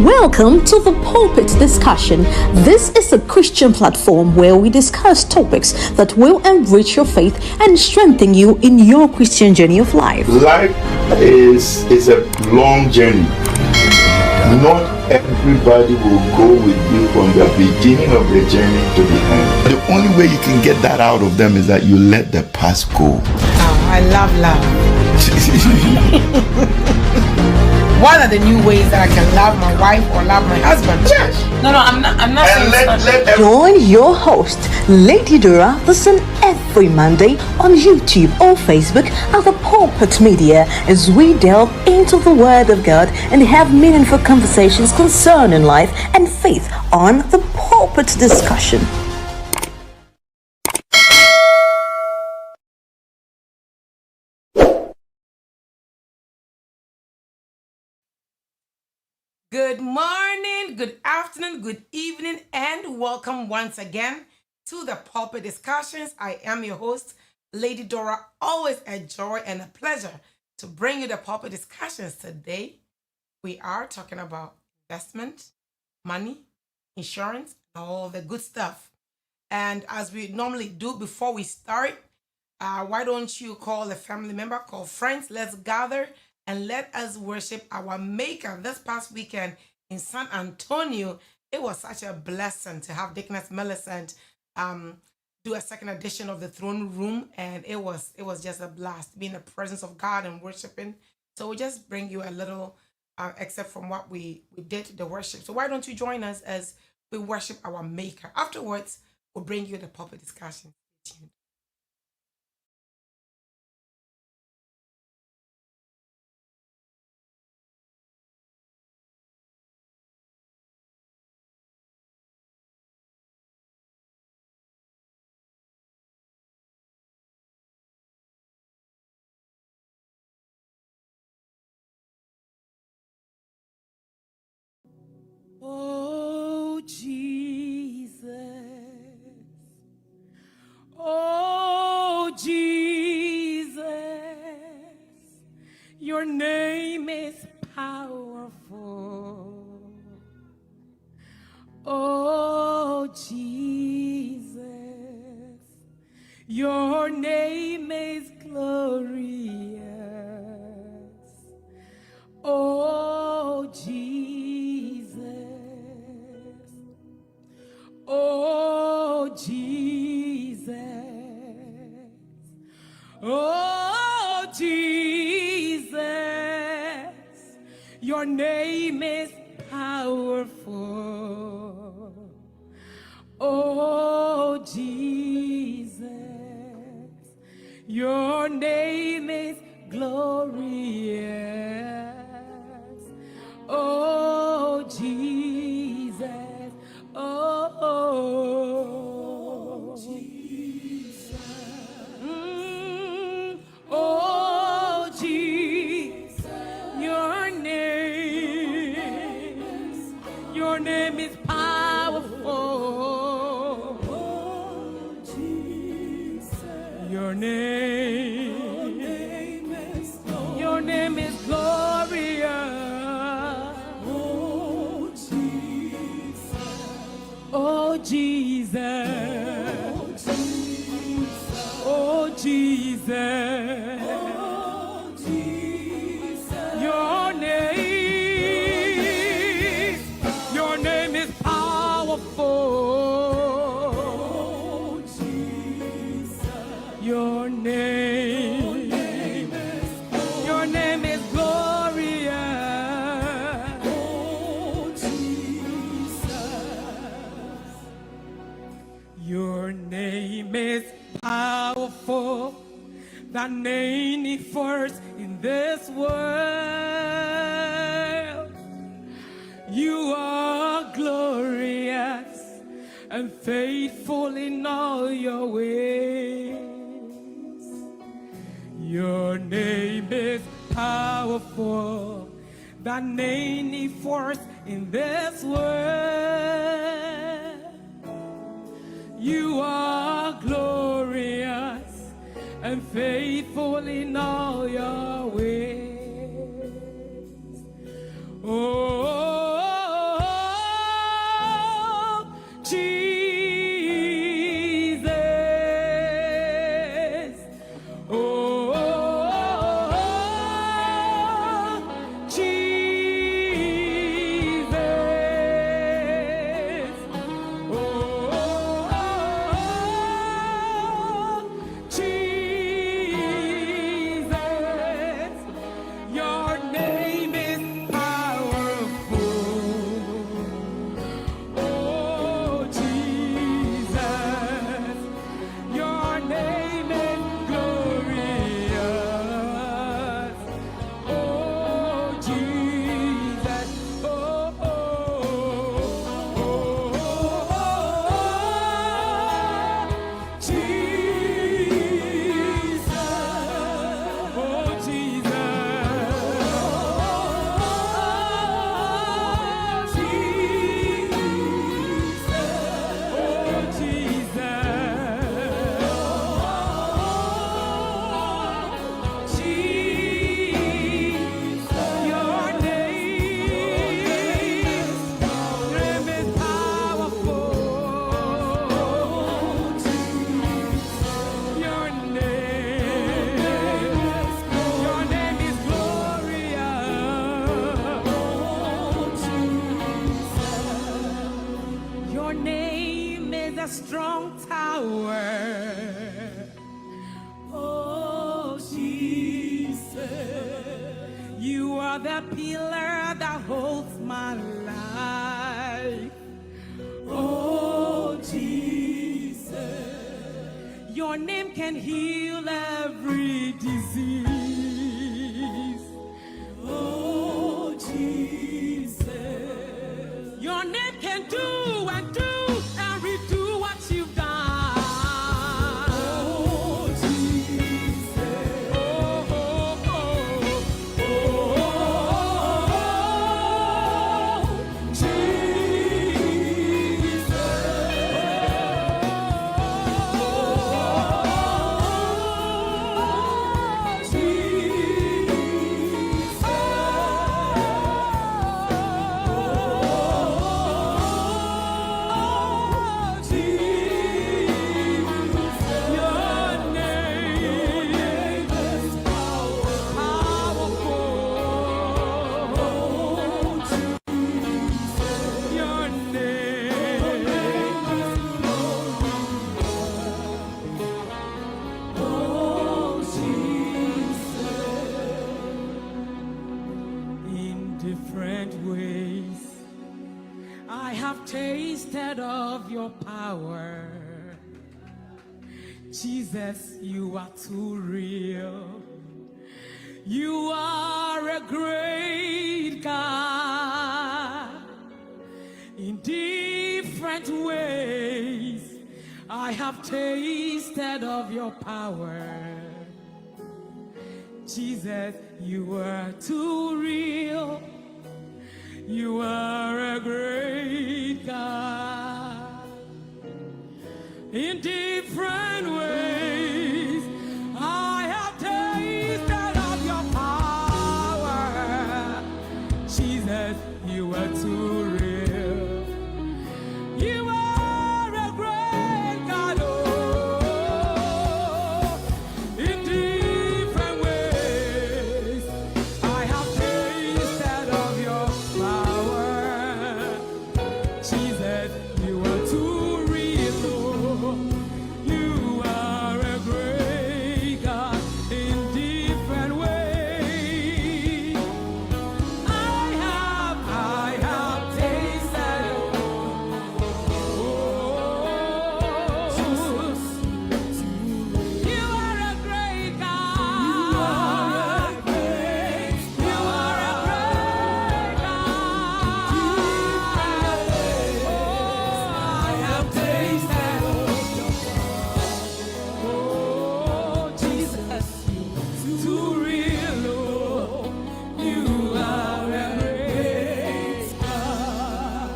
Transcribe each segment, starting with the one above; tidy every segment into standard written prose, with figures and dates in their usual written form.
Welcome to the Pulpit Discussion. This is a Christian platform where we discuss topics that will enrich your faith and strengthen you in your Christian journey of life. Life is a long journey. Not everybody will go with you from the beginning of the journey to the end. The only way you can get that out of them is that you let the past go. Oh, I love love. What are the new ways that I can love my wife or love my husband? Yes. No, I'm not saying Join your host, Lady Dora, listen every Monday on YouTube or Facebook at the Pulpit Media as we delve into the Word of God and have meaningful conversations concerning life and faith on the Pulpit Discussion. Good morning, good afternoon, good evening, and welcome once again to the Pulpit Discussions. I am your host, Lady Dora. Always a joy and a pleasure to bring you the Pulpit Discussions. Today, we are talking about investment, money, insurance, and all the good stuff. And as we normally do before we start, why don't you call a family member, call friends, let's gather and let us worship our Maker. This past weekend in San Antonio, it was such a blessing to have Deaconess Millicent do a second edition of the Throne Room, and it was just a blast being in the presence of God and worshiping. So we'll just bring you a little except from what we did the worship. So why don't you join us as we worship our Maker? Afterwards, we'll bring you the Pulpit Discussion. Stay tuned. Oh, Jesus. Oh, Jesus. Your name is powerful. Oh, Jesus. Your name is glorious. Oh, Jesus. Oh, Jesus. Oh, Jesus. Your name is powerful. Oh, Jesus. Your name is glorious. Oh, Jesus. Oh, Jesus. Oh, Jesus. Your name is powerful. Oh, Jesus. Your name is glorious. Oh, Jesus. Oh, Jesus. Oh, Jesus. Oh, Jesus. Your name is powerful. Oh, Jesus. Your name is glorious. Oh, Jesus. Your name is powerful. That name is first in this world. You are glorious and faithful in all your ways. Your name is powerful. That name is first in this world. You are glorious and faithful in all your ways. Oh, are the pillar that holds my life. Oh, Jesus. Your name can heal every disease. Oh, Jesus. Your name can do and do and redo what you've done. Oh, Jesus. Oh, oh, oh, oh, Jesus. Different ways I have tasted of your power. Jesus, you are too real. You are a great God. In different ways I have tasted of your power. Jesus, you are too real. You are a great God. In different ways, I have tasted of your power. Jesus, you are too real. You are a great God. Oh, in different ways, I have tasted of your power. Jesus, you are too real. You are a great God. In different ways, I have tasted. Oh, you are a great God. You are a great God. I have tasted. Oh, Jesus, too real. Oh, you are a great God.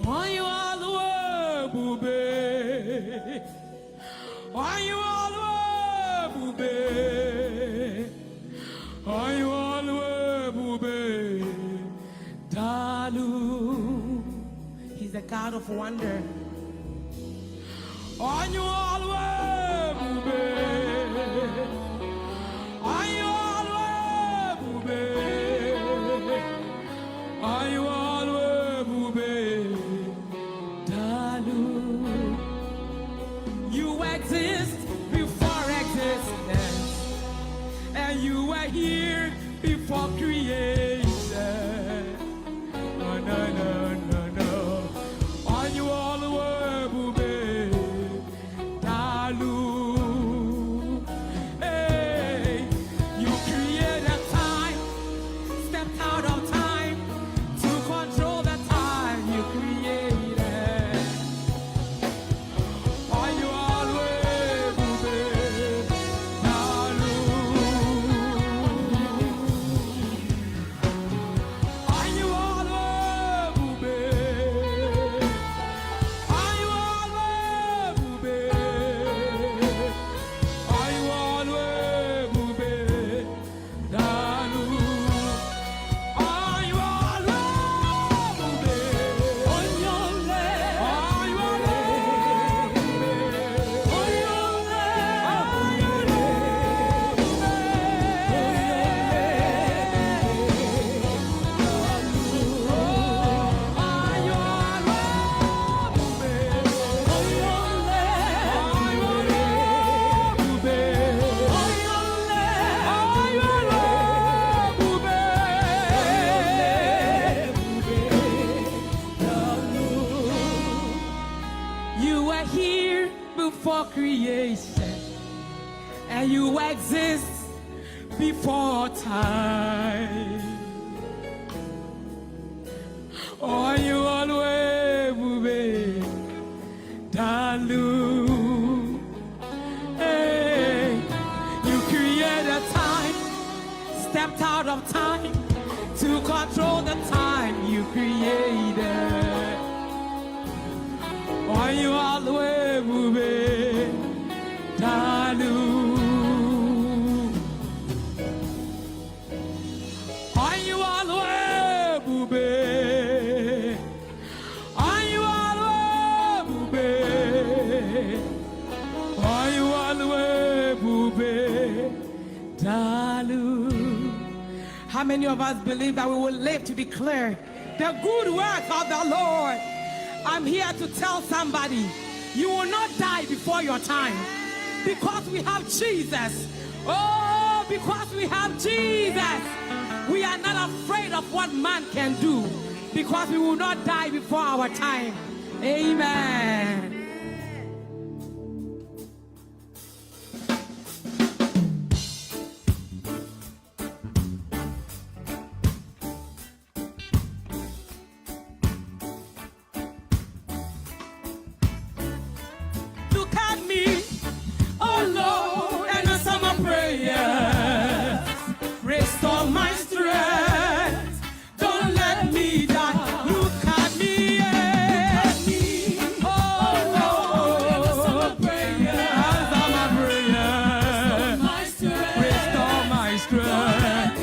On you all the world, booby. On you all the world, booby. On you all the world, booby. Dalu, he's the God of wonder. On you all the world, booby. On you all the world, booby. On you all the world, booby. Dalu, you exist before existence, and you were here before creation. No, no, no, no, no. On you all the world, booby. Dalu. Hey, you created time, stepped out of time to control the time you created. Are you always moving? Dalu. and you exist before time. Oh, you always move Dalu. Hey, you created time, stepped out of time to control the time you created. Oh, you always move Dalu. Oh, you always move. How many of us believe that we will live to declare the good work of the Lord? I'm here to tell somebody, you will not die before your time because we have Jesus. Oh, because we have Jesus, we are not afraid of what man can do because we will not die before our time. Amen. Restore my strength. Don't let me die. Look at me, yeah. Oh Lord, answer my prayer. Restore my strength.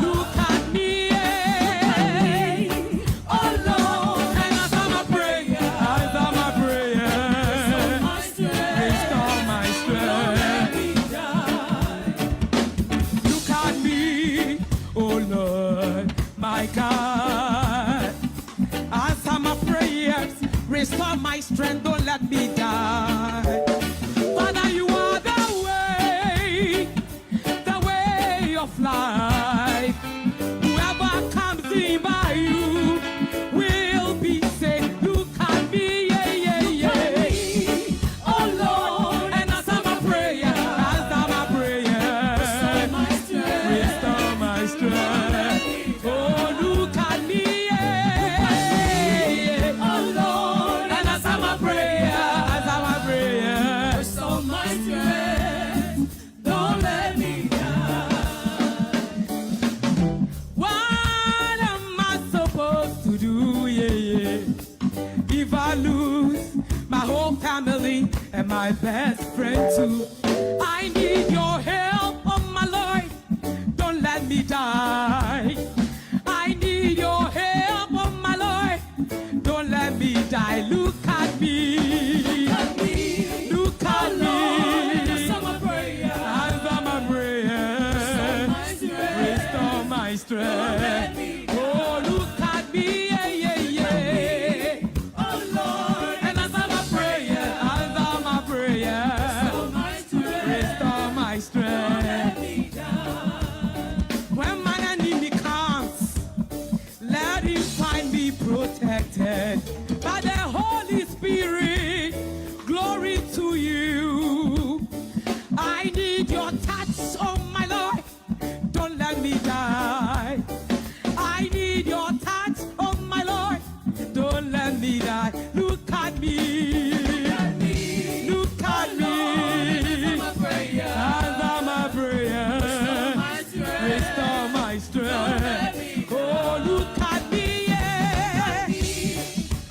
Look at me, yeah. Oh Lord, answer my prayer. Answer my prayer. Restore my strength. Oh Lord, my God, answer my prayers, restore my strength, don't let me die. Father, you are the way of life. Whoever comes in by you will be saved. Look at me, yeah, yeah, yeah. Oh Lord, and answer my prayer, answer my prayer. Restore my strength. Oh, look at me, yeah. Oh Lord, and answer my prayer, answer my prayer. Restore my strength. Don't let me die. What am I supposed to do, yeah? If I lose my whole family and my best friend too, I need your help, oh my Lord. Don't let me die. I need your help, oh my Lord. Don't let me die. Look at me. Look at me. Answer my prayer. Answer my prayer. Restore my strength. Oh, look at me. Yeah, yeah, yeah. Oh Lord. And answer my prayer. Answer my prayer. Restore my strength. When my enemy comes, let him find me protected by the Holy Spirit. Glory to you. I need your touch, oh my Lord. Don't let me die. I need your touch, oh my Lord. Don't let me die. Look at me. Look at me. Answer my prayer. Restore my strength. Oh, look at me, yeah.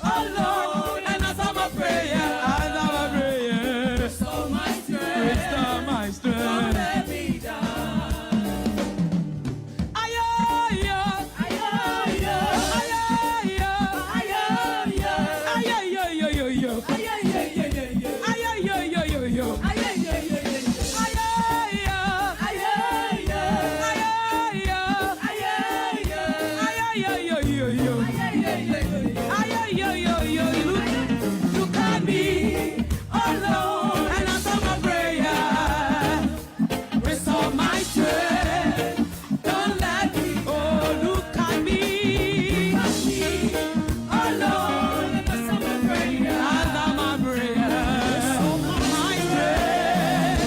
Oh Lord, and answer my prayer. Answer my prayer. Restore my strength. Restore my strength. Don't let me die. Ayo, ayo, ayo, ayo, ayo, ayo, ayo, ayo, ayo, yo, yo, ayo, ayo, yo, yo, yo, ayo, yo, yo, yo, yo, ayo, yo, yo, yo. Look at me, oh Lord, and answer my prayer. Restore my strength. Don't let me. Oh, look at me, oh Lord, and answer my prayer. Answer my prayer. Restore my strength.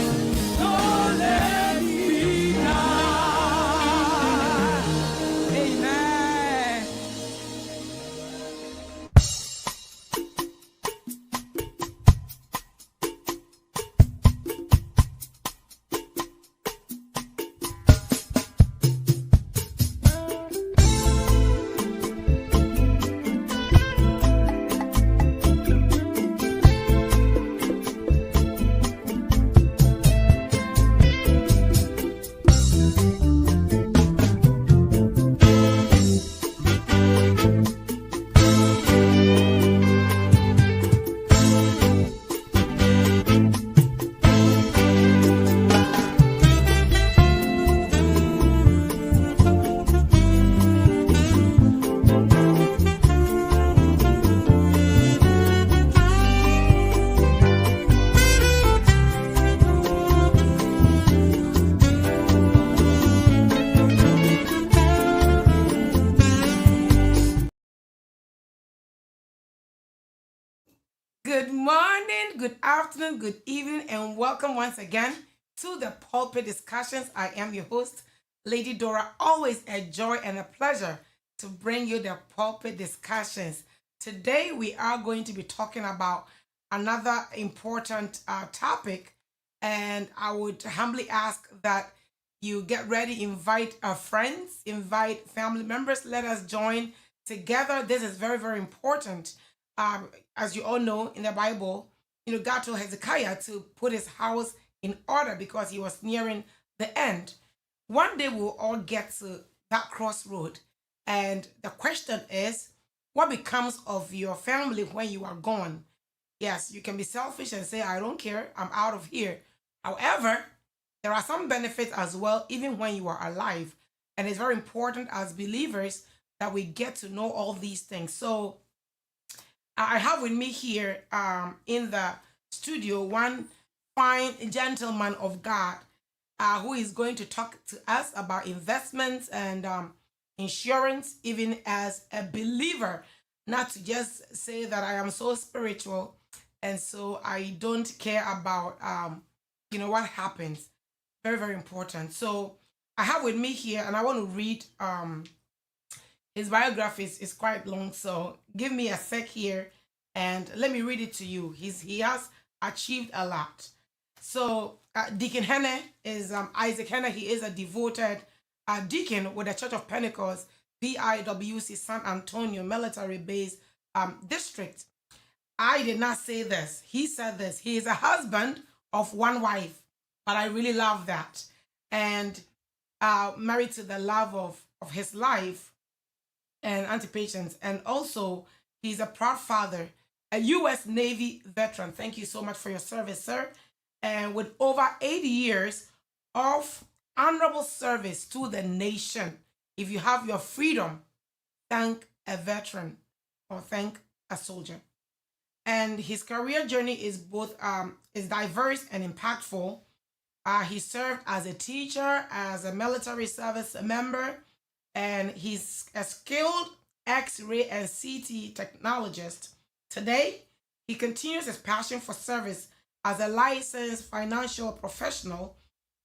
morning, good afternoon, good evening, and welcome once again to the Pulpit Discussions. I am your host, Lady Dora. Always a joy and a pleasure to bring you the Pulpit Discussions. Today, we are going to be talking about another important topic, and I would humbly ask that you get ready, invite friends, invite family members. Let us join together. This is very, very important. As you all know, in the Bible, God told Hezekiah to put his house in order because he was nearing the end. One day we'll all get to that crossroad. And the question is, what becomes of your family when you are gone? Yes, you can be selfish and say, I don't care, I'm out of here. However, there are some benefits as well, even when you are alive. And it's very important as believers that we get to know all these things. So I have with me here in the studio one fine gentleman of God who is going to talk to us about investments and insurance, even as a believer, not to just say that I am so spiritual and so I don't care about, what happens. Very, very important. So I have with me here, and I want to read his biography is quite long, so give me a sec here and let me read it to you. He has achieved a lot. So Deacon Henne is Isaac Henne. He is a devoted deacon with the Church of Pentecost, PIWC San Antonio Military Base District. I did not say this. He said this. He is a husband of one wife, but I really love that. And married to the love of his life, and Auntie and also he's a proud father, a U.S. Navy veteran. Thank you so much for your service, sir. And with over 80 years of honorable service to the nation. If you have your freedom, thank a veteran or thank a soldier. And his career journey is both is diverse and impactful. He served as a teacher, as a military service member, and he's a skilled X-ray and CT technologist. Today, he continues his passion for service as a licensed financial professional,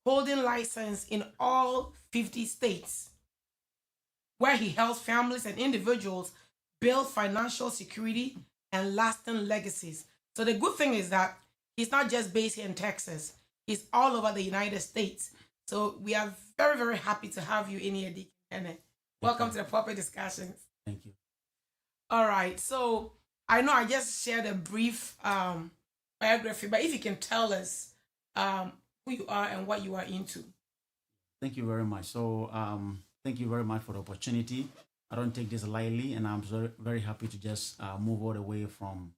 holding license in all 50 states, where he helps families and individuals build financial security and lasting legacies. So the good thing is that he's not just based here in Texas, he's all over the United States. So we are very, very happy to have you in here, Deacon Kenneth. Welcome to the Pulpit Discussions. Thank you. All right. So I know I just shared a brief biography, but if you can tell us who you are and what you are into. Thank you very much. So thank you very much for the opportunity. I don't take this lightly, and I'm very, very happy to just move all the way from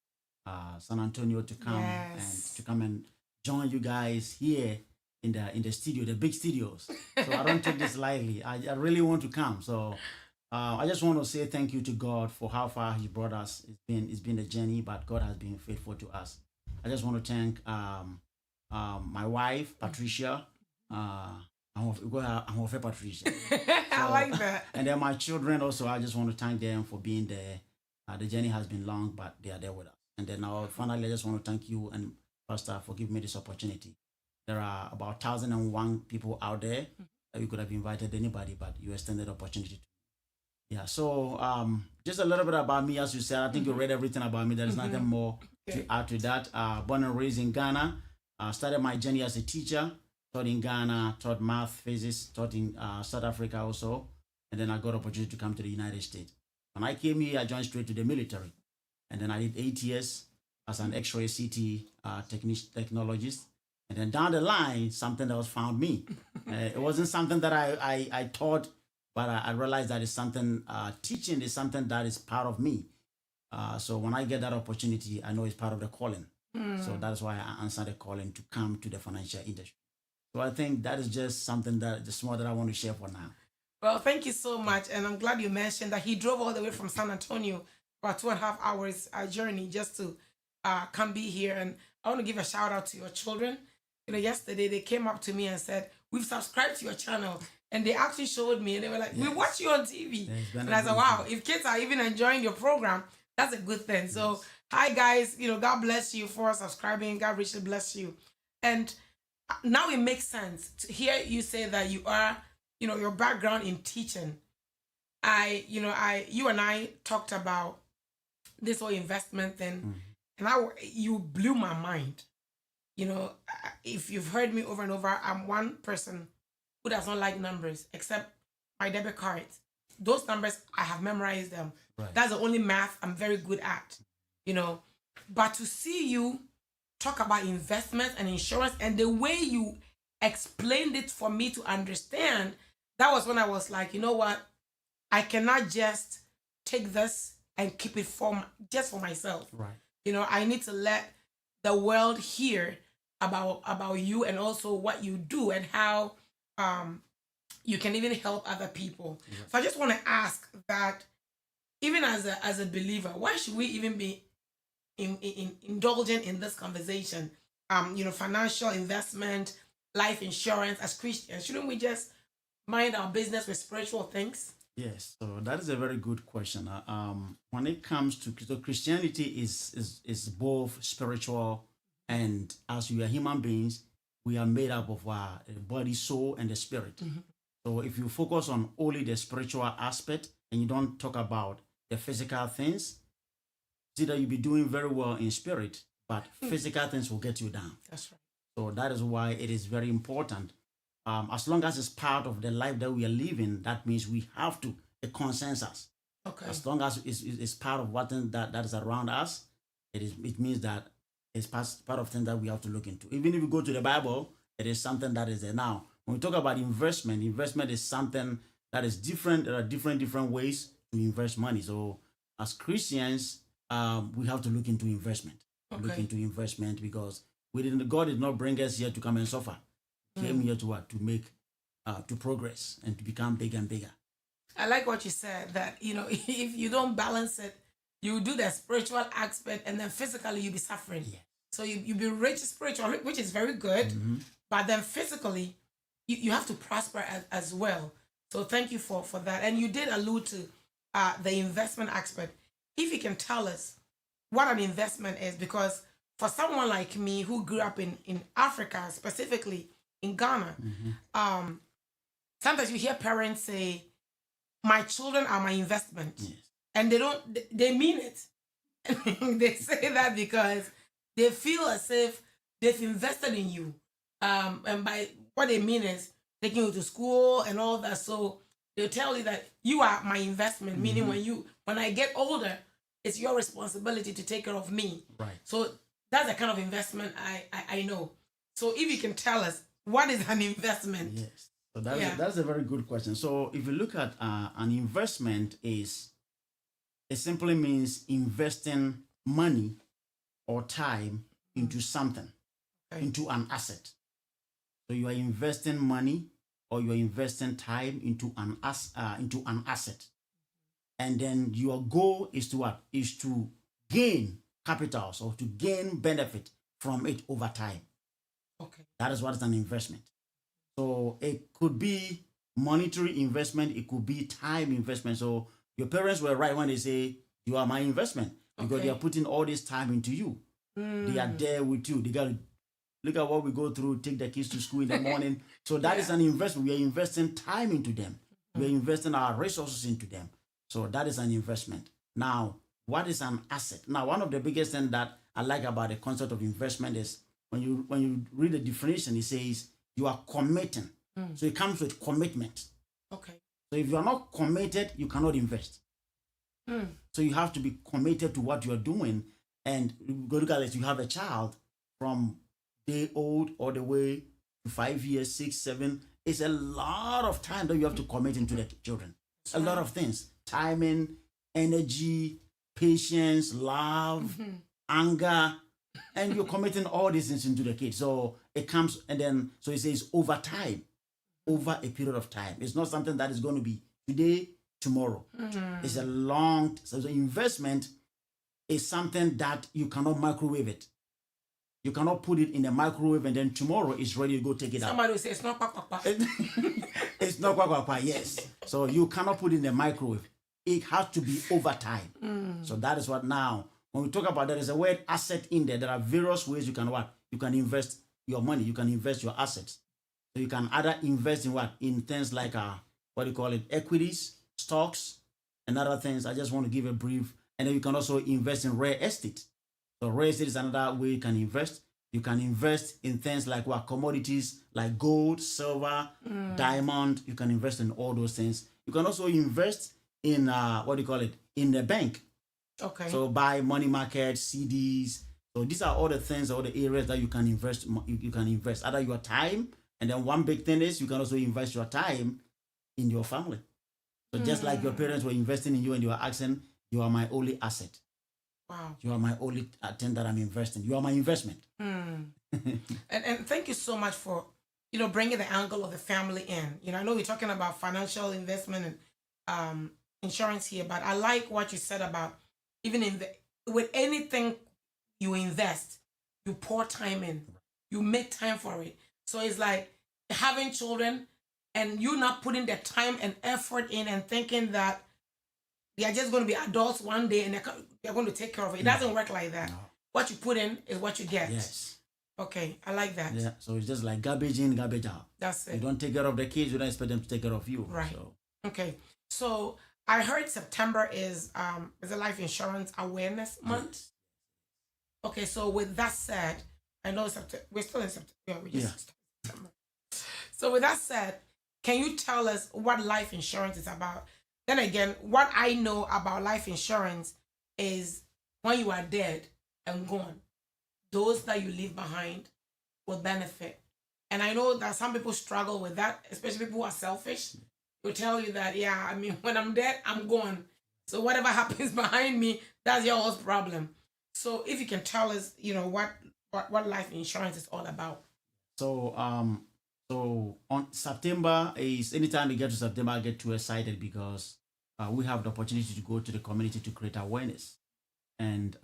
San Antonio to come and join you guys here in the studio, the big studios. So I don't take this lightly. I really want to come. So I just want to say thank you to God for how far He brought us. It's been a journey, but God has been faithful to us. I just want to thank my wife, Patricia. I'm Patricia. I like that. And then my children also, I just want to thank them for being there. The journey has been long, but they are there with us. And then now, finally, I just want to thank you and Pastor for giving me this opportunity. There are about 1,001 people out there that we could have invited anybody, but you extended the opportunity to me. Yeah, so just a little bit about me, as you said. I think you read everything about me. There's nothing more to add to that. Born and raised in Ghana. Started my journey as a teacher. Taught in Ghana, taught math, physics, taught in South Africa also. And then I got opportunity to come to the United States. When I came here, I joined straight to the military. And then I did 8 years as an X-ray CT technologist. And then down the line, something else found me. It wasn't something that I taught, but I realized that it's something, teaching is something that is part of me. So when I get that opportunity, I know it's part of the calling. So that's why I answered the calling to come to the financial industry. So I think that is just something that the small that I want to share for now. Well, thank you so much. And I'm glad you mentioned that he drove all the way from San Antonio for a 2.5 hours journey just to come be here. And I want to give a shout out to your children. Yesterday they came up to me and said, we've subscribed to your channel. And they actually showed me and they were like, we watch you on TV. And I said, wow, if kids are even enjoying your program, that's a good thing. So Hi guys, God bless you for subscribing. God richly bless you. And now it makes sense to hear you say that you are, your background in teaching. You and I talked about this whole investment thing, and you blew my mind. If you've heard me over and over, I'm one person who does not like numbers except my debit cards. Those numbers, I have memorized them. Right. That's the only math I'm very good at, But to see you talk about investments and insurance and the way you explained it for me to understand, that was when I was like, you know what? I cannot just take this and keep it just for myself. Right. I need to let the world hear about you and also what you do and how you can even help other people. Yeah. So I just want to ask that, even as a believer, why should we even be indulgent in this conversation? Financial investment, life insurance as Christians. Shouldn't we just mind our business with spiritual things? Yes, so that is a very good question. When it comes to Christianity is both spiritual, and as we are human beings, we are made up of our body, soul, and the spirit. Mm-hmm. So if you focus on only the spiritual aspect and you don't talk about the physical things, see that you'll be doing very well in spirit, but physical things will get you down. That's right. So that is why it is very important. As long as it's part of the life that we are living, that means we have to a consensus. Okay. As long as it's part of what that is around us, it means that it's part of things that we have to look into. Even if you go to the Bible, it is something that is there. Now, when we talk about investment is something that is different. There are different ways to invest money. So as Christians, we have to look into investment. Okay. Look into investment because God did not bring us here to come and suffer. He came here to what? To make, to progress and to become bigger and bigger. I like what you said, that, if you don't balance it, you do the spiritual aspect and then physically you'll be suffering. Yeah. So you be rich spiritually, which is very good, but then physically you have to prosper as well. So thank you for that. And you did allude to the investment aspect. If you can tell us what an investment is, because for someone like me who grew up in Africa, specifically in Ghana, sometimes you hear parents say, my children are my investment. Yes. And they mean it. They say that because they feel as if they've invested in you. And by what they mean is taking you to school and all that. So they'll tell you that you are my investment, meaning when I get older, it's your responsibility to take care of me. Right. So that's the kind of investment I know. So if you can tell us, what is an investment? Yes. So that's a very good question. So if you look at an investment, it simply means investing money or time into something, into an asset. So you are investing money or you are investing time into an asset. And then your goal is to what? Is to gain capitals or to gain benefit from it over time. Okay. That is what is an investment. So it could be monetary investment. It could be time investment. So your parents were right when they say, you are my investment, because they are putting all this time into you. They are there with you. They got to look at what we go through, take the kids to school in the morning. So that is an investment. We are investing time into them. We are investing our resources into them. So that is an investment. Now, what is an asset? Now, one of the biggest things that I like about the concept of investment is when you read the definition, it says you are committing. So it comes with commitment. Okay. So if you are not committed, you cannot invest. So you have to be committed to what you are doing. And go look at it, you have a child from day old all the way to 5 years, 6, 7. It's a lot of time that you have to commit into the children. A lot of things. Timing, energy, patience, love, anger, and you're committing all these things into the kids. So it comes, and then, so it says over time, over a period of time. It's not something that is going to be today, tomorrow. It's a long, so the investment is something that you cannot microwave it. You cannot put it in the microwave and then tomorrow it's ready to go take it out. Somebody will say it's not quack. It's not quack, yes. So you cannot put it in the microwave. It has to be over time. So that is what now, When we talk about there is a word asset in there. There are various ways you can what? You can invest your money. You can invest your assets. So you can either invest in what? In things like what do you call it? Equities, stocks, and other things. I just want to give a brief. And then you can also invest in real estate. So real estate is another way you can invest. You can invest in things like what? Commodities like gold, silver, diamond. You can invest in all those things. You can also invest in what do you call it? In the bank. Okay. So buy money market, CDs. So these are all the things, all the areas that you can invest. You can invest either your time, and then one big thing is you can also invest your time in your family. So just like your parents were investing in you and you are asking, you are my only asset. Wow. You are my only thing that I'm investing. You are my investment. And thank you so much for, bringing the angle of the family in. I know we're talking about financial investment and insurance here, but I like what you said about even with anything you invest, you pour time in, you make time for it. So it's like having children and you not putting the time and effort in and thinking that they are just going to be adults one day and they're going to take care of it. It doesn't work like that. No. What you put in is what you get. Yes. Okay, I like that. Yeah, so it's just like garbage in, garbage out. That's it. You don't take care of the kids, you don't expect them to take care of you. Right. So. Okay, so I heard September is a life insurance awareness month. Yes. Okay, so with that said, I know we're still in September. Yeah, we just September. So with that said, can you tell us what life insurance is about? Then again, what I know about life insurance is when you are dead and gone, those that you leave behind will benefit. And I know that some people struggle with that, especially people who are selfish. Will tell you that, when I'm dead, I'm gone. So whatever happens behind me, that's your all's problem. So if you can tell us, what life insurance is all about. So so on September is anytime we get to September, I get too excited because we have the opportunity to go to the community to create awareness. And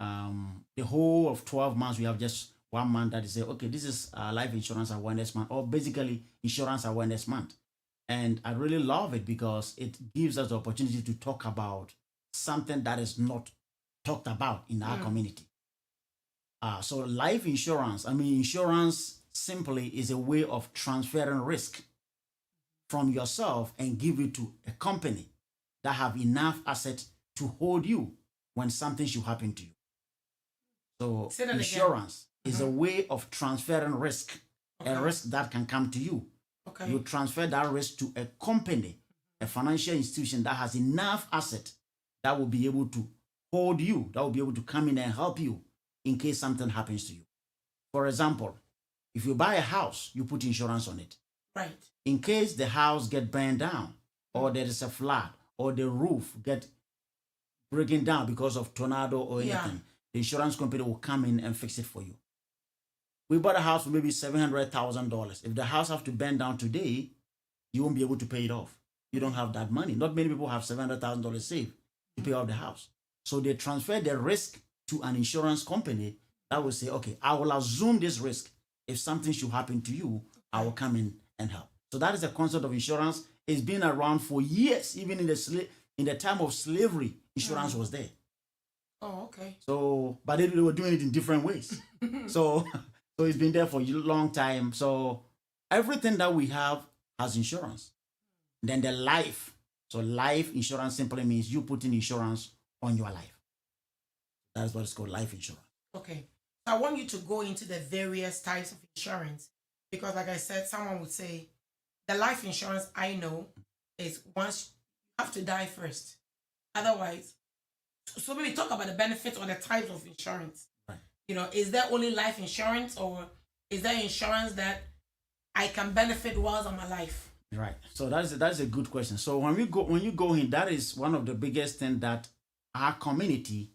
the whole of 12 months, we have just 1 month that is okay, this is life insurance awareness month, or basically insurance awareness month. And I really love it because it gives us the opportunity to talk about something that is not talked about in our community. So life insurance, insurance simply is a way of transferring risk from yourself and give it to a company that have enough assets to hold you when something should happen to you. So insurance is a way of transferring risk, a risk that can come to you. Okay. You transfer that risk to a company, a financial institution that has enough asset that will be able to hold you, that will be able to come in and help you in case something happens to you. For example, if you buy a house, you put insurance on it. Right. In case the house get burned down, or there is a flood, or the roof get breaking down because of tornado or anything, the insurance company will come in and fix it for you. We bought a house for maybe $700,000. If the house have to burn down today, you won't be able to pay it off. You don't have that money. Not many people have $700,000 saved to pay off the house. So they transfer the risk to an insurance company that will say, okay, I will assume this risk. If something should happen to you, I will come in and help. So that is the concept of insurance. It's been around for years. Even in the time of slavery, insurance was there. Oh, okay. So, but they were doing it in different ways. So it's been there for a long time. So everything that we have has insurance. Then the life. So life insurance simply means you put in insurance on your life. That's what it's called, life insurance. Okay. So I want you to go into the various types of insurance because, like I said, someone would say the life insurance I know is once you have to die first. Otherwise, so maybe talk about the benefits or the types of insurance. Right. Is there only life insurance or is there insurance that I can benefit whilst I'm alive? Right. So that's a good question. So when you go in, that is one of the biggest things that our community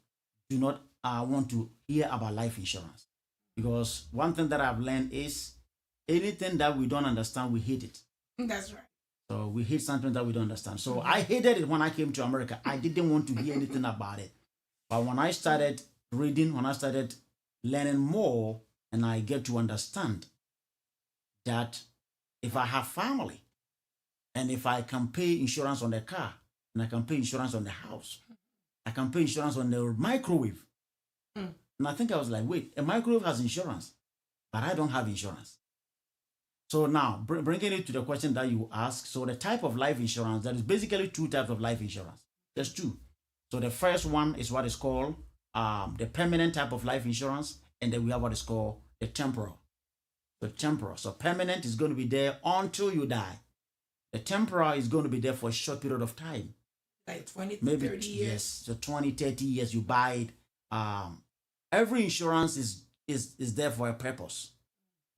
do not want to hear about life insurance. Because one thing that I've learned is anything that we don't understand, we hate it. That's right. So we hate something that we don't understand. So I hated it when I came to America. I didn't want to hear anything about it. But when I started reading, when I started learning more, and I get to understand that if I have family, and if I can pay insurance on the car, and I can pay insurance on the house, I can pay insurance on the microwave, And I think I was like, wait, a microwave has insurance, but I don't have insurance. So now, bringing it to the question that you asked, so the type of life insurance, there is basically two types of life insurance. There's two. So the first one is what is called the permanent type of life insurance, and then we have what is called the temporal. The temporal. So permanent is going to be there until you die. The temporal is going to be there for a short period of time. Like 20, Maybe 30 years. Yes, so 20, 30 years you buy it. Every insurance is there for a purpose.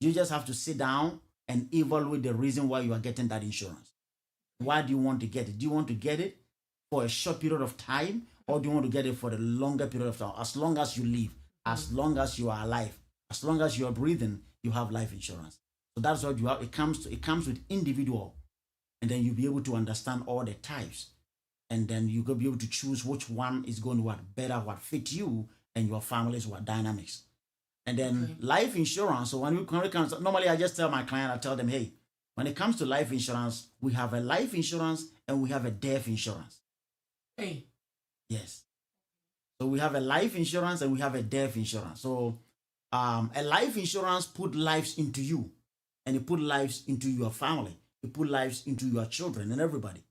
You just have to sit down and evaluate the reason why you are getting that insurance. Why do you want to get it? Do you want to get it for a short period of time, or do you want to get it for a longer period of time? As long as you live, as long as you are alive, as long as you are breathing, you have life insurance. So that's what you have. It comes with individual, and then you'll be able to understand all the types, and then you will be able to choose which one is going to work better, what fit you and your family's what dynamics. And then life insurance. So when it comes, normally I just tell my client, I tell them, hey, when it comes to life insurance, we have a life insurance and we have a death insurance. Hey. Yes. So we have a life insurance and we have a death insurance. So a life insurance put lives into you, and it put lives into your family. It put lives into your children and everybody.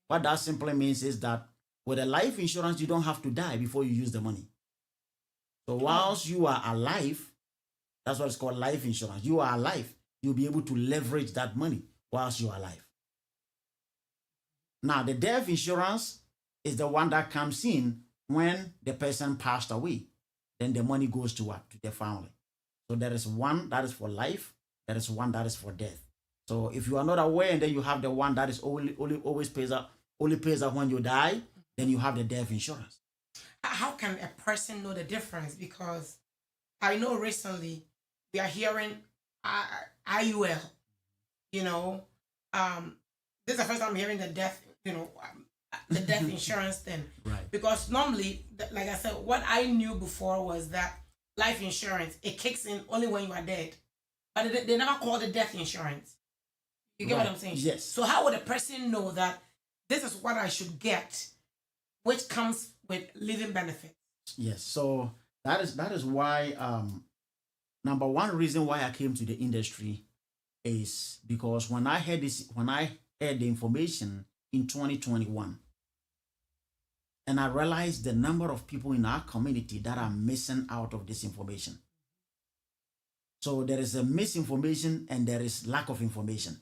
What that simply means is that with a life insurance, you don't have to die before you use the money. So whilst you are alive, that's what it's called life insurance. You are alive. You'll be able to leverage that money whilst you're alive. Now, the death insurance is the one that comes in when the person passed away. Then the money goes to what? To the family. So there is one that is for life. There is one that is for death. So if you are not aware, and then you have the one that is always pays out when you die, then you have the death insurance. How can a person know the difference? Because I know recently we are hearing IUL, this is the first time I'm hearing the death, the death insurance thing. Right. Because normally, like I said, what I knew before was that life insurance, it kicks in only when you are dead. But they never call it death insurance. You get what I'm saying? Yes. So how would a person know that this is what I should get, which comes with living benefits? Yes. So that is why number one reason why I came to the industry is because when I heard the information in 2021, and I realized the number of people in our community that are missing out of this information. So there is a misinformation and there is lack of information.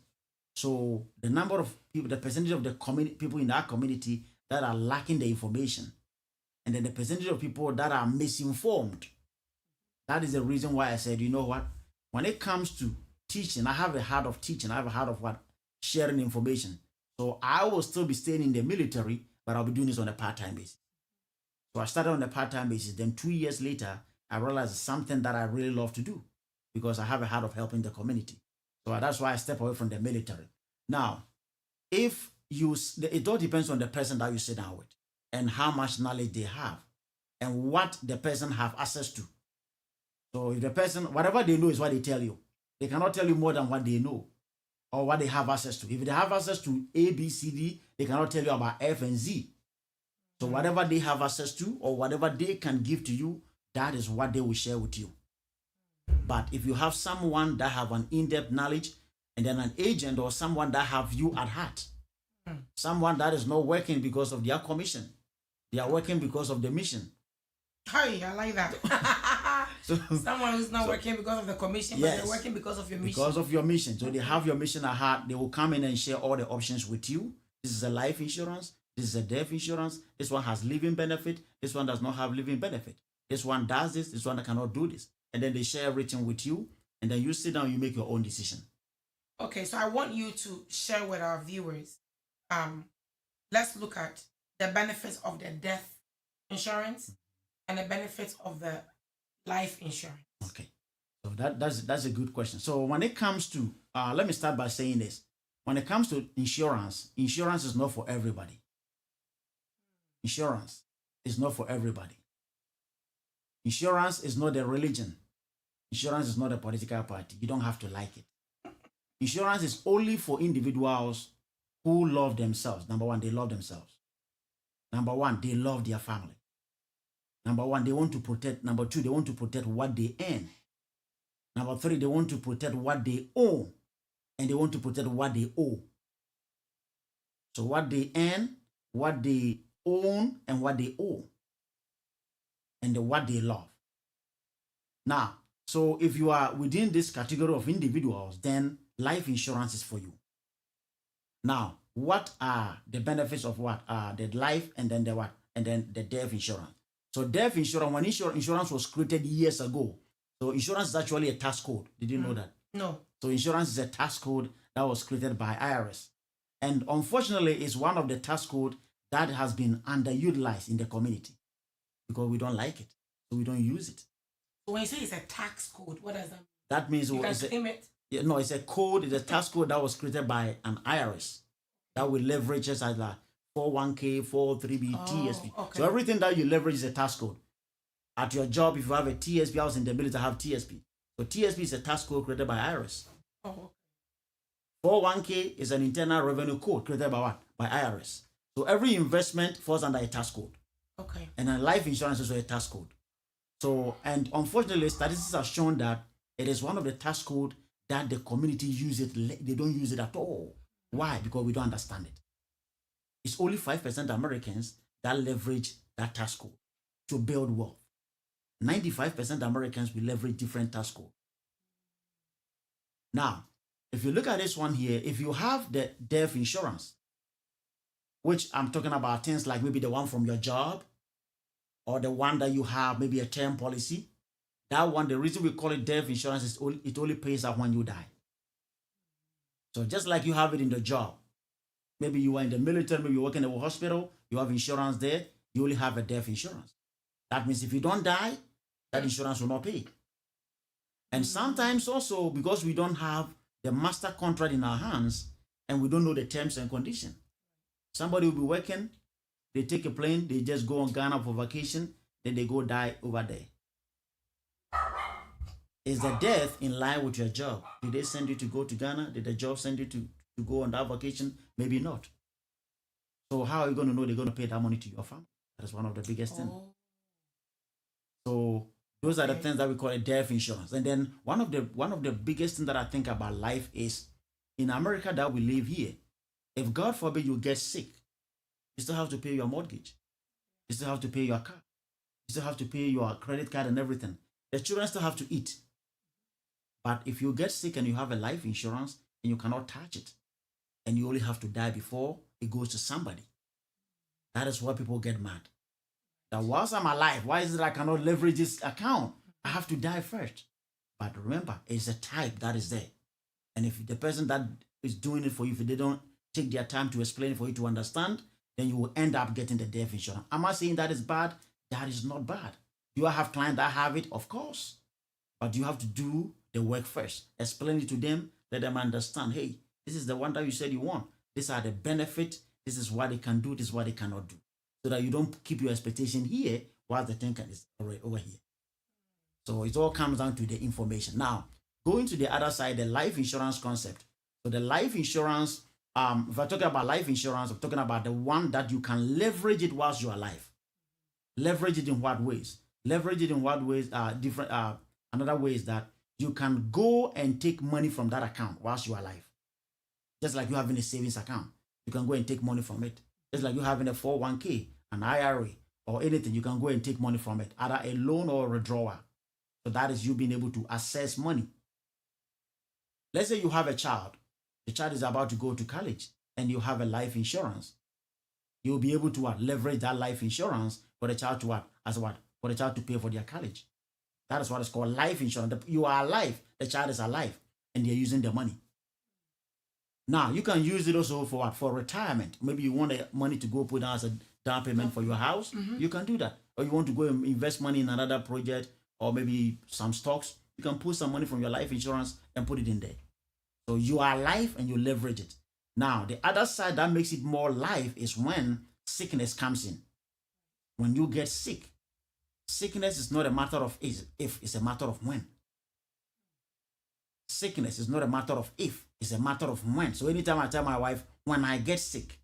So the number of people, the percentage of the people in our community that are lacking the information, and then the percentage of people that are misinformed. That is the reason why I said, you know what? When it comes to teaching, I have a heart of teaching. I have a heart of what? Sharing information. So I will still be staying in the military, but I'll be doing this on a part-time basis. So I started on a part-time basis. Then 2 years later, I realized it's something that I really love to do because I have a heart of helping the community. So that's why I step away from the military. Now, it all depends on the person that you sit down with and how much knowledge they have and what the person have access to. So if the person, whatever they know is what they tell you. They cannot tell you more than what they know or what they have access to. If they have access to A, B, C, D, they cannot tell you about F and Z. So whatever they have access to or whatever they can give to you, that is what they will share with you. But if you have someone that have an in-depth knowledge and then an agent or someone that have you at heart, someone that is not working because of their commission, they are working because of the mission. Hi, I like that. Someone who's not working because of the commission, but they're working because of your mission. Because of your mission. So they have your mission at heart. They will come in and share all the options with you. This is a life insurance. This is a death insurance. This one has living benefit. This one does not have living benefit. This one does this. This one cannot do this. And then they share everything with you. And then you sit down, you make your own decision. Okay, so I want you to share with our viewers. Let's look at the benefits of the death insurance and the benefits of the life insurance. Okay, so that's a good question. So when it comes to, let me start by saying this. When it comes to insurance is not for everybody. Insurance is not for everybody. Insurance is not a religion. Insurance is not a political party. You don't have to like it. Insurance is only for individuals who love themselves. Number one, they love themselves. Number one, they love their family. Number one, they want to protect. Number two, they want to protect what they earn. Number three, they want to protect what they own. And they want to protect what they owe. So what they earn, what they own, and what they owe. And what they love. Now, so if you are within this category of individuals, then life insurance is for you. Now, what are the benefits of what? The life and then the what? And then the death insurance. So death insurance, when insurance was created years ago, so insurance is actually a tax code. Did you know that? No. So insurance is a tax code that was created by IRS. And unfortunately, it's one of the tax code that has been underutilized in the community because we don't like it. So we don't use it. So when you say it's a tax code, what does that mean? That means You can claim it? Yeah, no, it's a code. It's a tax code that was created by an IRS that will leverage as like 401k, 403b, TSP. Okay. So everything that you leverage is a tax code. At your job, if you have a TSP, I was in the ability to have TSP. So TSP is a tax code created by IRS. Oh, 401k is an internal revenue code created by what? By IRS. So every investment falls under a tax code. okay. And then life insurance is also a tax code. So, and unfortunately, statistics have shown that it is one of the tax code that the community use it. They don't use it at all. Why? Because we don't understand it. It's only 5% Americans that leverage that tax code to build wealth. 95% Americans will leverage different tax code. Now, if you look at this one here, if you have the death insurance, which I'm talking about things like maybe the one from your job or the one that you have, maybe a term policy, that one, the reason we call it death insurance is it only pays out when you die. So just like you have it in the job, maybe you are in the military, maybe you work in a hospital, you have insurance there, you only have a death insurance. That means if you don't die, that insurance will not pay. And sometimes also because we don't have the master contract in our hands and we don't know the terms and conditions. Somebody will be working, they take a plane, they just go on Ghana for vacation, then they go die over there. Is the death in line with your job? Did they send you to go to Ghana? Did the job send you to go on that vacation? Maybe not. So how are you going to know they're going to pay that money to your family? That is one of the biggest things. So those are the things that we call a death insurance. And then one of the biggest things that I think about life is in America that we live here, if God forbid you get sick, you still have to pay your mortgage. You still have to pay your car. You still have to pay your credit card and everything. The children still have to eat. But if you get sick and you have a life insurance and you cannot touch it, and you only have to die before it goes to somebody, that is why people get mad. That whilst I'm alive, why is it I cannot leverage this account? I have to die first. But remember, it's a type that is there. And if the person that is doing it for you, if they don't take their time to explain it for you to understand, then you will end up getting the death insurance. Am I saying that is bad? That is not bad. Do I have clients that have it? Of course. But you have to do the work first. Explain it to them. Let them understand, hey, this is the one that you said you want. These are the benefits. This is what they can do. This is what they cannot do. So that you don't keep your expectation here while the thing is already over here. So it all comes down to the information. Now, going to the other side, the life insurance concept. So the life insurance, if I talk about life insurance, I'm talking about the one that you can leverage it whilst you're alive. Leverage it in what ways? Leverage it in what ways? Another way is that you can go and take money from that account whilst you're alive. Just like you having a savings account. You can go and take money from it. Just like you having a 401k, an IRA, or anything, you can go and take money from it, either a loan or a withdrawal. So that is you being able to access money. Let's say you have a child. The child is about to go to college and you have a life insurance. You'll be able to leverage that life insurance for the child to for the child to pay for their college. That is what is called life insurance. You are alive, the child is alive, and they're using the money. Now, you can use it also for what? For retirement. Maybe you want the money to go put down as a down payment for your house. You can do that. Or you want to go and invest money in another project or maybe some stocks. You can put some money from your life insurance and put it in there. So you are alive and you leverage it. Now, the other side that makes it more life is when sickness comes in. When you get sick, sickness is not a matter of if, it's a matter of when. Sickness is not a matter of if, it's a matter of when. So anytime I tell my wife, when I get sick,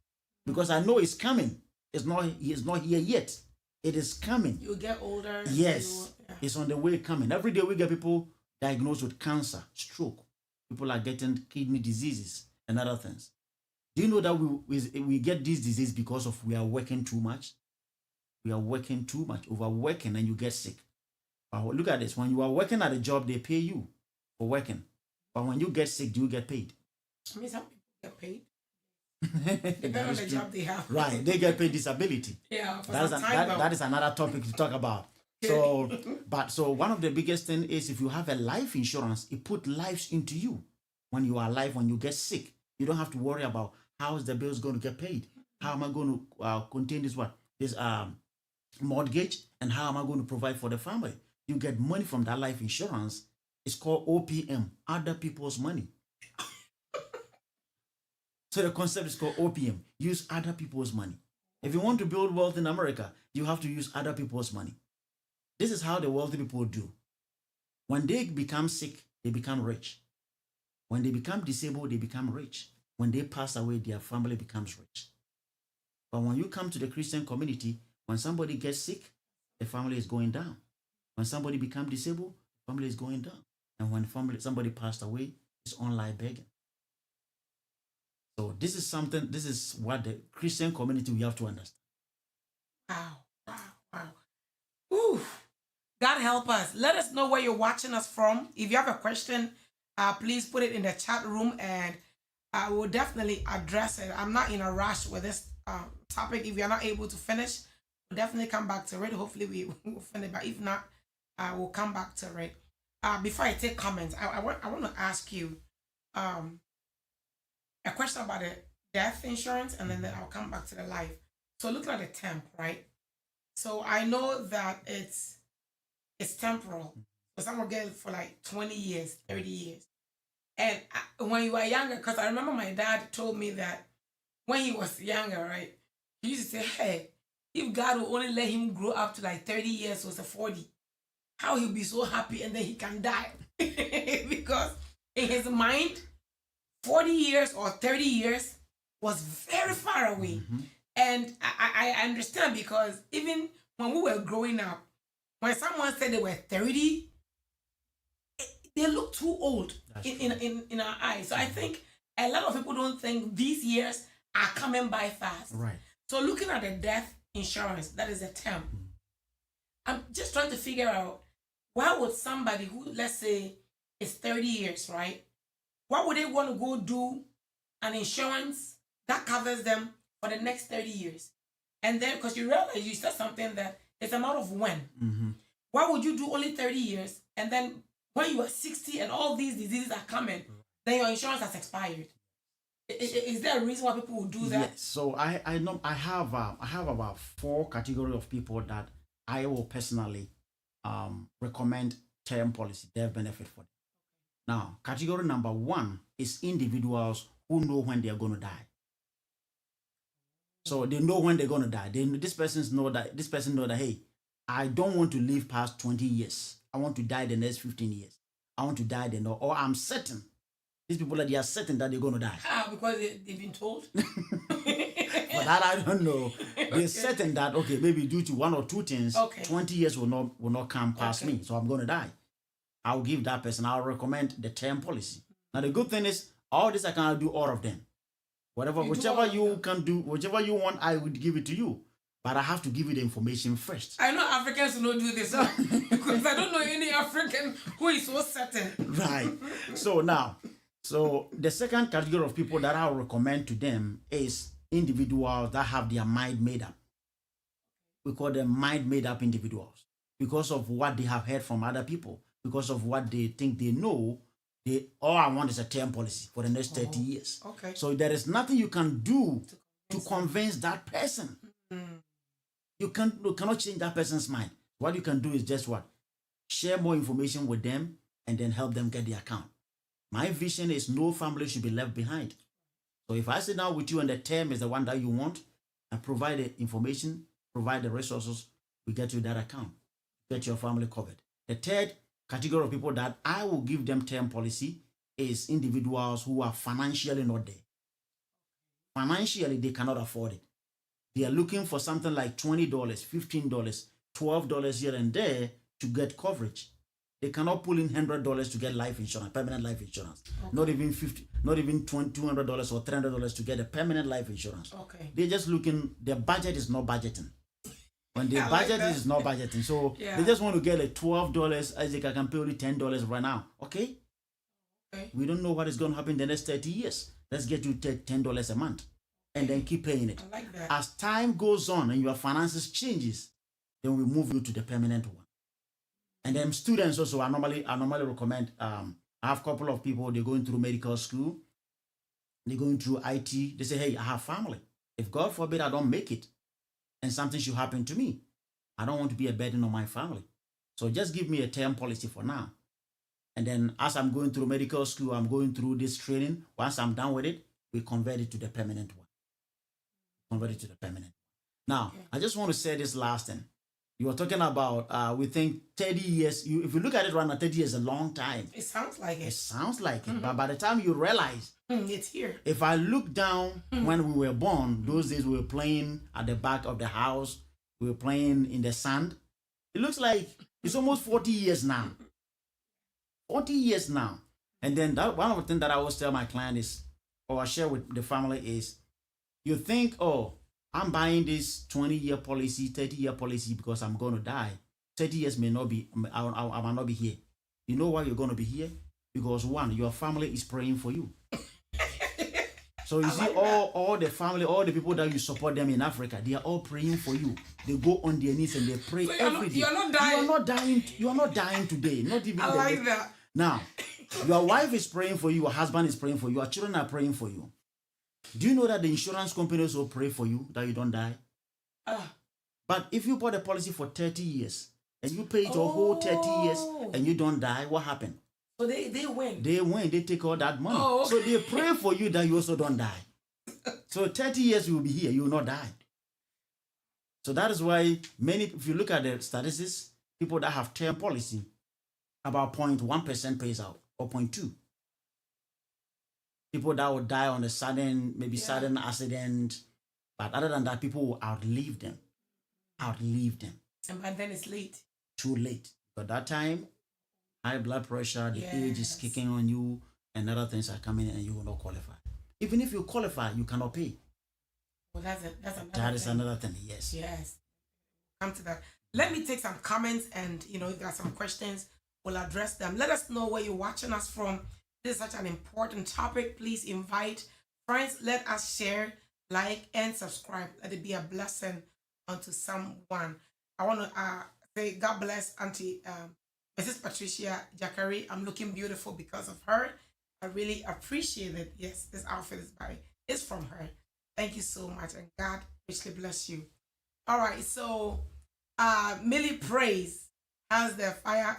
because I know it's coming, it's not here yet. It is coming. You get older. Yes, it's on the way coming. Every day we get people diagnosed with cancer, stroke. People are getting kidney diseases and other things. Do you know that we get this disease because of we are working too much? We are working too much, overworking, and you get sick. But look at this. When you are working at a job, they pay you for working. But when you get sick, do you get paid? I mean, some people get paid. Depending on the job they have. Right, they get paid disability. Yeah, that is another topic to talk about. So one of the biggest thing is if you have a life insurance, it put lives into you. When you are alive, when you get sick, you don't have to worry about how is the bills going to get paid. How am I going to contain this mortgage, and how am I going to provide for the family? You get money from that life insurance. It's called OPM, other people's money. So the concept is called OPM, use other people's money. If you want to build wealth in America, you have to use other people's money. This is how the wealthy people do. When they become sick, they become rich. When they become disabled, they become rich. When they pass away, their family becomes rich. But when you come to the Christian community, when somebody gets sick, the family is going down. When somebody becomes disabled, the family is going down. And when somebody passed away, it's online begging. So this is what the Christian community we have to understand. Wow. Ooh. God help us. Let us know where you're watching us from. If you have a question, please put it in the chat room and I will definitely address it. I'm not in a rush with this topic. If you're not able to finish, we'll definitely come back to it. Hopefully we will finish, but if not, we'll come back to it. Before I take comments, I want to ask you a question about the death insurance, and then I'll come back to the life. So looking at the temp, right? So I know that it's temporal. So some will get it for like 20 years, 30 years. And when you were younger, because I remember my dad told me that when he was younger, right? He used to say, hey, if God will only let him grow up to like 30 years or 40, how he'll be so happy and then he can die. Because in his mind, 40 years or 30 years was very far away. Mm-hmm. And I understand, because even when we were growing up, when someone said they were 30, they look too old in our eyes. So I think a lot of people don't think these years are coming by fast. Right. So looking at the death insurance, that is a term. I'm just trying to figure out, why would somebody who, let's say, is 30 years, right? Why would they want to go do an insurance that covers them for the next 30 years? And then, because you realize you said something that it's a matter of when. Mm-hmm. Why would you do only 30 years? And then when you are 60 and all these diseases are coming, then your insurance has expired. Is there a reason why people would do that? Yes. So I know I have about 4 categories of people that I will personally recommend term policy, death benefit for them. Now, category number 1 is individuals who know when they are going to die. So they know when they're going to die. This person know that, hey, I don't want to live past 20 years. I want to die the next 15 years. I want to die or I'm certain. These people they are certain that they're going to die. Because they've been told? For that, I don't know. They're certain that, okay, maybe due to 1 or 2 things, 20 years will not come past me. So I'm going to die. I'll give that person, I'll recommend the term policy. Now, the good thing is, all this I cannot do all of them. Whichever you can do, whichever you want, I would give it to you. But I have to give you the information first. I know Africans will not do this because I don't know any African who is so certain. Right. So the second category of people that I'll recommend to them is individuals that have their mind made up. We call them mind made up individuals because of what they have heard from other people, because of what they think they know. All I want is a term policy for the next 30 years. Okay. So there is nothing you can do to convince that person. Mm-hmm. You cannot change that person's mind. What you can do is just what? Share more information with them and then help them get the account. My vision is no family should be left behind. So if I sit down with you and the term is the one that you want, and provide the information, provide the resources, we get you that account, get your family covered. The third category of people that I will give them term policy is individuals who are financially not there. Financially, they cannot afford it. They are looking for something like $20, $15, $12 here and there to get coverage. They cannot pull in $100 to get life insurance, permanent life insurance. Okay. Not even $200 or $300 to get a permanent life insurance. Okay. They're just looking. Their budget is not budgeting. When their budget is not budgeting, so they just want to get like $12. Isaac, I can pay only $10 right now. Okay. We don't know what is going to happen in the next 30 years. Let's get you $10 a month, and then keep paying it. I like that. As time goes on and your finances changes, then we move you to the permanent one. And then students also, I normally recommend. I have a couple of people. They're going through medical school. They're going through IT. They say, "Hey, I have family. If God forbid I don't make it, and something should happen to me, I don't want to be a burden on my family. So just give me a term policy for now. And then as I'm going through medical school, I'm going through this training. Once I'm done with it, we convert it to the permanent one. Now, I just want to say this last thing. You were talking about, we think 30 years. If you look at it right now, 30 years is a long time. It sounds like it. It sounds like it. But by the time you realize, it's here. if I look down when we were born, those days we were playing at the back of the house. We were playing in the sand. It looks like it's almost 40 years now. 40 years now. And then one of the things that I always tell my client is, or I share with the family is, you think, oh, I'm buying this 20-year policy, 30-year policy because I'm going to die. 30 years may not be, I might not be here. You know why you're going to be here? Because one, your family is praying for you. So you see, all the family, all the people that you support them in Africa, they are all praying for you. They go on their knees and they pray every day. You're not dying. You are not dying today. Not even. I like that. Now, your wife is praying for you. Your husband is praying for you. Your children are praying for you. Do you know that the insurance companies will pray for you that you don't die? But if you bought a policy for 30 years and you pay it a whole 30 years and you don't die, what happened? So they win. They win. They take all that money. Oh, okay. So they pray for you that you also don't die. So 30 years you will be here. You will not die. So that is why if you look at the statistics, people that have term policy, about 0.1% pays out, or 0.2%. People that will die on a sudden accident. But other than that, people will outlive them. And by then it's late. Too late. But that time, high blood pressure, the age is kicking on you, and other things are coming in and you will not qualify. Even if you qualify, you cannot pay. Well, that's another That is another thing, yes. Yes. Come to that. Let me take some comments and, if there are some questions, we'll address them. Let us know where you're watching us from. This is such an important topic. Please invite friends. Let us share, like, and subscribe. Let it be a blessing unto someone. I want to say God bless Auntie Mrs. Patricia Jacare. I'm looking beautiful because of her. I really appreciate it. Yes, this outfit is from her. Thank you so much, and God richly bless you. All right, so Millie Praise has the fire,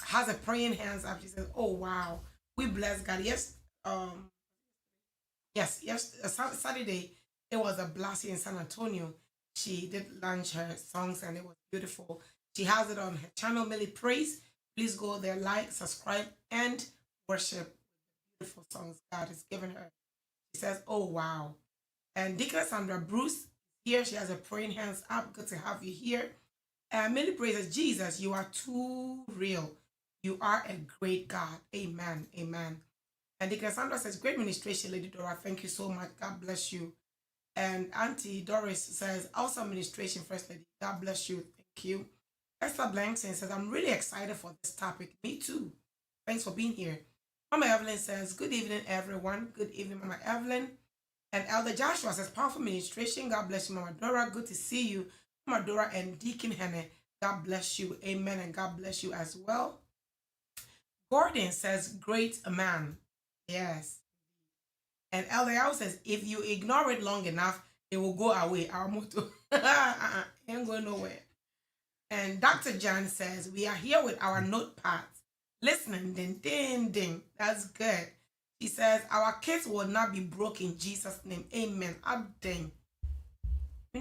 has a praying hands up. She says, "Oh wow, we bless God." Yes, Saturday it was a blast in San Antonio. She did launch her songs and it was beautiful. She has it on her channel, Millie Praise. Please go there, like, subscribe, and worship beautiful songs God has given her. She says, "Oh wow." And Deaconess Sandra Bruce here, she has a praying hands up. Good to have you here. And Millie praises, "Jesus, you are too real. You are a great God." Amen. Amen. And Deaconess Sandra says, "Great ministration, Lady Dora. Thank you so much. God bless you." And Auntie Doris says, "Awesome administration, First Lady. God bless you. Thank you." Esther Blankson says, "I'm really excited for this topic." Me too. Thanks for being here. Mama Evelyn says, "Good evening, everyone." Good evening, Mama Evelyn. And Elder Joshua says, "Powerful ministration. God bless you, Mama Dora. Good to see you, Mama Dora and Deacon Henne. God bless you. Amen. And God bless you as well." Gordon says, "Great man." Yes. And Elder Yao says, "If you ignore it long enough, it will go away." Our motto. Ain't going nowhere. And Dr. John says, "We are here with our notepads, listening. Ding, ding, ding." That's good. He says, "Our kids will not be broke in Jesus' name. Amen." Ding. They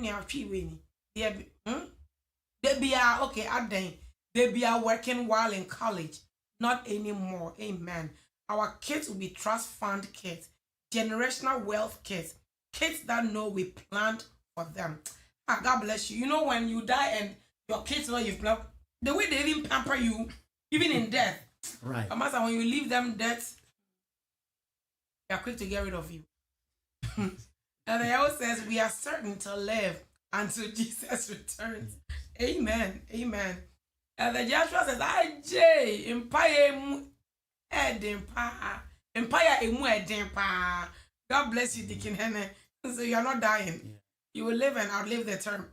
be working while in college. Not anymore. Amen. Our kids will be trust fund kids, generational wealth kids, kids that know we planned for them. God bless you. You know, when you die and your kids know you've loved, the way they even pamper you, even in death. Right. Master, when you leave them dead, they are quick to get rid of you. And the Bible says we are certain to live until Jesus returns. Amen. Amen. And the Joshua says, Jay, empire edimpa. God bless you, Deacon Henne. So you are not dying. Yeah. You will live and outlive the term.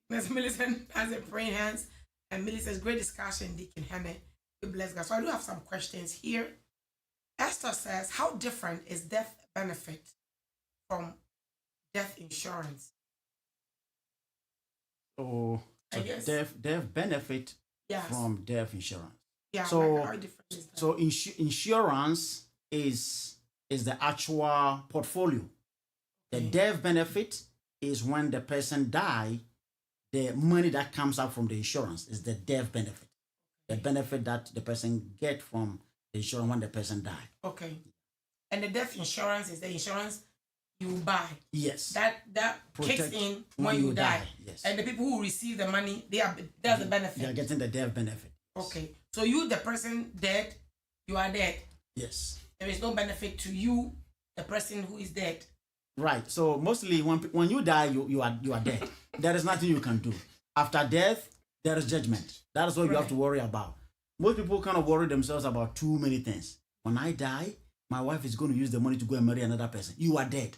Miss Millicent has a praying hands. And Millie says, great discussion, Deacon Henne. We bless God. So I do have some questions here. Esther says, how different is death benefit from death insurance? So death benefit from death insurance. Yeah. So like how different is that? So insurance is the actual portfolio. The death benefit is when the person die. The money that comes out from the insurance is the death benefit. The benefit that the person get from the insurance when the person die. Okay. And the death insurance is the insurance you buy. Yes. That kicks in when you die. Yes. And the people who receive the money, that's the benefit. They are getting the death benefit. Okay. So you, the person dead, you are dead. Yes. There is no benefit to you, the person who is dead. Right. So mostly when you die, you are dead. There is nothing you can do. After death, there is judgment. That is what you have to worry about. Most people kind of worry themselves about too many things. When I die, my wife is going to use the money to go and marry another person. You are dead.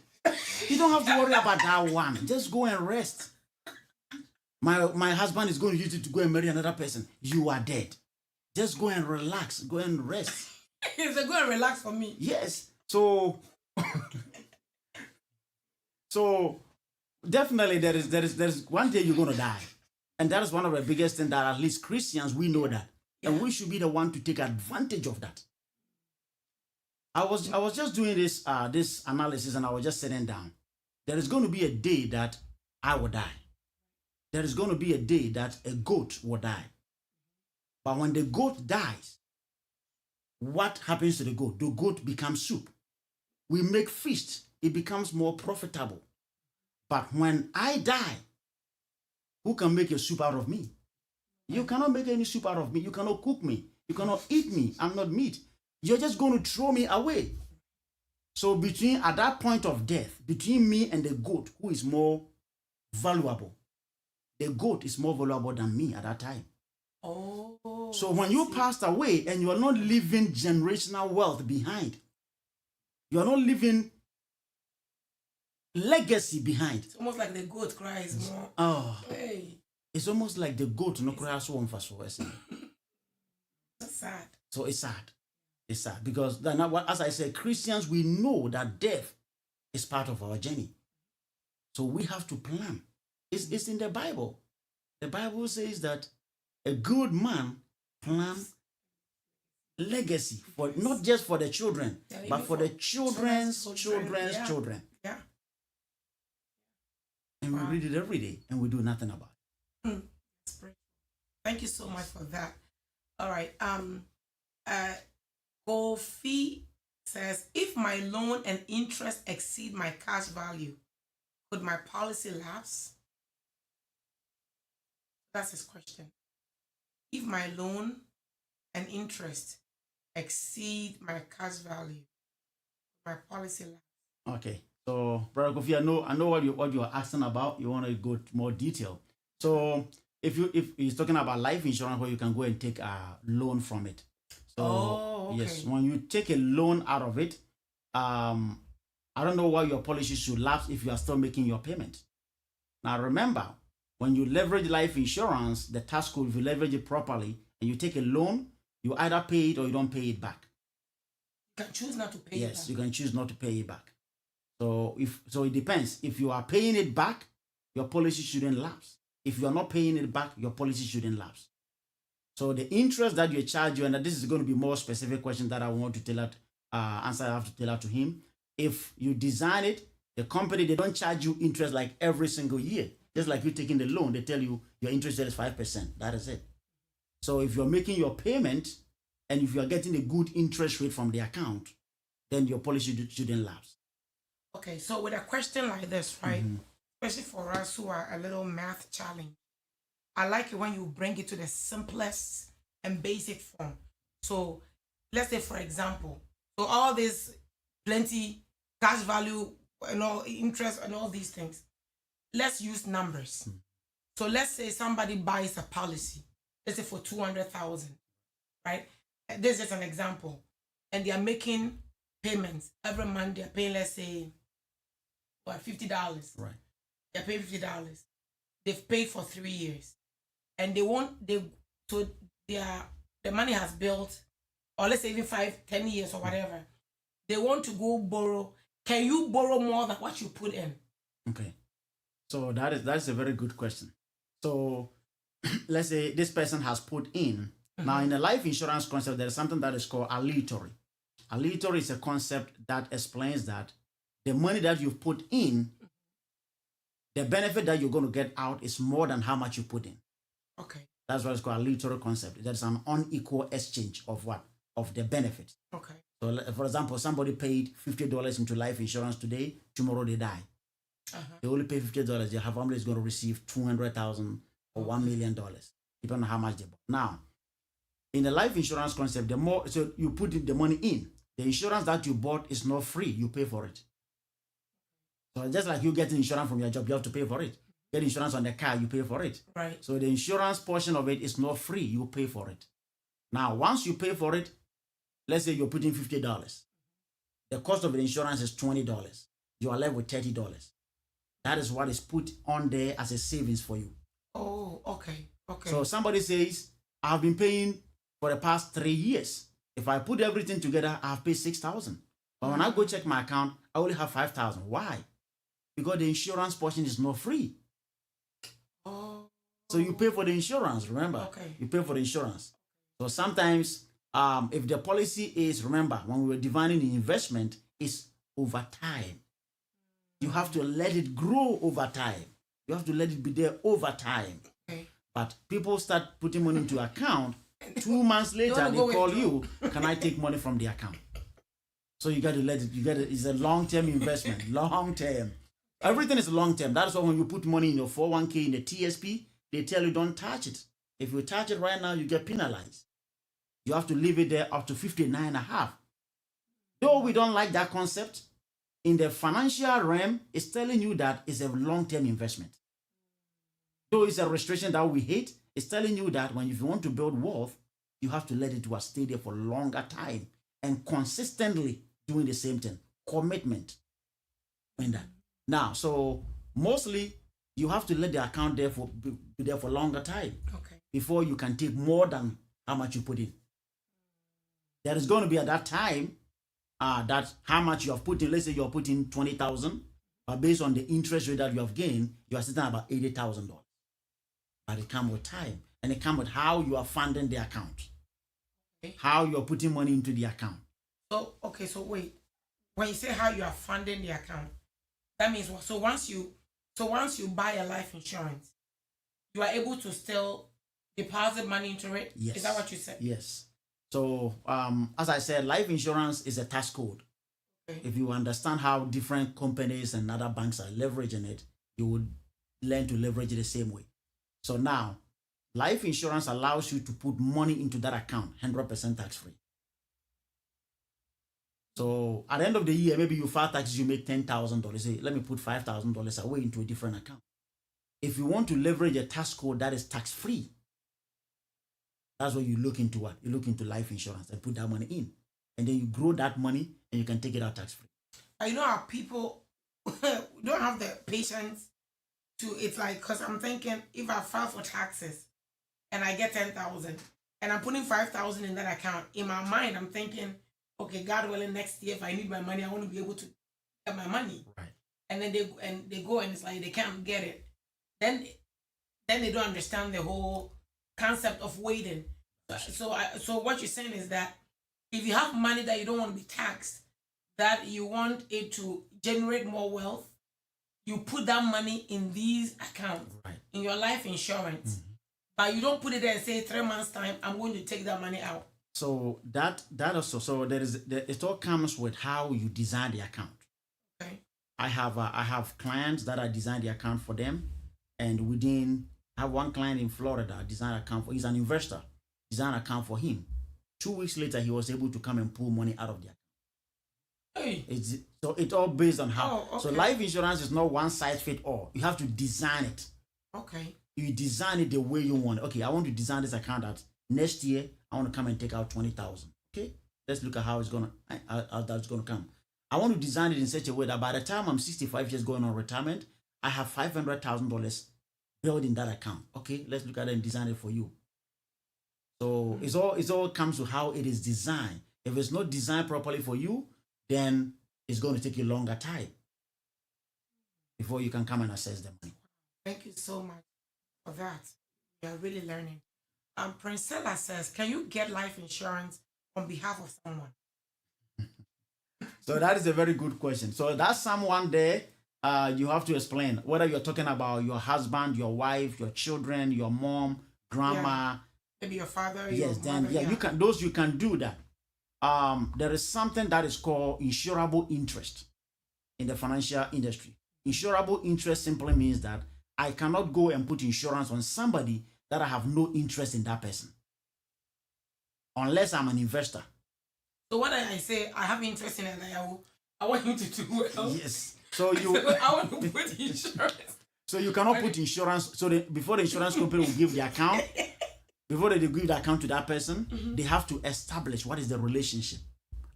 You don't have to worry about that one. Just go and rest. My husband is going to use it to go and marry another person. You are dead. Just go and relax. Go and rest. He said, go and relax for me. Yes. So definitely there is one day you're going to die. And that is one of the biggest things that at least Christians, we know that. Yeah. And we should be the one to take advantage of that. I was just doing this analysis and I was just sitting down. There is going to be a day that I will die. There is going to be a day that a goat will die. But when the goat dies, what happens to the goat? The goat becomes soup. We make feast. It becomes more profitable. But when I die, who can make a soup out of me? You cannot make any soup out of me. You cannot cook me. You cannot eat me. I'm not meat. You're just going to throw me away. So at that point of death, between me and the goat, who is more valuable? The goat is more valuable than me at that time. Oh. So when you passed away and you are not leaving generational wealth behind, you are not leaving legacy behind. It's almost like the goat cries more. Oh. Hey. It's almost like the goat no cries one for so. That's sad. So it's sad. It's sad because as I said, Christians, we know that death is part of our journey. So we have to plan. It's in the Bible. The Bible says that a good man plans legacy for not just for the children, but for the children's children. Yeah. And we read it every day and we do nothing about it. Thank you so much for that. All right. Kofi says, if my loan and interest exceed my cash value, could my policy lapse? That's his question. If my loan and interest exceed my cash value, my policy lapse? Okay. So, Brother Kofi, I know what you are asking about. You want to go to more detail. So, if he's talking about life insurance, where you can go and take a loan from it. So, okay. Yes, when you take a loan out of it, I don't know why your policy should lapse if you are still making your payment. Now, remember, when you leverage life insurance, the tax code, if you leverage it properly and you take a loan, you either pay it or you don't pay it back. You can choose not to pay it back. Yes, you can choose not to pay it back. So it depends. If you are paying it back, your policy shouldn't lapse. If you are not paying it back, your policy shouldn't lapse. So the interest that you charge you, and this is going to be more specific question that I want to answer. I have to tell her to him. If you design it, the company, they don't charge you interest like every single year. Just like you taking the loan, they tell you your interest rate is 5%. That is it. So if you're making your payment and if you're getting a good interest rate from the account, then your policy shouldn't lapse. Okay, so with a question like this, right? Mm-hmm. especially for us who are a little math challenged, I like it when you bring it to the simplest and basic form. So let's say, for example, so all this plenty cash value and all interest and all these things, let's use numbers. So let's say somebody buys a policy, let's say for 200,000, right? This is just an example. And they are making payments every month. They're paying, let's say, what, $50. Right. They're paying $50. They've paid for 3 years. And the money has built, or let's say even 5-10 years or whatever. They want to go borrow. Can you borrow more than what you put in? Okay. So that is a very good question. So let's say this person has put in. Now in the life insurance concept, there is something that is called allotory. Allotory is a concept that explains that the money that you've put in, the benefit that you're going to get out is more than how much you put in. Okay. That's what it's called, allotory concept. There's an unequal exchange of what? Of the benefit. Okay. So for example, somebody paid $50 into life insurance today, tomorrow they die. They only pay $50. Their family is going to receive $200,000 or $1 million, depending on how much they bought. Now, in the life insurance concept, the more so you put the money in, the insurance that you bought is not free. You pay for it. So just like you get insurance from your job, you have to pay for it. Get insurance on the car, you pay for it. Right. So the insurance portion of it is not free. You pay for it. Now, once you pay for it, let's say you're putting $50. The cost of the insurance is $20. You are left with $30. That is what is put on there as a savings for you. Oh, okay. Okay. So somebody says, I've been paying for the past 3 years. If I put everything together, I've paid $6,000. But when I go check my account, I only have $5,000. Why? Because the insurance portion is not free. Oh. So you pay for the insurance, remember? Okay. You pay for the insurance. So sometimes, if the policy is, remember, when we were defining the investment, is over time. You have to let it grow over time. You have to let it be there over time. Okay. But people start putting money into account. 2 months later, they call you, can I take money from the account? So you got to let it, it's a long-term investment, long-term. Everything is long-term. That's why when you put money in your 401k, in the TSP, they tell you don't touch it. If you touch it right now, you get penalized. You have to leave it there up to 59.5. Though we don't like that concept, in the financial realm, it's telling you that it's a long-term investment. Though it's a restriction that we hate, it's telling you that if you want to build wealth, you have to let it stay there for longer time and consistently doing the same thing. Commitment in that. Now, so mostly you have to let the account be there for longer time. Okay. Before you can take more than how much you put in. There is going to be at that time that how much you have put in. Let's say you are putting $20,000, but based on the interest rate that you have gained, you are sitting at about $80,000. But it comes with time, and it comes with how you are funding the account, Okay. how you are putting money into the account. So okay, so wait. When you say how you are funding the account, that means what? So once you buy a life insurance, you are able to still deposit money into it. Yes. Is that what you said? Yes. So as I said, life insurance is a tax code. Okay. If you understand how different companies and other banks are leveraging it, you would learn to leverage it the same way. So now, life insurance allows you to put money into that account, 100% tax-free. So at the end of the year, maybe you file taxes, you make $10,000. Say, let me put $5,000 away into a different account. If you want to leverage a tax code that is tax-free, that's what you look into. What you look into life insurance and put that money in, and then you grow that money and you can take it out tax-free. You know how people don't have the patience to. It's like, because I'm thinking, if I file for taxes and I get 10,000 and I'm putting 5,000 in that account, in my mind I'm thinking, okay, God willing, next year if I need my money, I want to be able to get my money. Right. And then they go and it's like they can't get it. Then they don't understand the whole concept of waiting. So what you're saying is that if you have money that you don't want to be taxed, that you want it to generate more wealth, you put that money in these accounts, Right. in your life insurance, but you don't put it there and say 3 months time I'm going to take that money out. So that also, so it all comes with how you design the account. Okay. I have clients that I design the account for them, and I have one client in Florida, design account for. He's an investor, design account for him. 2 weeks later, he was able to come and pull money out of the account. Hey. So it all based on how. Oh, okay. So life insurance is not one size fit all. You have to design it. Okay. You design it the way you want it. Okay, I want to design this account that next year I want to come and take out 20,000. Okay, let's look at how that's gonna come. I want to design it in such a way that by the time I'm 65 years going on retirement, I have $500,000 built in that account. Okay, let's look at it and design it for you. So it's all comes to how it is designed. If it's not designed properly for you, then it's going to take you longer time before you can come and assess the money. Thank you so much for that. We are really learning. Princella says, can you get life insurance on behalf of someone? So that is a very good question. So that someone there, you have to explain whether you're talking about your husband, your wife, your children, your mom, grandma. Maybe your father. Yes, then mother, you can do that. There is something that is called insurable interest in the financial industry. Insurable interest simply means that I cannot go and put insurance on somebody that I have no interest in that person, unless I'm an investor. So what I say, I have interest in it, I want you to do well. Yes. So I want to put insurance. So you cannot put insurance. So before the insurance company will give the account, before they give the account to that person, they have to establish what is the relationship.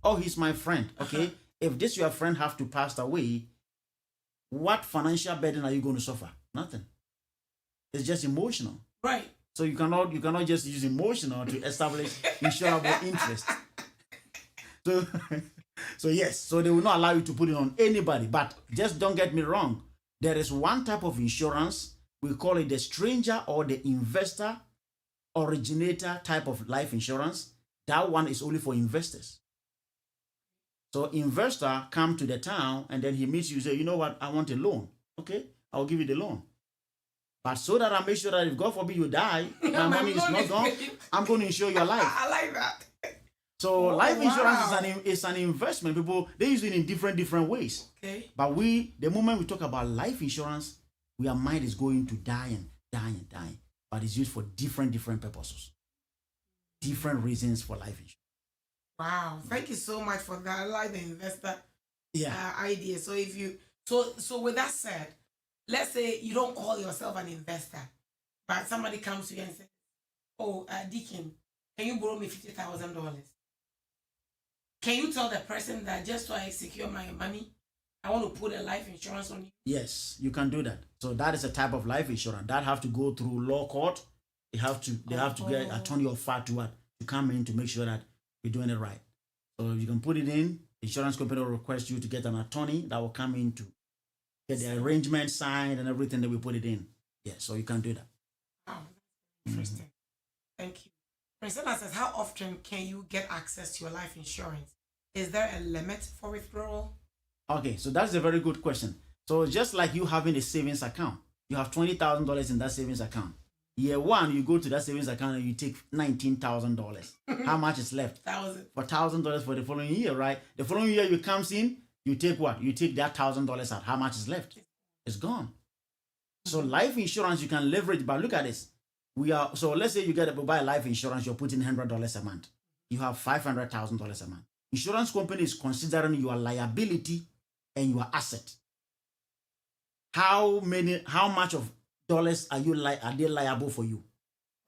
Oh, he's my friend. Okay. If this your friend have to pass away, what financial burden are you going to suffer? Nothing. It's just emotional. Right. So you cannot just use emotional to establish insurable interest. So yes, so they will not allow you to put it on anybody. But just don't get me wrong. There is one type of insurance, we call it the stranger or the investor originator type of life insurance. That one is only for investors. So investor come to the town and then he meets you, say, you know what, I want a loan. Okay, I'll give you the loan. But so that I make sure that if God forbid you die, my money is not gone, I'm going to insure your life. I like that. So life insurance is an investment. People, they use it in different ways. Okay. But the moment we talk about life insurance, our mind is going to die and die and die. But it's used for different purposes. Different reasons for life insurance. Wow. Thank you so much for that. I like the investor idea. So if you so with that said, let's say you don't call yourself an investor, but somebody comes to you and says, oh, Deacon, can you borrow me $50,000? Can you tell the person that just so I secure my money, I want to put a life insurance on you? Yes, you can do that. So that is a type of life insurance that have to go through law court. They have to get attorney of fact to come in to make sure that you're doing it right. So you can put it in. The insurance company will request you to get an attorney that will come in to get the arrangement signed and everything that we put it in. Yeah, so you can do that. Wow, interesting. Thank you. Priscilla says, how often can you get access to your life insurance? Is there a limit for withdrawal? Okay, so that's a very good question. So just like you having a savings account, you have $20,000 in that savings account. Year one, you go to that savings account and you take $19,000. How much is left? $1,000 for the following year, right? The following year you comes in, you take what? You take that $1,000 out. How much is left? It's gone. So life insurance you can leverage, but look at this. So let's say you buy life insurance, you're putting $100 a month. You have $500,000 a month. Insurance company is considering your liability and your asset. How much of dollars are they liable for you?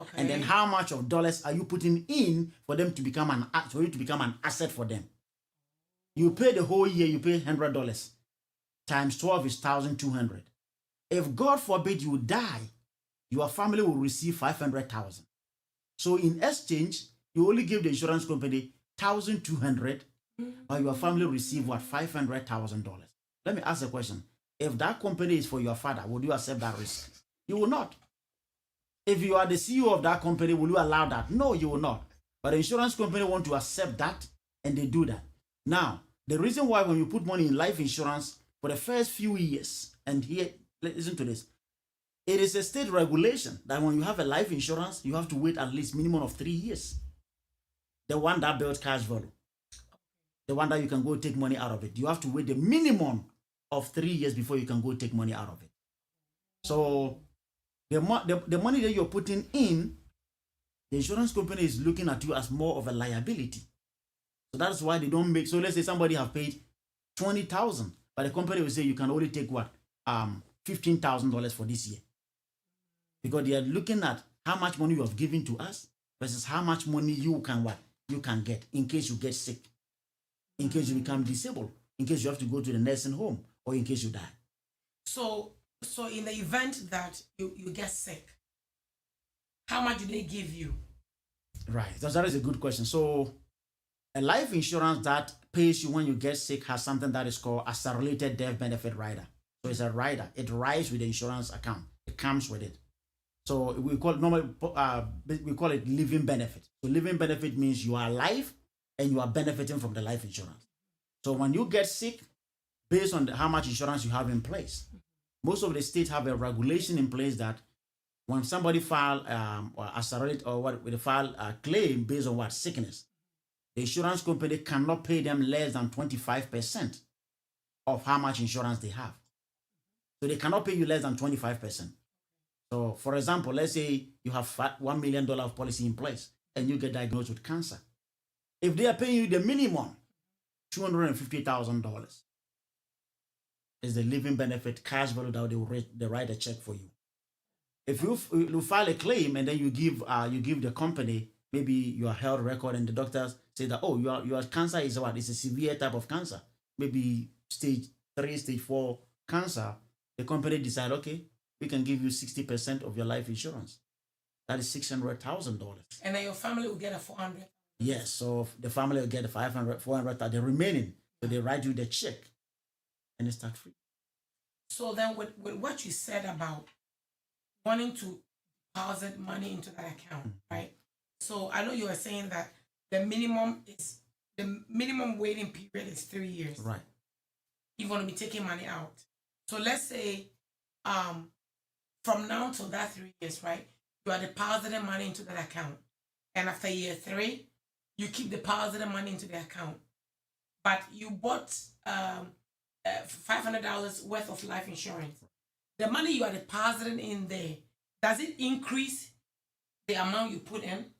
Okay. And then how much of dollars are you putting in for them to become an asset for them? You pay the whole year, you pay $100. Times 12 is $1,200. If God forbid you die, your family will receive $500,000. So in exchange, you only give the insurance company $1,200, but your family receive what? $500,000. Let me ask a question. If that company is for your father, would you accept that risk? You will not. If you are the CEO of that company, will you allow that? No, you will not. But the insurance company want to accept that, and they do that. Now, the reason why when you put money in life insurance for the first few years, and here, listen to this, it is a state regulation that when you have a life insurance, you have to wait at least minimum of 3 years. The one that builds cash value. The one that you can go take money out of it. You have to wait the minimum of 3 years before you can go take money out of it. So the money that you're putting in, the insurance company is looking at you as more of a liability. So that's why they don't make. So let's say somebody have paid 20,000, but the company will say you can only take what $15,000 for this year, because they are looking at how much money you have given to us versus how much money you can get in case you get sick, in case you become disabled, in case you have to go to the nursing home, or in case you die. So in the event that you get sick, how much do they give you? Right. That is a good question. So a life insurance that pays you when you get sick has something that is called accelerated death benefit rider. So it's a rider. It rides with the insurance account. It comes with it. So we call it living benefit. So living benefit means you are alive and you are benefiting from the life insurance. So when you get sick, based on how much insurance you have in place, most of the states have a regulation in place that when somebody file a claim based on sickness, the insurance company cannot pay them less than 25% of how much insurance they have. So they cannot pay you less than 25%. So for example, let's say you have $1 million policy in place and you get diagnosed with cancer. If they are paying you the minimum, $250,000 is the living benefit cash value that they write a check for you. If you file a claim and then you give the company maybe your health record, and the doctors say that, oh, your cancer is what? It's a severe type of cancer, maybe stage 3, stage 4 cancer. The company decide, okay, we can give you 60% of your life insurance. That is $600,000. And then your family will get a $400,000. Yes, so the family will get the $400,000, the remaining. So they write you the check, and it's tax free. So then, with what you said about wanting to deposit money into that account, right? So I know you were saying that the minimum waiting period is 3 years. Right. You're going to be taking money out. So let's say, from now till that 3 years, right? You are depositing money into that account, and after year 3, you keep depositing money into the account, but you bought $500 worth of life insurance. The money you are depositing in there, does it increase the amount you put in?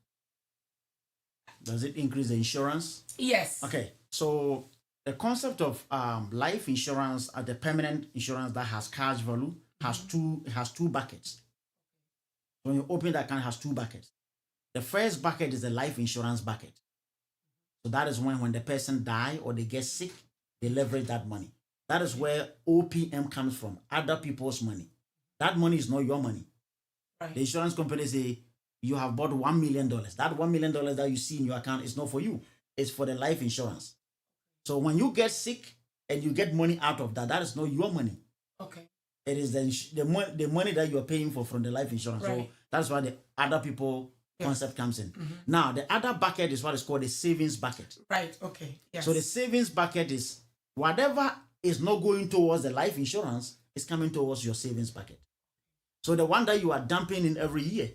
Does it increase the insurance? Yes. Okay, so the concept of life insurance as the permanent insurance that has cash value has two buckets. When you open that account, it has two buckets. The first bucket is the life insurance bucket. So that is when the person die or they get sick, they leverage that money. That is where OPM comes from, other people's money. That money is not your money. Right. The insurance company say, you have bought $1 million. That $1 million that you see in your account is not for you. It's for the life insurance. So when you get sick and you get money out of that, that is not your money. Okay. It is the money that you are paying for from the life insurance. Right. So that's why the other people concept comes in. Now, the other bucket is what is called the savings bucket. Right. Okay. Yes. So the savings bucket is whatever is not going towards the life insurance is coming towards your savings bucket. So the one that you are dumping in every year,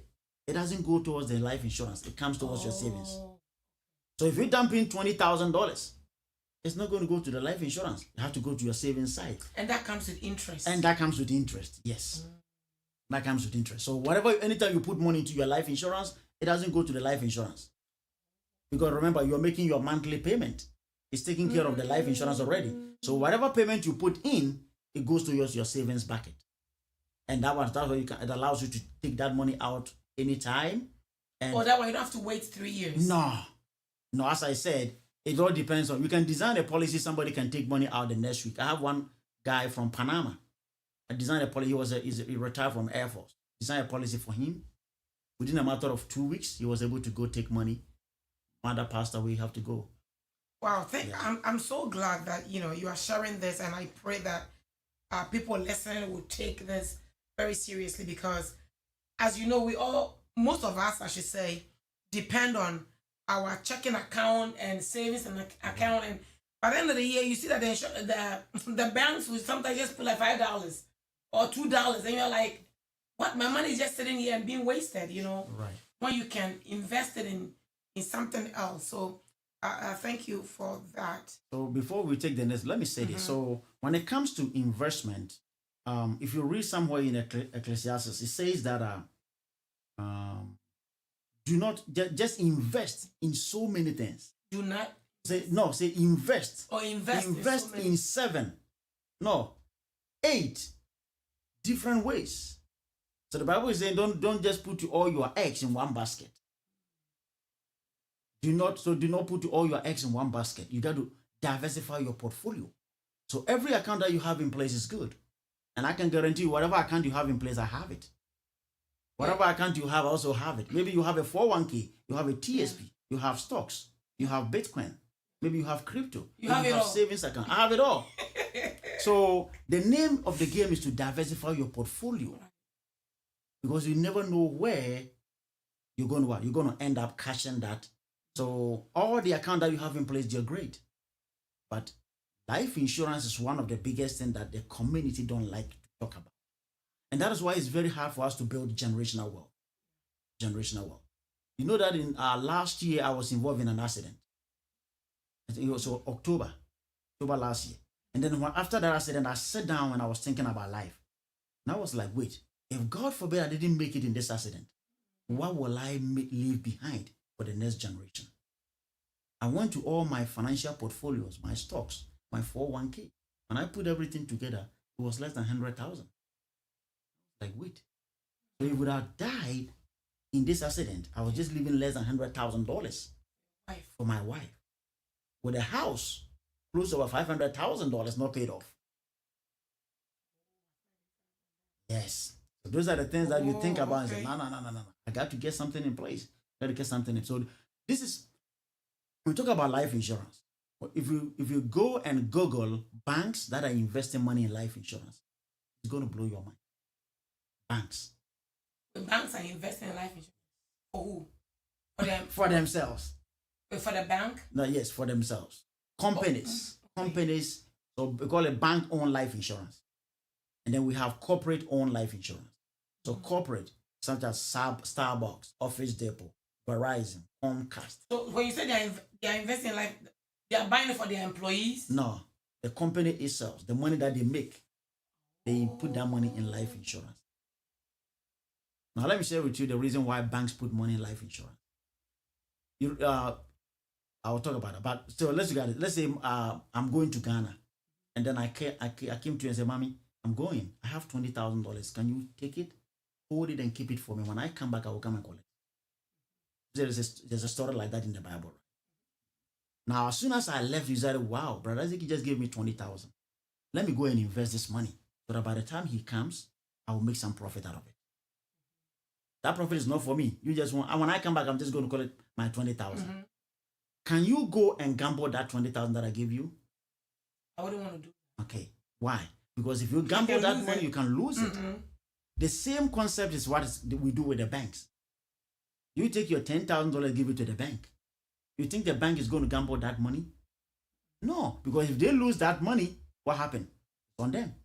it doesn't go towards the life insurance. It comes towards your savings. So if you dump in $20,000, it's not going to go to the life insurance. You have to go to your savings side. And that comes with interest. And that comes with interest. Yes. That comes with interest. So anytime you put money into your life insurance, it doesn't go to the life insurance. Because remember, you're making your monthly payment. It's taking care of the life insurance already. So whatever payment you put in, it goes to your savings bucket. And that's why it allows you to take that money out anytime. And that way you don't have to wait 3 years. No, as I said, it all depends on, you can design a policy, somebody can take money out the next week. I have one guy from Panama. I designed a policy, he retired from Air Force. Designed a policy for him. Within a matter of 2 weeks, he was able to go take money. Mother passed away, have to go. Wow, I'm so glad that you are sharing this, and I pray that people listening will take this very seriously, because as you know, most of us, I should say, depend on our checking account and savings and account, and by the end of the year, you see that the banks will sometimes just put like $5 or $2, and you're like, what? My money is just sitting here and being wasted, Right. When you can invest it in something else. So thank you for that. So before we take the next, let me say this. So when it comes to investment, if you read somewhere in Ecclesiastes, it says that do not just invest in so many things. Do not say invest. Or invest in 7, no, 8 different ways. So the Bible is saying don't just put all your eggs in one basket. Do not put all your eggs in one basket. You got to diversify your portfolio. So every account that you have in place is good. And I can guarantee you, whatever account you have in place, I have it. Whatever account you have, I also have it. Maybe you have a 401k, you have a TSP, you have stocks, you have Bitcoin, maybe you have crypto, you have savings account. I have it all. So the name of the game is to diversify your portfolio, because you never know where you're going to end up cashing that. So all the account that you have in place, they're great, but life insurance is one of the biggest things that the community don't like to talk about. And that is why it's very hard for us to build generational wealth. Generational wealth. You know that in last year, I was involved in an accident. I think it was October last year. And then after that accident, I sat down and I was thinking about life. And I was like, wait, if God forbid I didn't make it in this accident, what will I leave behind for the next generation? I went to all my financial portfolios, my stocks, my 401k. When I put everything together, it was less than 100,000. Like, wait, so he would have died in this accident. I was just leaving less than $100,000 for my wife, with a house close to over $500,000 not paid off. Yes, so those are the things that you think about and say, no. I got to get something in place. Got to get something in. So this is, we talk about life insurance. If you go and Google banks that are investing money in life insurance, it's going to blow your mind. Banks. The banks are investing in life insurance. For who? For them. For themselves. For the bank? No, yes, for themselves. Companies. Companies. So we call it bank-owned life insurance. And then we have corporate-owned life insurance. So corporate, such as Starbucks, Office Depot, Verizon, Comcast. So when you say they are investing in life, they are buying it for their employees? No, the company itself, the money that they make, they put that money in life insurance. Now, let me share with you the reason why banks put money in life insurance. I'll talk about it. But so let's look at it. Let's say I'm going to Ghana, and then I came to you and said, Mommy, I'm going. I have $20,000. Can you take it, hold it, and keep it for me? When I come back, I will come and collect it. There's a story like that in the Bible. Now, as soon as I left, you said, wow, Brother Isaac, he just gave me $20,000. Let me go and invest this money, so that by the time he comes, I will make some profit out of it. That profit is not for me. You just want, and when I come back, I'm just going to collect my $20,000. Can you go and gamble that $20,000 that I gave you? I wouldn't want to do it. Okay. Why? Because if you gamble that money, you can lose it. The same concept is what we do with the banks. You take your $10,000, give it to the bank. You think the bank is going to gamble that money? No, because if they lose that money, what happened? It's on them.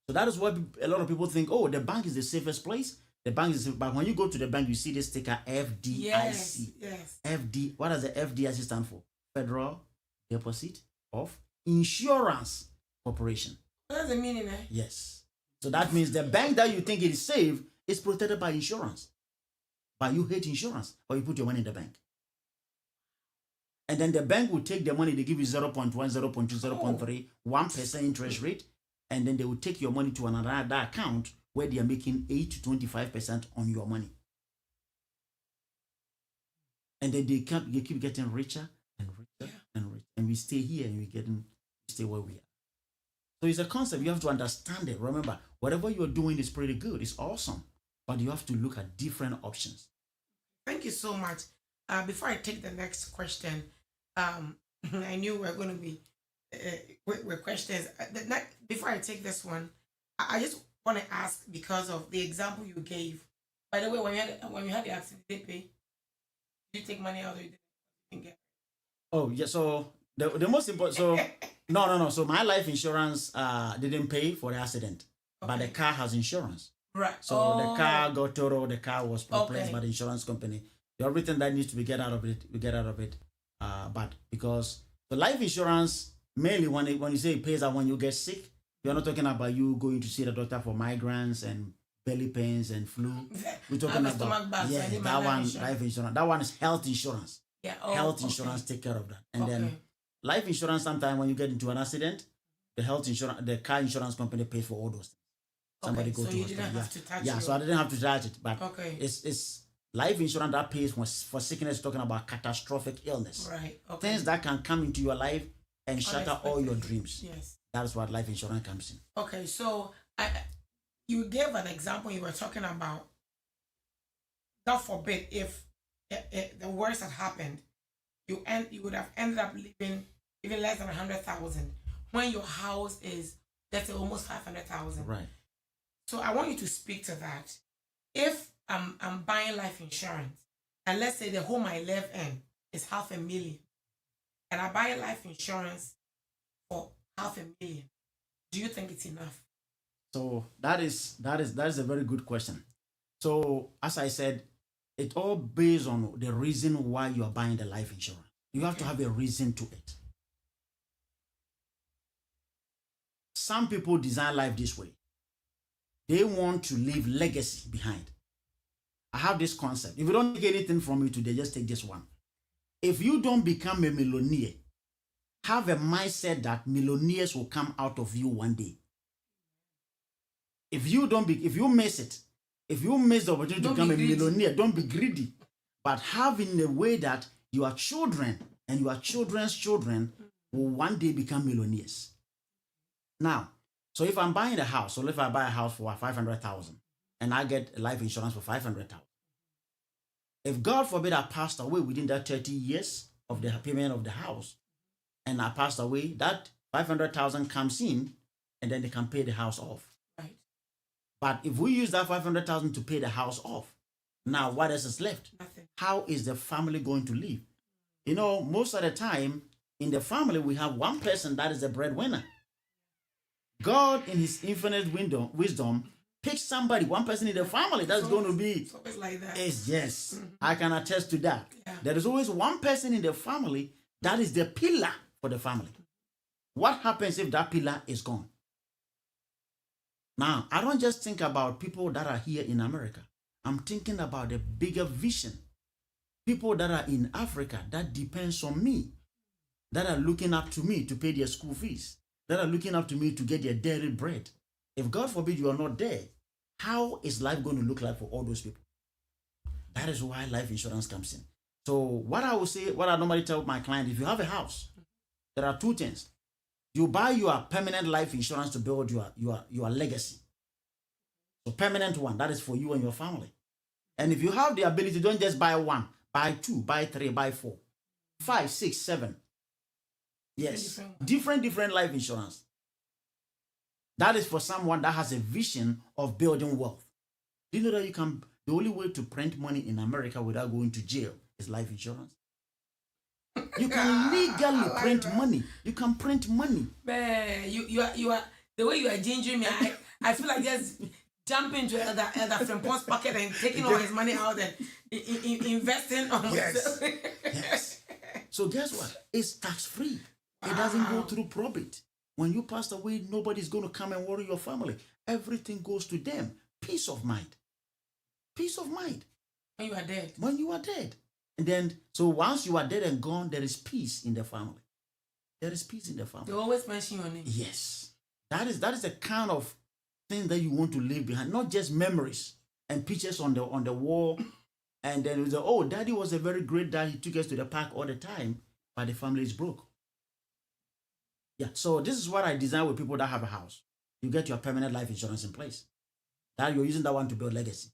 So that is why a lot of people think, oh, the bank is the safest place. The bank is, but when you go to the bank, you see this sticker FDIC. Yes. FD. What does the FDIC stand for? Federal Deposit of Insurance Corporation. What does it mean, eh? Yes. So that means the bank that you think it is safe is protected by insurance. But you hate insurance, or you put your money in the bank. And then the bank will take the money, they give you 0.1, 0.2, 0.3, 1% interest rate, and then they will take your money to another account where they are making 8 to 25% on your money. And then they keep getting richer and richer and richer. And we stay here and we stay where we are. So it's a concept. You have to understand it. Remember, whatever you're doing is pretty good. It's awesome. But you have to look at different options. Thank you so much. Before I take the next question, I knew we're going to be with questions. Before I take this one, I just want to ask, because of the example you gave. By the way, when you had the accident, did they pay? Did you take money out or you didn't get? Oh yeah. So the most important. So no. So my life insurance didn't pay for the accident, but the car has insurance. Right. So the car got totaled. The car was replaced by the insurance company. Everything that needs to be get out of it, we get out of it. But because the life insurance mainly when you say it pays out when you get sick, you're not talking about you going to see the doctor for migraines and belly pains and flu. We're talking about that one, life insurance. That one is health insurance. Yeah, health insurance take care of that. And then life insurance, sometimes when you get into an accident, the car insurance company pays for all those things. Somebody go so to you hospital. didn't have to touch so I didn't have to touch it. But it's it's life insurance that pays for sickness, talking about catastrophic illness. Right. Things that can come into your life and shatter all your dreams. Yes. That's what life insurance comes in. Okay, so you gave an example. You were talking about, God forbid, if the worst had happened, you would have ended up living even less than 100,000 when your house is, let's say, almost 500,000. Right. So I want you to speak to that. If I'm buying life insurance, and let's say the home I live in is $500,000, and I buy life insurance for $500,000, do you think it's enough? So that is a very good question. So as I said, it all based on the reason why you are buying the life insurance. You have to have a reason to it. Some people design life this way. They want to leave legacy behind. I have this concept. If you don't take anything from me today, just take this one. If you don't become a millionaire, have a mindset that millionaires will come out of you one day. If you miss it, if you miss the opportunity to become a millionaire, don't be greedy. But have in a way that your children and your children's children will one day become millionaires. Now, so if I'm buying a house, so if I buy a house for 500,000 and I get life insurance for 500,000, if God forbid I passed away within that 30 years of the payment of the house, and I passed away, that 500,000 comes in, and then they can pay the house off. Right. But if we use that 500,000 to pay the house off, now what else is left? Nothing. How is the family going to live? You know, most of the time in the family we have one person that is the breadwinner. God, in His infinite wisdom, picks somebody, one person in the family that's going to be. It's always like that. Yes, I can attest to that. Yeah. There is always one person in the family that is the pillar for the family. What happens if that pillar is gone? Now, I don't just think about people that are here in America. I'm thinking about the bigger vision. People that are in Africa that depends on me, that are looking up to me to pay their school fees, that are looking up to me to get their daily bread. If God forbid you are not there, how is life going to look like for all those people? That is why life insurance comes in. So what I normally tell my client, if you have a house, there are two things. You buy your permanent life insurance to build your legacy. So permanent one, that is for you and your family. And if you have the ability, don't just buy one, buy two, buy three, buy 4, 5, 6, 7. Yes, different life insurance. That is for someone that has a vision of building wealth. Do you know that the only way to print money in America without going to jail is life insurance? You can legally print money. You can print money. Man, you are the way you are gingering me. I feel like just jumping into Elder Frimpong's pocket and taking all his money out and investing on myself. Yes. So guess what? It's tax-free. It doesn't go through probate. When you pass away, nobody's going to come and worry your family. Everything goes to them. Peace of mind. Peace of mind. When you are dead. When you are dead. And then, so once you are dead and gone, there is peace in the family. There is peace in the family. They always mention your name. Yes. That is the kind of thing that you want to leave behind. Not just memories and pictures on the wall. And then you say, oh, daddy was a very great dad. He took us to the park all the time. But the family is broke. Yeah. So this is what I design with people that have a house. You get your permanent life insurance in place. That you're using that one to build legacy.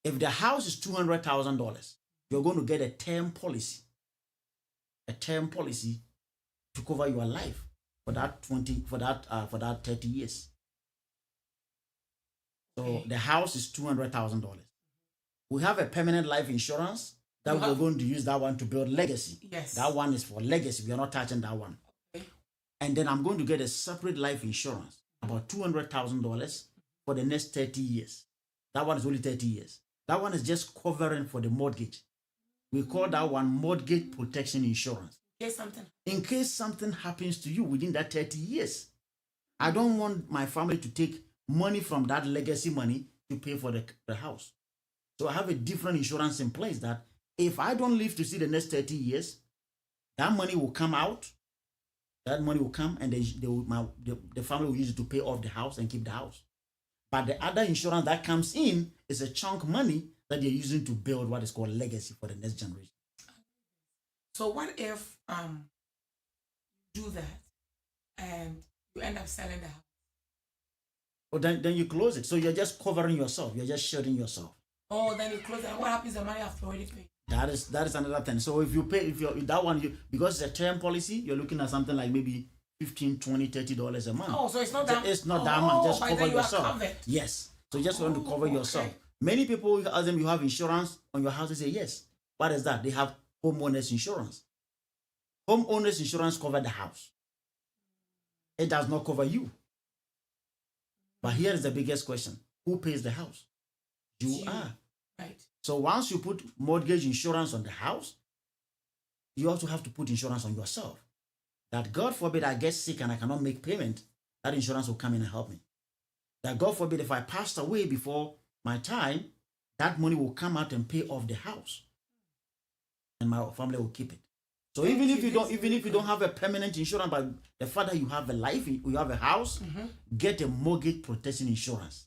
If the house is $200,000, you're going to get a term policy. A term policy to cover your life for that 30 years. So the house is $200,000. We have a permanent life insurance that we're going to use that one to build legacy. Yes. That one is for legacy. We are not touching that one. Okay. And then I'm going to get a separate life insurance, about $200,000 for the next 30 years. That one is only 30 years. That one is just covering for the mortgage. We call that one mortgage protection insurance. In case something happens to you within that 30 years. I don't want my family to take money from that legacy money to pay for the house. So I have a different insurance in place that if I don't live to see the next 30 years, that money will come out. That money will come and the family will use it to pay off the house and keep the house. But the other insurance that comes in is a chunk money that they're using to build what is called legacy for the next generation. So what if you do that and you end up selling the house? Well, then you close it. So you're just covering yourself. You're just shielding yourself. Oh, then you close it. And what happens if the money after already paid? That is another thing. So if you pay, that one, because it's a term policy, you're looking at something like maybe $15, $20, $30 a month. Oh, so it's not that. It's not that much. Just cover yourself. Yes. So just want to cover yourself. Many people ask them, you have insurance on your house. They say yes. What is that? They have homeowners insurance. Homeowners insurance cover the house. It does not cover you. But here is the biggest question: who pays the house? You are. Right. So once you put mortgage insurance on the house, you also have to put insurance on yourself. That God forbid I get sick and I cannot make payment, that insurance will come in and help me. That God forbid if I passed away before my time, that money will come out and pay off the house. And my family will keep it. So even if you don't have a permanent insurance, but the fact that you have a life, you have a house, get a mortgage protection insurance.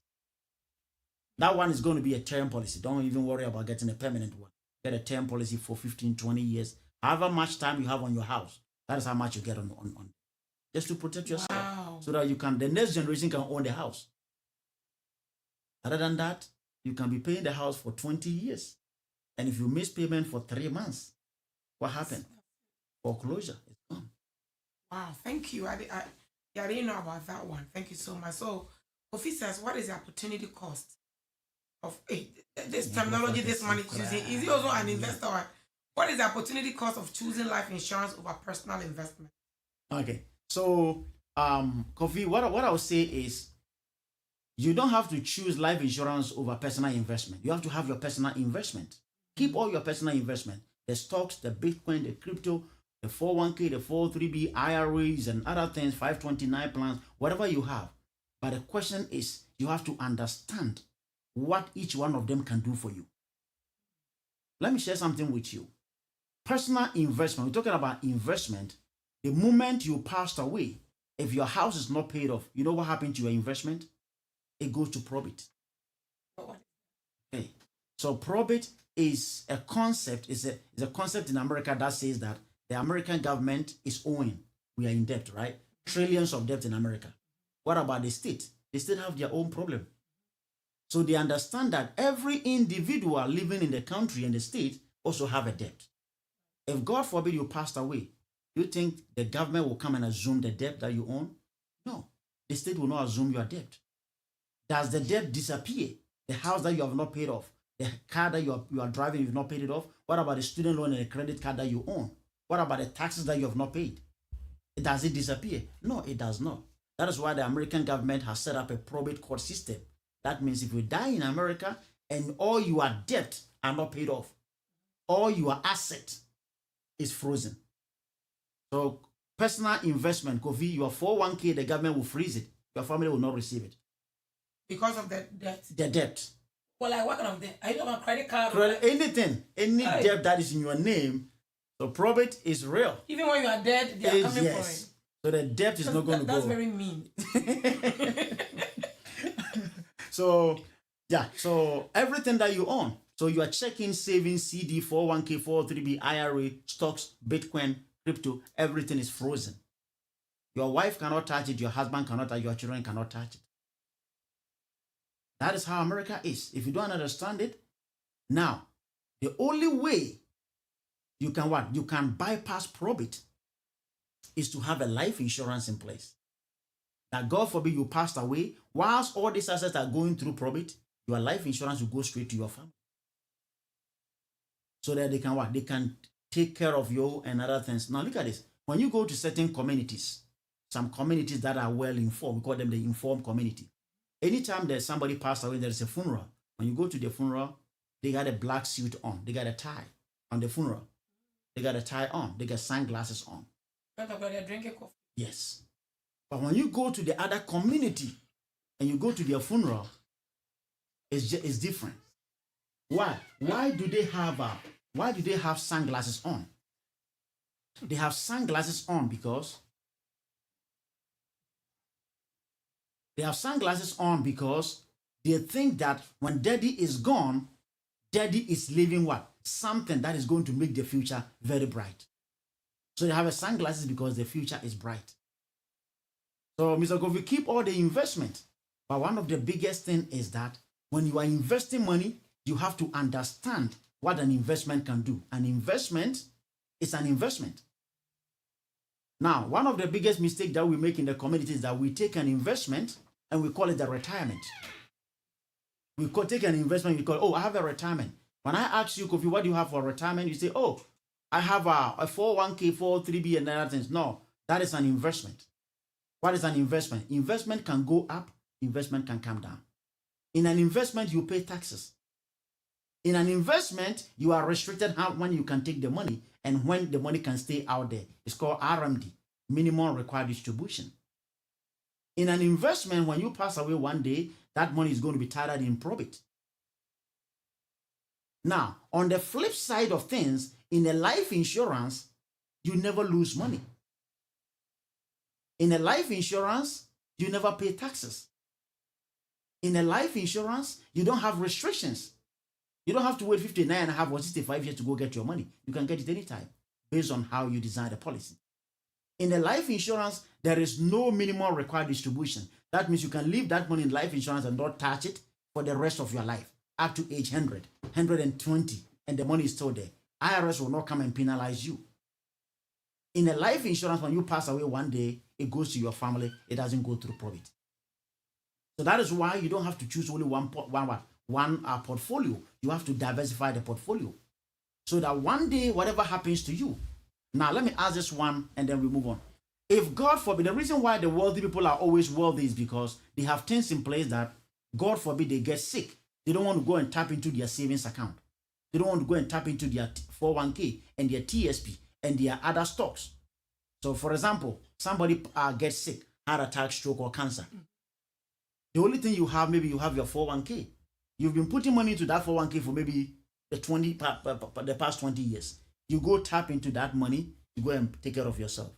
That one is going to be a term policy. Don't even worry about getting a permanent one. Get a term policy for 15, 20 years. However much time you have on your house, that is how much you get on just to protect yourself. Wow. So that the next generation can own the house. Other than that, you can be paying the house for 20 years. And if you miss payment for 3 months, what happened? Foreclosure is gone. Wow, thank you. I didn't know about that one. Thank you so much. So, Kofi says, what is the opportunity cost of this terminology this man is using? Is he also an investor? What is the opportunity cost of choosing life insurance over personal investment? Okay, so Kofi, what I would say is you don't have to choose life insurance over personal investment. You have to have your personal investment. Keep all your personal investment. The stocks, the Bitcoin, the crypto, the 401k, the 403b, IRAs, and other things, 529 plans, whatever you have. But the question is, you have to understand what each one of them can do for you. Let me share something with you. Personal investment, we're talking about investment. The moment you passed away, if your house is not paid off, you know what happened to your investment? It goes to probate. Okay. So probate is a concept, is a concept in America that says that the American government is owing. We are in debt, right? Trillions of debt in America. What about the state? They still have their own problem. So they understand that every individual living in the country and the state also have a debt. If God forbid you passed away, you think the government will come and assume the debt that you own? No, the state will not assume your debt. Does the debt disappear? The house that you have not paid off, the car that you are driving, you've not paid it off. What about the student loan and the credit card that you own? What about the taxes that you have not paid? Does it disappear? No, it does not. That is why the American government has set up a probate court system. That means if you die in America and all your debt are not paid off, all your asset is frozen. So personal investment, Kofi, your 401k, the government will freeze it. Your family will not receive it. Because of the debt? The debt. Well, like what kind of debt? Are you talking about credit card? Anything, any debt that is in your name. So probate is real. Even when you are dead, they are coming for it. So the debt is not going to go. That's very mean. So everything that you own. So you are checking, savings, CD, 401k, 403b, IRA, stocks, Bitcoin, crypto, everything is frozen. Your wife cannot touch it, your husband cannot touch it, your children cannot touch it. That is how America is. If you don't understand it, now, the only way you can what? You can bypass probate is to have a life insurance in place. That God forbid you passed away, whilst all these assets are going through probate, your life insurance will go straight to your family. So that they can what? They can take care of you and other things. Now look at this. When you go to certain communities, some communities that are well informed, we call them the informed community. Anytime there's somebody passed away, there's a funeral. When you go to the funeral, they got a black suit on. They got a tie on the funeral. they got a tie on, they got sunglasses on. They're drinking coffee. Yes. But when you go to the other community and you go to their funeral, it's different. Why? Why do they have sunglasses on? They have sunglasses on because they think that when daddy is gone, daddy is leaving what? Something that is going to make the future very bright. So they have a sunglasses because the future is bright. So Mr. Kofi, keep all the investment. But one of the biggest thing is that when you are investing money, you have to understand what an investment can do. An investment is an investment. Now, one of the biggest mistakes that we make in the community is that we take an investment and we call it a retirement. We take an investment, we call, oh, I have a retirement. When I ask you, Kofi, what do you have for retirement? You say, oh, I have a 401k, 403b, and other things. No, that is an investment. What is an investment? Investment can go up, investment can come down. In an investment, you pay taxes. In an investment, you are restricted when you can take the money and when the money can stay out there. It's called RMD, minimum required distribution. In an investment, when you pass away one day, that money is going to be tied in probate. Now, on the flip side of things, in a life insurance, you never lose money. In a life insurance, you never pay taxes. In a life insurance, you don't have restrictions. You don't have to wait 59 and a half or 65 years to go get your money. You can get it anytime based on how you design the policy. In a life insurance, there is no minimum required distribution. That means you can leave that money in life insurance and not touch it for the rest of your life, up to age 100, 120, and the money is still there. IRS will not come and penalize you. In a life insurance, when you pass away one day, it goes to your family. It doesn't go through probate. So that is why you don't have to choose only one portfolio. You have to diversify the portfolio so that one day, whatever happens to you. Now, let me ask this one and then we move on. If God forbid, the reason why the wealthy people are always wealthy is because they have things in place that, God forbid, they get sick. They don't want to go and tap into their savings account. They don't want to go and tap into their 401k and their TSP and their other stocks. So, for example, somebody gets sick, heart attack, stroke, or cancer. The only thing you have, maybe you have your 401k. You've been putting money into that 401k for maybe the past 20 years. You go tap into that money, you go and take care of yourself.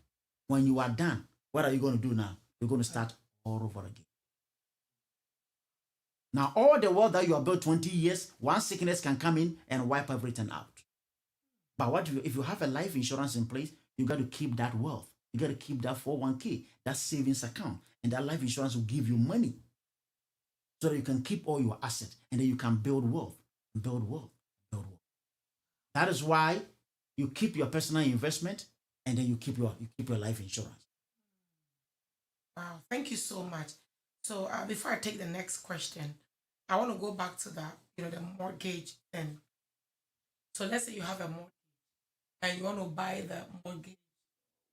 When you are done, what are you going to do now? You're going to start all over again. Now, all the wealth that you have built 20 years, one sickness can come in and wipe everything out. But if you have a life insurance in place, you got to keep that wealth. You got to keep that 401k, that savings account, and that life insurance will give you money so that you can keep all your assets and then you can build wealth, build wealth, build wealth. That is why you keep your personal investment and then you keep your life insurance. Wow, thank you so much. So before I take the next question, I want to go back to the mortgage thing. So let's say you have a mortgage and you want to buy the mortgage,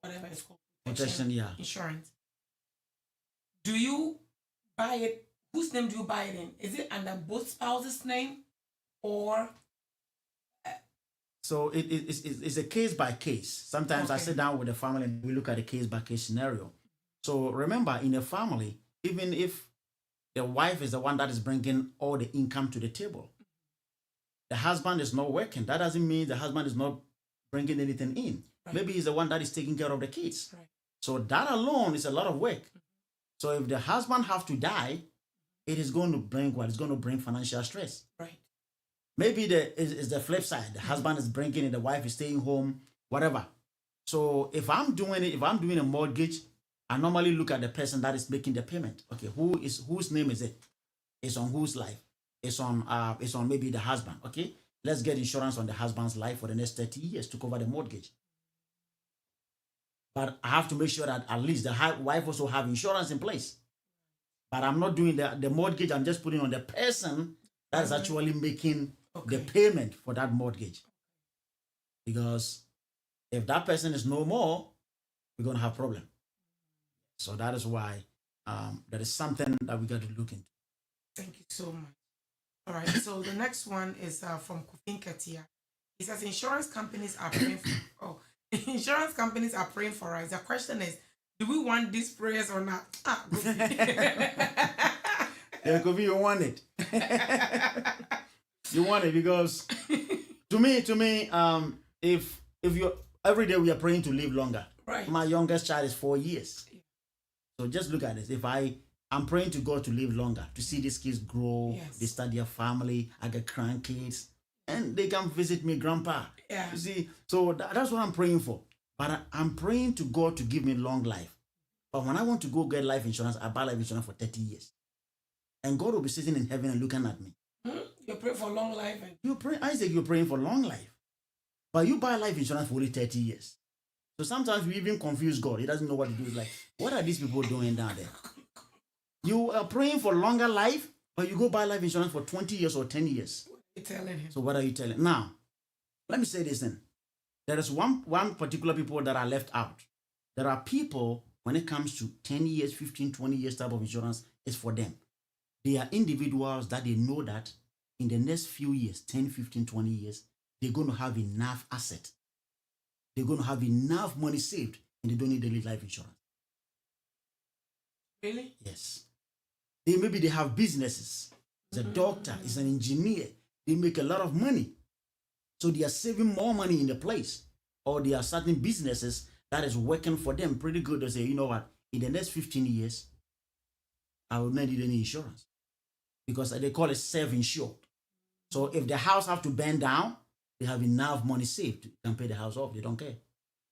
whatever it's called, protection, yeah, insurance. Do you buy it? Whose name do you buy it in? Is it under both spouses' name, or? So it's a case by case. Sometimes I sit down with the family and we look at a case by case scenario. So remember, in a family, even if the wife is the one that is bringing all the income to the table, the husband is not working. That doesn't mean the husband is not bringing anything in. Right. Maybe he's the one that is taking care of the kids. Right. So that alone is a lot of work. So if the husband have to die, it is going to bring what? It's going to bring financial stress. Right. Maybe it's the flip side. The husband is bringing it, the wife is staying home, whatever. So if I'm doing a mortgage, I normally look at the person that is making the payment. Okay, whose name is it? It's on whose life? It's on maybe the husband. Okay, let's get insurance on the husband's life for the next 30 years to cover the mortgage. But I have to make sure that at least the wife also have insurance in place. But I'm not doing the mortgage. I'm just putting on the person that is actually making the payment for that mortgage. Because if that person is no more, we're going to have a problem. So that is why that is something that we got to look into. Thank you so much. All right. So the next one is from Kufin Katia. He says insurance companies are praying for, insurance companies are praying for us. The question is, do we want these prayers or not? Yeah, Kofi, you want it. You want it because to me, if you every day we are praying to live longer. Right. My youngest child is 4 years. So just look at this. If I'm praying to God to live longer, to see these kids grow, they start their family, I get grandkids, and they can visit me, grandpa. Yeah. You see, so that's what I'm praying for. But I'm praying to God to give me long life. But when I want to go get life insurance, I buy life insurance for 30 years. And God will be sitting in heaven and looking at me. You're praying for long life. Isaac, you're praying for long life. But you buy life insurance for only 30 years. So sometimes we even confuse God. He doesn't know what to do. He's like, what are these people doing down there? You are praying for longer life, but you go buy life insurance for 20 years or 10 years. What are you telling him? So what are you telling? Now, let me say this then. There is one particular people that are left out. There are people, when it comes to 10 years, 15, 20 years type of insurance, it's for them. They are individuals that they know that in the next few years, 10, 15, 20 years, they're going to have enough asset. They're going to have enough money saved and they don't need daily life insurance. Really? Yes. Maybe they have businesses. He's a doctor, he's an engineer. They make a lot of money. So they are saving more money in the place. Or there are certain businesses that is working for them pretty good. They say, you know what, in the next 15 years, I will not need any insurance. Because they call it self-insured. So if the house have to burn down, they have enough money saved to can pay the house off. They don't care.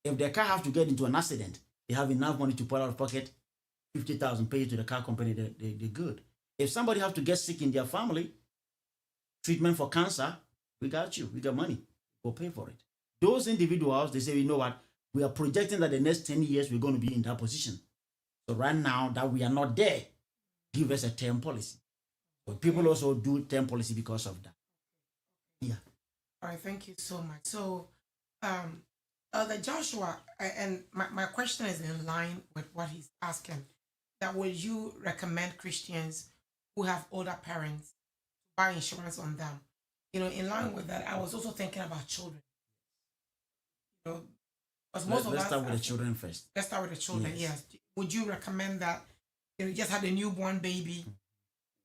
If their car have to get into an accident, they have enough money to put out of pocket 50,000, pay it to the car company. They're good. If somebody have to get sick in their family, treatment for cancer, we got you. We got money. We'll pay for it. Those individuals, they say, you know what? We are projecting that the next 10 years we're going to be in that position. So right now that we are not there, give us a term policy. But people also do term policy because of that. Yeah. All right, thank you so much. So, Elder Joshua, and my question is in line with what he's asking. That would you recommend Christians who have older parents buy insurance on them? You know, in line with that, I was also thinking about children. You know, because Let's start with the children first. Let's start with the children. Yes. Would you recommend that? You just had a newborn baby.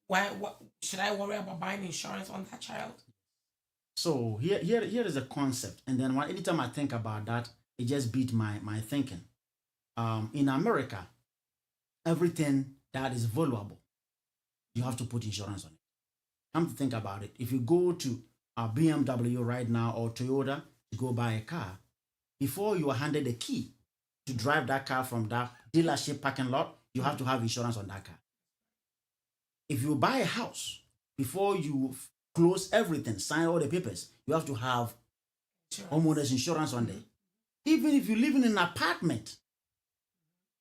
What should I worry about buying insurance on that child? So here is a concept, and then anytime I think about that, it just beat my thinking. In America, everything that is valuable, you have to put insurance on it. Come to think about it, if you go to a BMW right now or Toyota to go buy a car, before you are handed the key to drive that car from that dealership parking lot, you have to have insurance on that car. If you buy a house, before you close everything, sign all the papers, you have to have homeowners insurance on there. Even if you live in an apartment,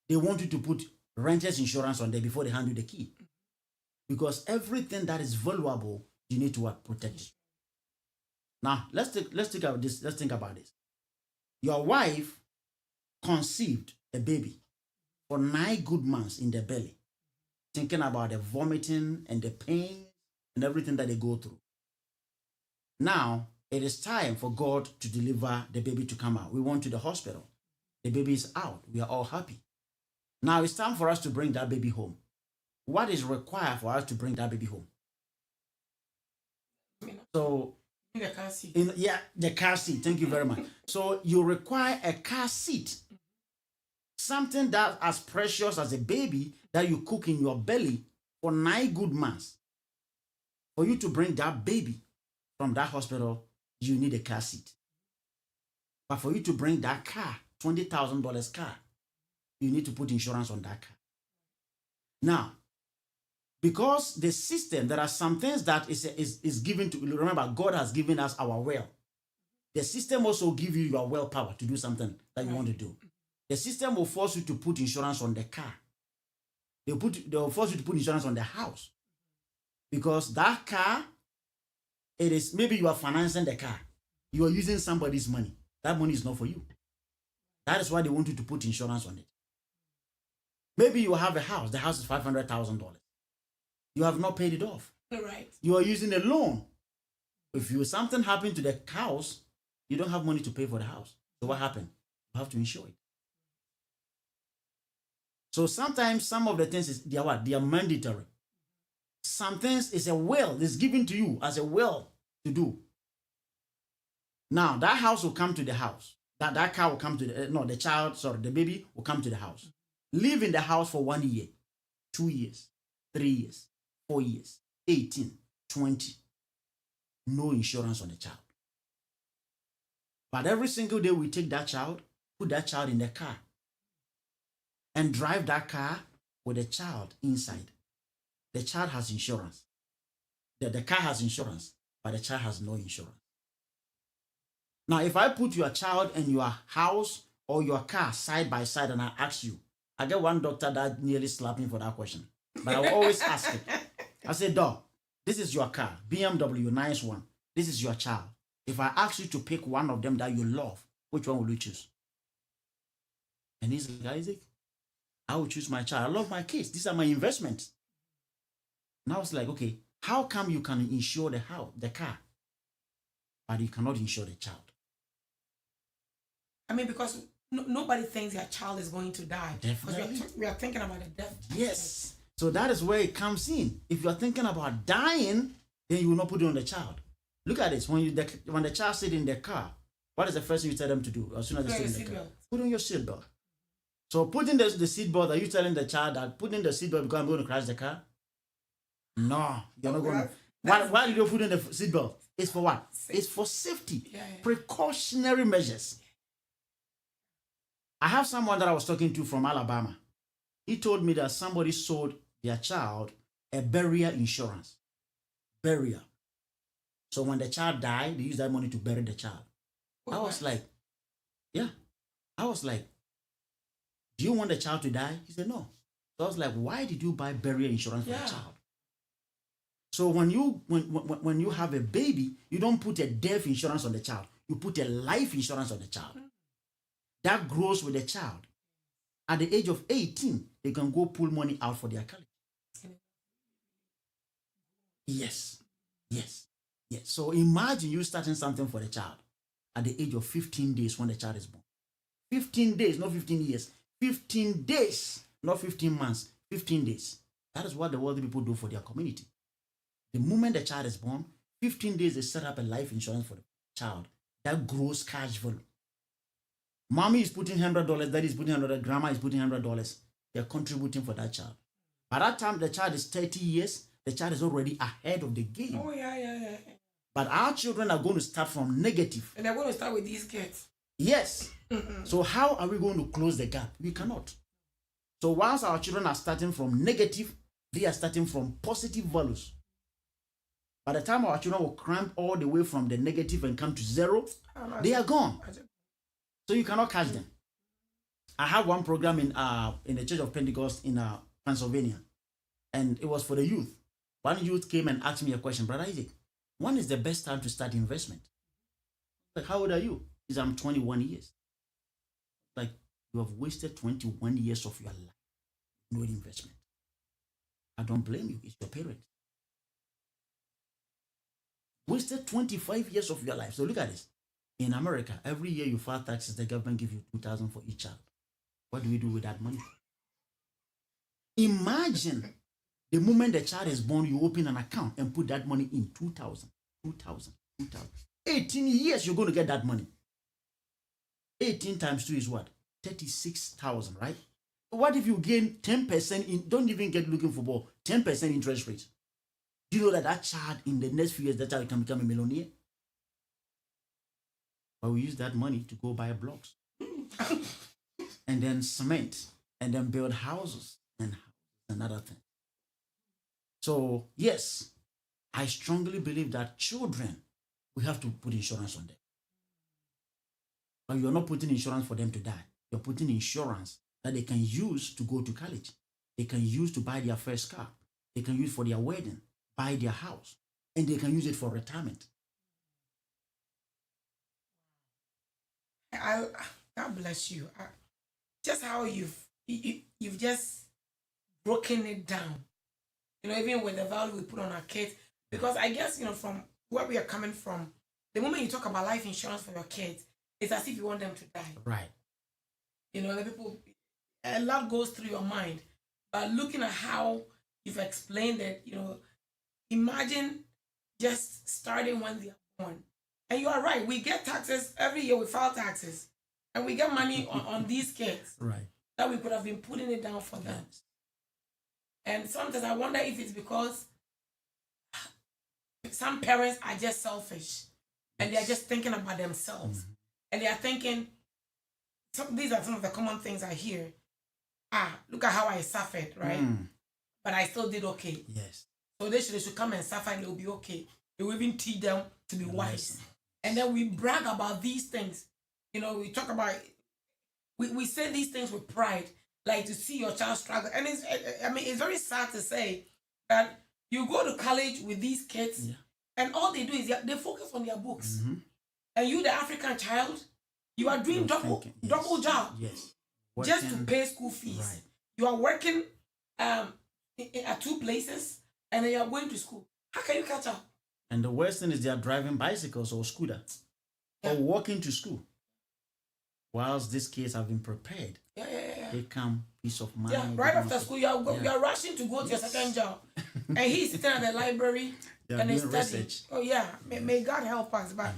they want you to put renters insurance on there before they hand you the key. Because everything that is valuable, you need to protect it. Now, let's think about this. Your wife conceived a baby for 9 good months in the belly, thinking about the vomiting and the pain and everything that they go through. Now, it is time for God to deliver the baby to come out. We went to the hospital. The baby is out. We are all happy. Now, it's time for us to bring that baby home. What is required for us to bring that baby home? So, the car seat. The car seat. Thank you very much. So, you require a car seat. Something that as precious as a baby that you cook in your belly for 9 good months. For you to bring that baby from that hospital, you need a car seat. But for you to bring that car, $20,000 car, you need to put insurance on that car. Now, because the system, there are some things that is given to, remember, God has given us our will. The system also gives you your willpower to do something that you want to do. The system will force you to put insurance on the car. They'll force you to put insurance on the house. Because that car, it is, maybe you are financing the car. You are using somebody's money. That money is not for you. That is why they want you to put insurance on it. Maybe you have a house. The house is $500,000. You have not paid it off. Right. You are using a loan. If something happened to the house, You don't have money to pay for the house. So what happened? You have to insure it. So sometimes some of the things they are what? They are mandatory. Some things is a will. It's given to you as a will to do. Now that house will come to the house. That car will come to the baby will come to the house. Live in the house for 1 year, 2 years, 3 years, 4 years, 18, 20. No insurance on the child. But every single day we take that child, put that child in the car, and drive that car with the child inside. The child has insurance. The car has insurance, but the child has no insurance. Now, if I put your child and your house or your car side by side and I ask you, I get one doctor that nearly slapped me for that question. But I will always ask it. I say, Doc, this is your car, BMW, nice one. This is your child. If I ask you to pick one of them that you love, which one will you choose? And he's like, Isaac, I will choose my child. I love my kids. These are my investments. And I was like, okay, how come you can insure the house, the car, but you cannot insure the child? I mean, because nobody thinks their child is going to die. Definitely. Because we are thinking about the death. Yes. So that is where it comes in. If you are thinking about dying, then you will not put it on the child. Look at this. When the child sits in the car, what is the first thing you tell them to do as soon as they sit in the car? Put on your seatbelt. So putting the seatbelt, are you telling the child that putting the seatbelt because I'm going to crash the car? No, you're not going to. Why did you put in the seatbelt? It's for what? It's for safety. Yeah. Precautionary measures. I have someone that I was talking to from Alabama. He told me that somebody sold their child a burial insurance. Burial. So when the child died, they used that money to bury the child. I was like, yeah. I was like, do you want the child to die? He said, no. So I was like, why did you buy burial insurance for the child? So when you have a baby, you don't put a death insurance on the child. You put a life insurance on the child. That grows with the child. At the age of 18, they can go pull money out for their college. Yes. So imagine you starting something for the child at the age of 15 days when the child is born. 15 days, not 15 years. 15 days, not 15 months. 15 days. That is what the wealthy people do for their community. The moment the child is born, 15 days they set up a life insurance for the child. That grows cash value. Mommy is putting $100, daddy is putting $100, grandma is putting $100. They're contributing for that child. By that time, the child is 30 years, the child is already ahead of the game. Oh, yeah. But our children are going to start from negative. And they're going to start with these kids. Yes. So how are we going to close the gap? We cannot. So once our children are starting from negative, they are starting from positive values. By the time our children will climb all the way from the negative and come to zero, they are gone. So you cannot catch them. I have one program in the Church of Pentecost in Pennsylvania, and it was for the youth. One youth came and asked me a question, Brother Isaac, when is the best time to start investment? Like, how old are you? He said, I'm 21 years. Like, you have wasted 21 years of your life. No investment. I don't blame you. It's your parents. Wasted 25 years of your life. So look at this. In America, every year you file taxes, the government gives you $2,000 for each child. What do we do with that money? Imagine the moment the child is born, you open an account and put that money in 2,000. 18 years, you're going to get that money. 18 times 2 is what? 36,000, right? What if you gain 10% in, don't even get looking for ball, 10% interest rate? Do you know that child in the next few years, that child can become a millionaire? But we use that money to go buy blocks and then cement and then build houses and other things. So yes, I strongly believe that children, we have to put insurance on them. But you're not putting insurance for them to die. You're putting insurance that they can use to go to college. They can use to buy their first car. They can use for their wedding, buy their house, and they can use it for retirement. God bless you. Just how you've just broken it down. Even with the value we put on our kids. Because I guess, from where we are coming from, the moment you talk about life insurance for your kids, it's as if you want them to die. Right. You know, the people, a lot goes through your mind. But looking at how you've explained it, you know, imagine just starting when they are born. And you are right. We get taxes every year. We file taxes, and we get money on these kids Right. that we could have been putting it down for them. And sometimes I wonder if it's because some parents are just selfish and they're just thinking about themselves. And they are thinking, these are some of the common things I hear. Look at how I suffered, right? But I still did okay. Yes. So they should come and suffer and they'll be okay. They will even teach them to be wise. And then we brag about these things. You know, we talk about, we say these things with pride, like to see your child struggle. And it's very sad to say that you go to college with these kids and all they do is they focus on their books. And you, the African child, you are doing double job. Yes. Just to pay school fees. Right. You are working at two places and then you are going to school. How can you catch up? And the worst thing is they are driving bicycles or scooter or walking to school. Whilst these kids have been prepared, they come peace of mind. Yeah, right after school, you are rushing to go to your second job. And he's sitting at the library and he's studying. Oh, yeah. May God help us. But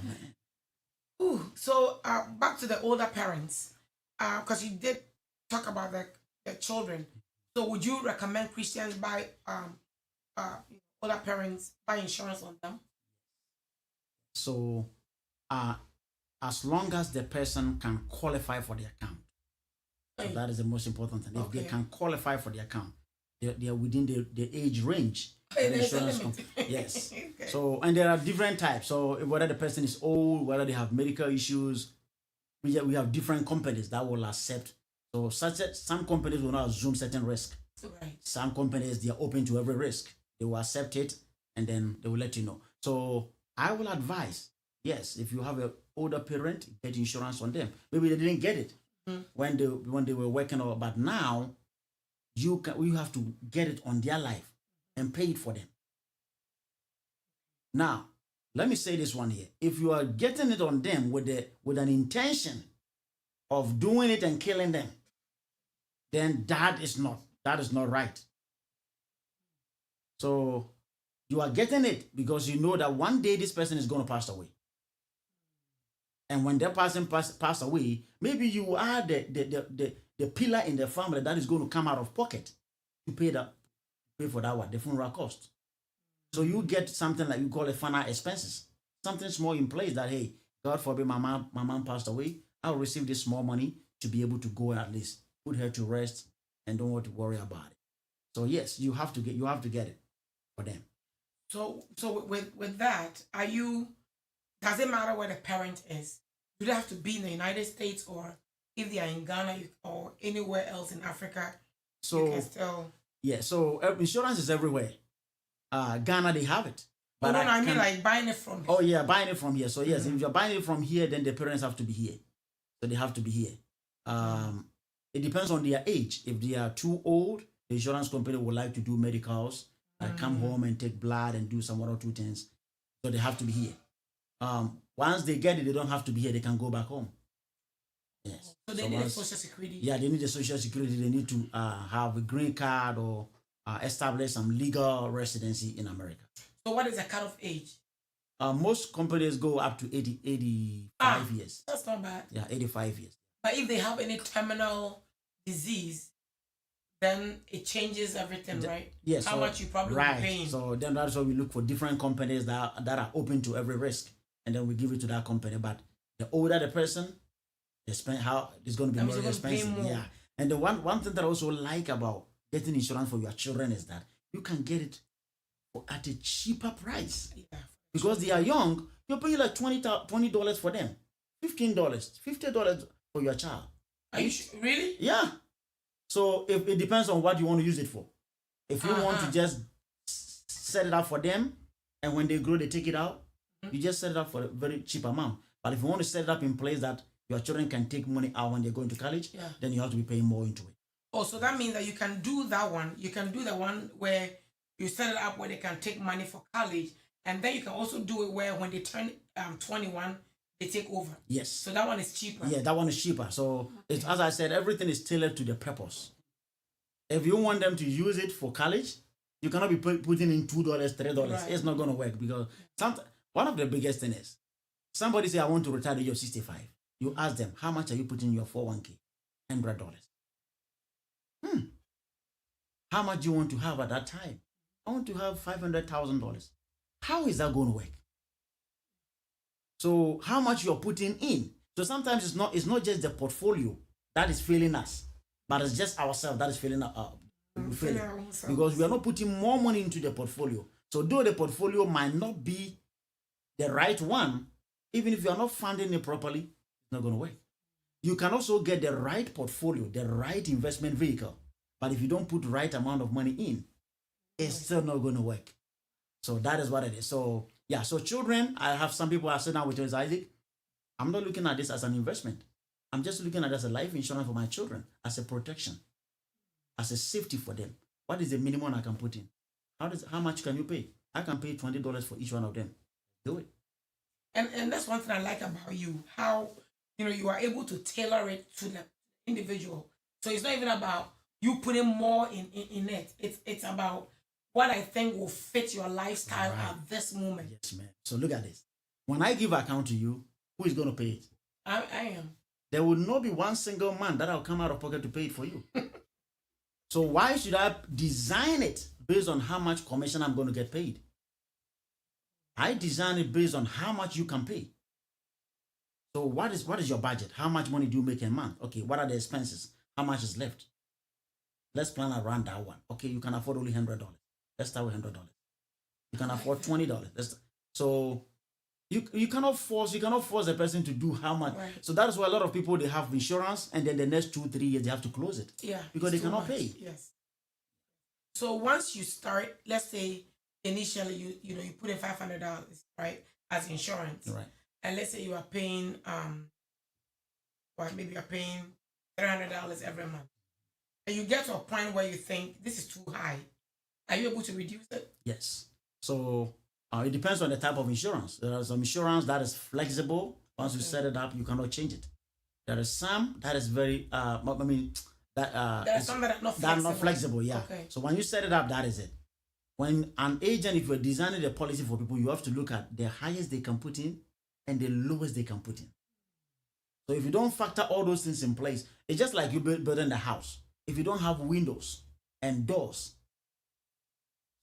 so back to the older parents, because you did talk about the children. So would you recommend Christians buy older parents buy insurance on them? So as long as the person can qualify for the account, so that is the most important thing. If they can qualify for the account, they are within the age range. Insurance yes. Okay. So, and there are different types. So whether the person is old, whether they have medical issues, we have different companies that will accept. So some companies will not assume certain risk. Right. Some companies, they are open to every risk. They will accept it and then they will let you know. So I will advise, yes, if you have an older parent, get insurance on them. Maybe they didn't get it when they were working, but now you have to get it on their life and pay it for them. Now, let me say this one here. If you are getting it on them with an intention of doing it and killing them, then that is not right. So you are getting it because you know that one day this person is going to pass away. And when that person pass away, maybe you are the pillar in the family that is going to come out of pocket to pay for that the funeral cost. So you get something like you call it final expenses, something small in place that, hey, God forbid my mom passed away, I'll receive this small money to be able to go and at least put her to rest and don't want to worry about it. So yes, you have to get it for them. So with that, does it matter where the parent is? Do they have to be in the United States, or if they are in Ghana or anywhere else in Africa, so you can still... Yeah, so insurance is everywhere. Ghana, they have it. But I mean like buying it from here. Oh yeah, buying it from here. So yes, if you're buying it from here, then the parents have to be here. So they have to be here. It depends on their age. If they are too old, the insurance company would like to do medicals, like come home and take blood and do some 1 or 2 things. So they have to be here. Once they get it, they don't have to be here. They can go back home. Yes. So they need a social security. Yeah, they need a social security. They need to have a green card or establish some legal residency in America. So what is the cutoff age? Most companies go up to 85 years. That's not bad. Yeah, 85 years. But if they have any terminal disease, then it changes everything, right? Yes. How much you probably be paying. So then that's why we look for different companies that are open to every risk, and then we give it to that company. But the older the person, it's going to be more expensive. Yeah. And the one thing that I also like about getting insurance for your children is that you can get it at a cheaper price. Yeah. Because they are young, you're paying like $20 for them, $15, $50 for your child. Are you really? Yeah. So if it depends on what you want to use it for. If you want to just set it up for them, and when they grow, they take it out, you just set it up for a very cheap amount. But if you want to set it up in place that your children can take money out when they're going to college, then you have to be paying more into it. Oh, so that means that you can do that one. You can do the one where you set it up where they can take money for college, And then you can also do it where when they turn 21, they take over. Yes. So that one is cheaper. Yeah, that one is cheaper. So it's, as I said, everything is tailored to the purpose. If you want them to use it for college, you cannot be putting in $2, $3. Right. It's not going to work because one of the biggest things is somebody say, I want to retire at the age of 65. You ask them, how much are you putting in your 401k? $100. How much do you want to have at that time? I want to have $500,000. How is that going to work? So how much you're putting in? So sometimes it's not just the portfolio that is failing us, but it's just ourselves that is failing because we are not putting more money into the portfolio. So though the portfolio might not be the right one, even if you are not funding it properly, it's not going to work. You can also get the right portfolio, the right investment vehicle, but if you don't put the right amount of money in, it's still not going to work. So that is what it is. So yeah, so children, I have some people are sitting down with us, Isaac. I'm not looking at this as an investment. I'm just looking at it as a life insurance for my children, as a protection, as a safety for them. What is the minimum I can put in? How much can you pay? I can pay $20 for each one of them. Do it. And that's one thing I like about you, how you are able to tailor it to the individual. So it's not even about you putting more in it. It's about what I think will fit your lifestyle at this moment. Yes, man. So look at this. When I give account to you, who is going to pay it? I am. There will not be one single man that will come out of pocket to pay it for you. So why should I design it based on how much commission I'm going to get paid? I design it based on how much you can pay. So what is your budget? How much money do you make a month? Okay, what are the expenses? How much is left? Let's plan around that one. Okay, you can afford only $100. Let's start with $100. You can afford $20. So you cannot force a person to do how much. Right. So that is why a lot of people, they have insurance and then the next 2-3 years they have to close it. Yeah. Because they cannot pay. Yes. So once you start, let's say initially you put in $500, right, as insurance. Right. And let's say you are paying maybe you're paying $300 every month. And you get to a point where you think this is too high. Are you able to reduce it? Yes. So it depends on the type of insurance. There are some insurance that is flexible. Once you set it up, you cannot change it. There is some that is very, there are some that are not flexible. That are not flexible, yeah. Okay. So when you set it up, that is it. When an agent, if you're designing a policy for people, you have to look at the highest they can put in and the lowest they can put in. So if you don't factor all those things in place, it's just like you building a house. If you don't have windows and doors,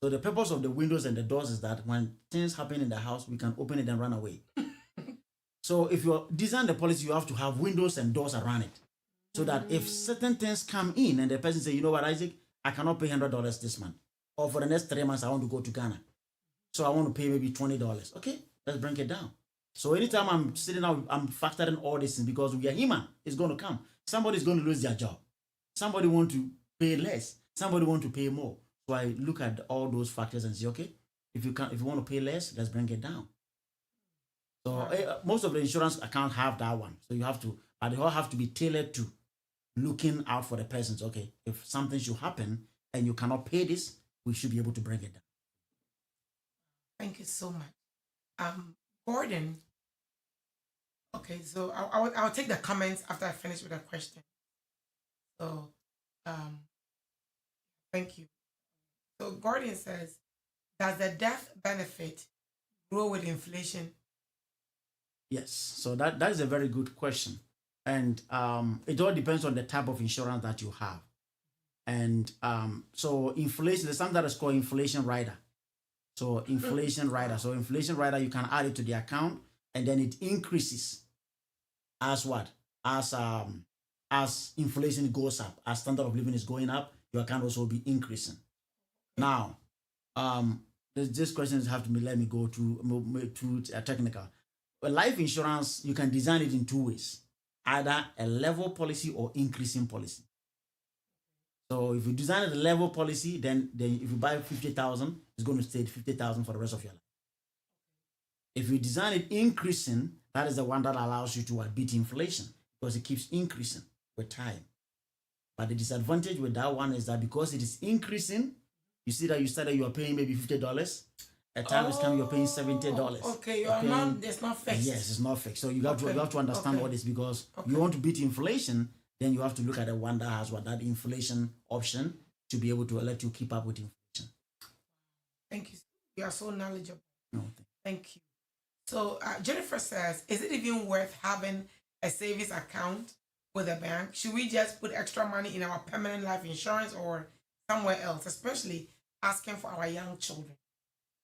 so the purpose of the windows and the doors is that when things happen in the house, we can open it and run away. So if you design the policy, you have to have windows and doors around it. So that if certain things come in and the person say, you know what, Isaac, I cannot pay $100 this month. Or for the next 3 months, I want to go to Ghana. So I want to pay maybe $20. Okay, let's bring it down. So anytime I'm sitting out, I'm factoring all this in because we are human. It's going to come. Somebody's going to lose their job. Somebody want to pay less. Somebody want to pay more. So I look at all those factors and say, okay, if you want to pay less, let's bring it down. So most of the insurance accounts have that one. So you have to, but they all have to be tailored to looking out for the persons. Okay, if something should happen and you cannot pay this, we should be able to bring it down. Thank you so much. Gordon. Okay, so I'll take the comments after I finish with the question. So, thank you. So Gordon says, does the death benefit grow with inflation? Yes, so that is a very good question. And it all depends on the type of insurance that you have. And so inflation, there's something that is called inflation rider. So inflation rider. So inflation rider, you can add it to the account and then it increases as what? As inflation goes up, as standard of living is going up, your account also be increasing. Now, this questions have to be, let me go to technical. Well, life insurance, you can design it in two ways, either a level policy or increasing policy. So if you design a level policy, then if you buy 50,000, it's going to stay at 50,000 for the rest of your life. If you design it increasing, that is the one that allows you to beat inflation because it keeps increasing with time. But the disadvantage with that one is that because it is increasing, you see that you are paying maybe $50, A time is coming, you're paying $70. Okay, your amount is not fixed. Yes, it's not fixed. So you have to understand what is, because you want to beat inflation, then you have to look at the one that has that inflation option to be able to let you keep up with inflation. Thank you. You are so knowledgeable. No, thank you. So Jennifer says, is it even worth having a savings account with a bank? Should we just put extra money in our permanent life insurance or somewhere else, especially asking for our young children?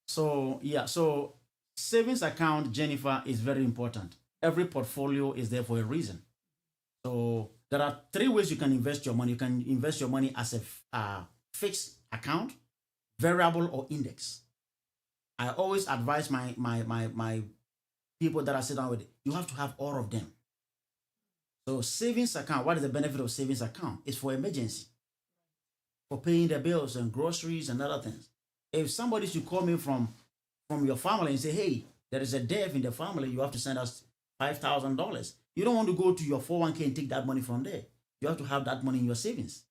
So savings account, Jennifer, is very important. Every portfolio is there for a reason. So there are 3 ways you can invest your money. You can invest your money as a fixed account, variable, or index. I always advise my people that I sit down with, you have to have all of them. So savings account, what is the benefit of savings account? It's for emergency, for paying the bills and groceries and other things. If somebody should call me from your family and say, hey, there is a death in the family, you have to send us $5,000. You don't want to go to your 401k and take that money from there. You have to have that money in your savings.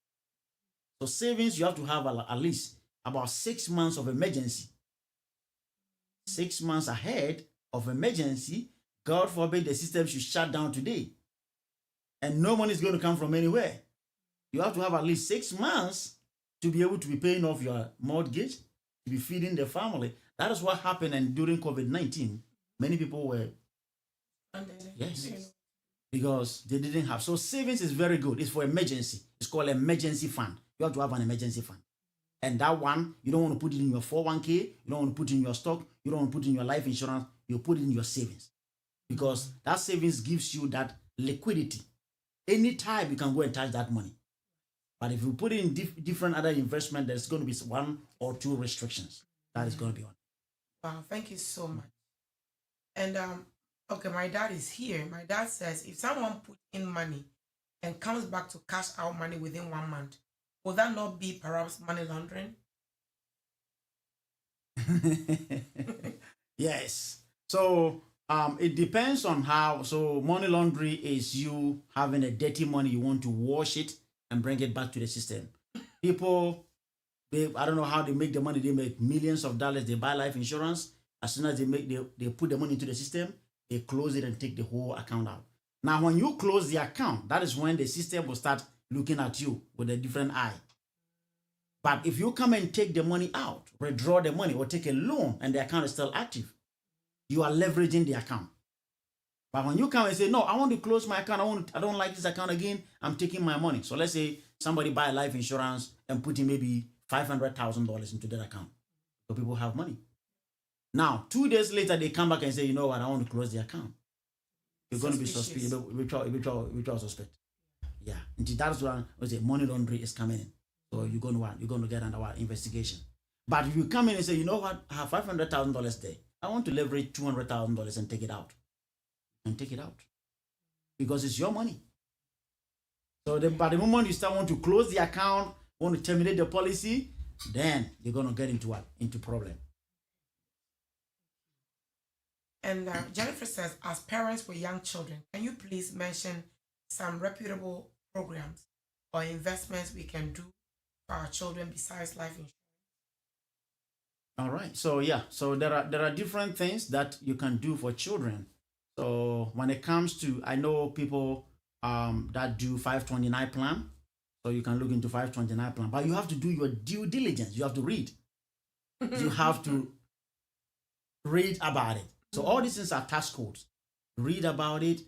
So savings, you have to have at least about 6 months of emergency. 6 months ahead of emergency. God forbid the system should shut down today and no money is going to come from anywhere. You have to have at least 6 months to be able to be paying off your mortgage, to be feeding the family. That is what happened. And during COVID-19, many people were, yes, because they didn't have. So savings is very good. It's for emergency. It's called emergency fund. You have to have an emergency fund. And that one, you don't want to put it in your 401k. You don't want to put it in your stock. You don't want to put it in your life insurance. You put it in your savings, because that savings gives you that liquidity. Anytime you can go and touch that money. But if you put it in different other investment, there's going to be 1 or 2 restrictions. That is going to be on. Wow, thank you so much. And okay, my dad is here. My dad says, if someone puts in money and comes back to cash out money within 1 month, will that not be perhaps money laundering? Yes. So it depends on how. So money laundering is you having a dirty money, you want to wash it and bring it back to the system. People, I don't know how they make the money. They make millions of dollars. They buy life insurance. As soon as they put the money into the system, they close it and take the whole account out. Now, when you close the account, that is when the system will start looking at you with a different eye. But if you come and take the money out, withdraw the money, or take a loan and the account is still active, you are leveraging the account. But when you come and say, no, I want to close my account, I don't like this account again, I'm taking my money. So let's say somebody buy life insurance and put in maybe $500,000 into that account. So people have money. Now, 2 days later, they come back and say, you know what, I want to close the account. You're going to be suspicious. We try suspect. Yeah. And that's why money laundering is coming in. So you're going to get under our investigation. But if you come in and say, you know what, I have $500,000 there. I want to leverage $200,000 and take it out. And take it out. Because it's your money. So by the moment you start want to close the account, want to terminate the policy, then you're going to get into what? Into problem. And Jennifer says, as parents with young children, can you please mention some reputable programs or investments we can do for our children besides life insurance? All right. So yeah. So there are different things that you can do for children. So when it comes to, I know people that do 529 plan. So you can look into 529 plan, but you have to do your due diligence. You have to read. You have to read about it. So all these things are tax codes. Read about it.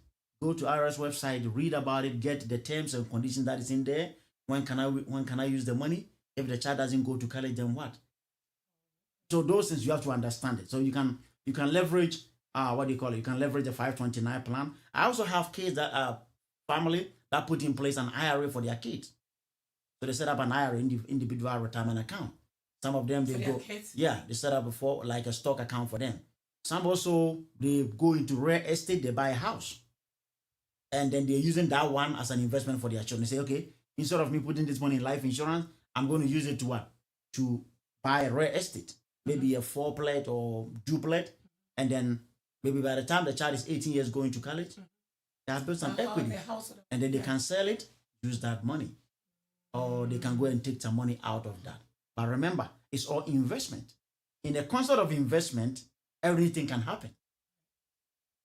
Go to IRS website. Read about it. Get the terms and conditions that is in there. When can I use the money? If the child doesn't go to college, then what? So those things you have to understand it. So you can leverage what do you call it? You can leverage the 529 plan. I also have kids that family that put in place an IRA for their kids. So they set up an IRA, individual retirement account. Some of them they set up like a stock account for them. Some also they go into real estate, they buy a house. And then they're using that one as an investment for their children. They say, okay, instead of me putting this money in life insurance, I'm going to use it to what? To buy a real estate. Maybe a 4-plat or duplet. And then maybe by the time the child is 18 years going to college, they have built some equity. And then they can sell it, use that money. Or they can go and take some money out of that. But remember, it's all investment. in the concept of investment, everything can happen.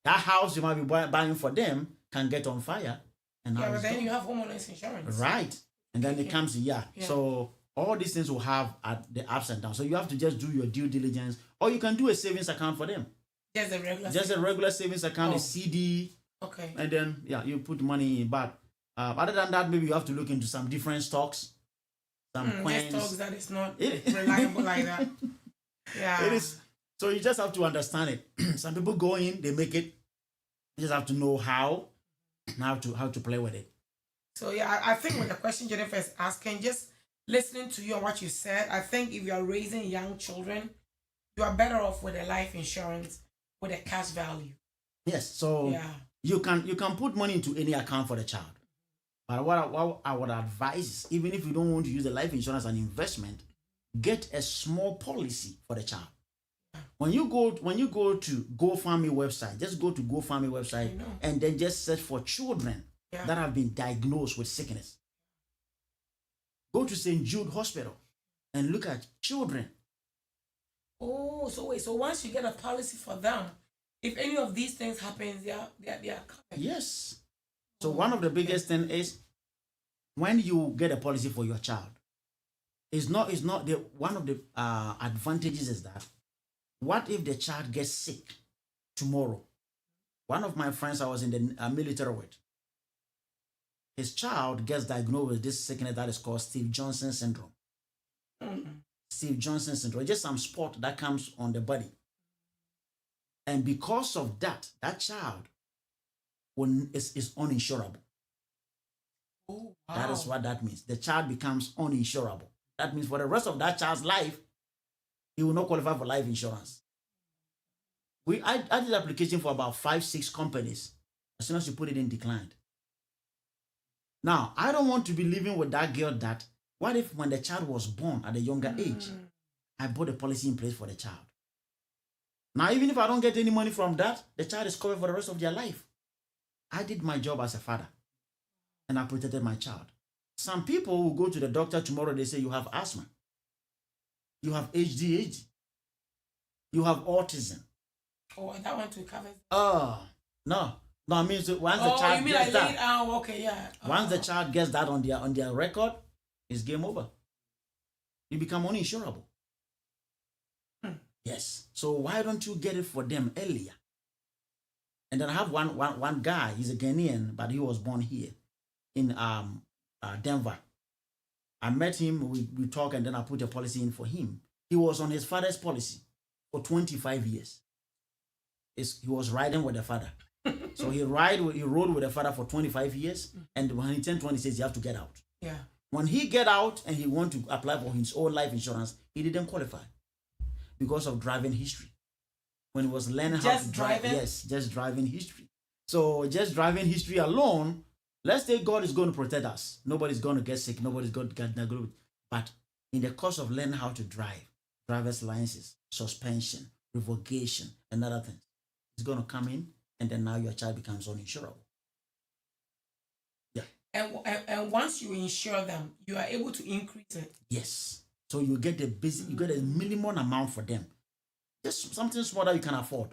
That house you might be buying for them can get on fire. And but then you have homeowners insurance. Right. And then it comes, So all these things will have the ups and downs. So you have to just do your due diligence, or you can do a savings account for them. Just a regular savings account, a CD. Okay. And then, you put money in. But other than that, maybe you have to look into some different stocks, some coins. Stocks that is not reliable like that. Yeah. It is. So you just have to understand it. Some people go in, they make it. You just have to know how to play with it. So I think with the question Jennifer is asking, just listening to you and what you said, I think if you are raising young children, you are better off with a life insurance with a cash value. Yes. So you can put money into any account for the child. But what I would advise is, even if you don't want to use the life insurance as an investment, get a small policy for the child. When you go to GoFundMe website, just go to GoFundMe website and then just search for children that have been diagnosed with sickness. Go to St. Jude Hospital and look at children. Oh, so once you get a policy for them, if any of these things happens, they are covered. Yes. So one of the biggest thing is when you get a policy for your child, one of the advantages is that, what if the child gets sick tomorrow? One of my friends I was in the military with, his child gets diagnosed with this sickness that is called Steve Johnson syndrome. Steve Johnson syndrome. It's just some spot that comes on the body. And because of that, that child is uninsurable. Oh, wow. That is what that means. The child becomes uninsurable. That means for the rest of that child's life, he will not qualify for life insurance. I did application for about 5-6 companies. As soon as you put it in, declined. Now, I don't want to be living with that girl that, what if when the child was born at a younger age, I put a policy in place for the child. Now, even if I don't get any money from that, the child is covered for the rest of their life. I did my job as a father, and I protected my child. Some people will go to the doctor tomorrow, they say you have asthma. You have ADHD. You have autism. Oh, that one too covers. No. I mean, so once the child gets that. Okay, yeah. Once the child gets that on their record, it's game over. You become uninsurable. Yes. So why don't you get it for them earlier? And then I have one guy. He's a Ghanaian, but he was born here in Denver. I met him, we talked, and then I put a policy in for him. He was on his father's policy for 25 years. He was riding with the father. So he rode with the father for 25 years, and when he turned 26, he have to get out. Yeah. When he get out and he want to apply for his own life insurance, he didn't qualify because of driving history. When he was learning how to drive, just driving history. So just driving history alone, let's say God is going to protect us. Nobody's going to get sick. Nobody's going to get negative. But in the course of learning how to drive, driver's license, suspension, revocation, and other things, it's going to come in, and then now your child becomes uninsurable. Yeah. And once you insure them, you are able to increase it. Yes. So you get you get a minimum amount for them. Just something small that you can afford.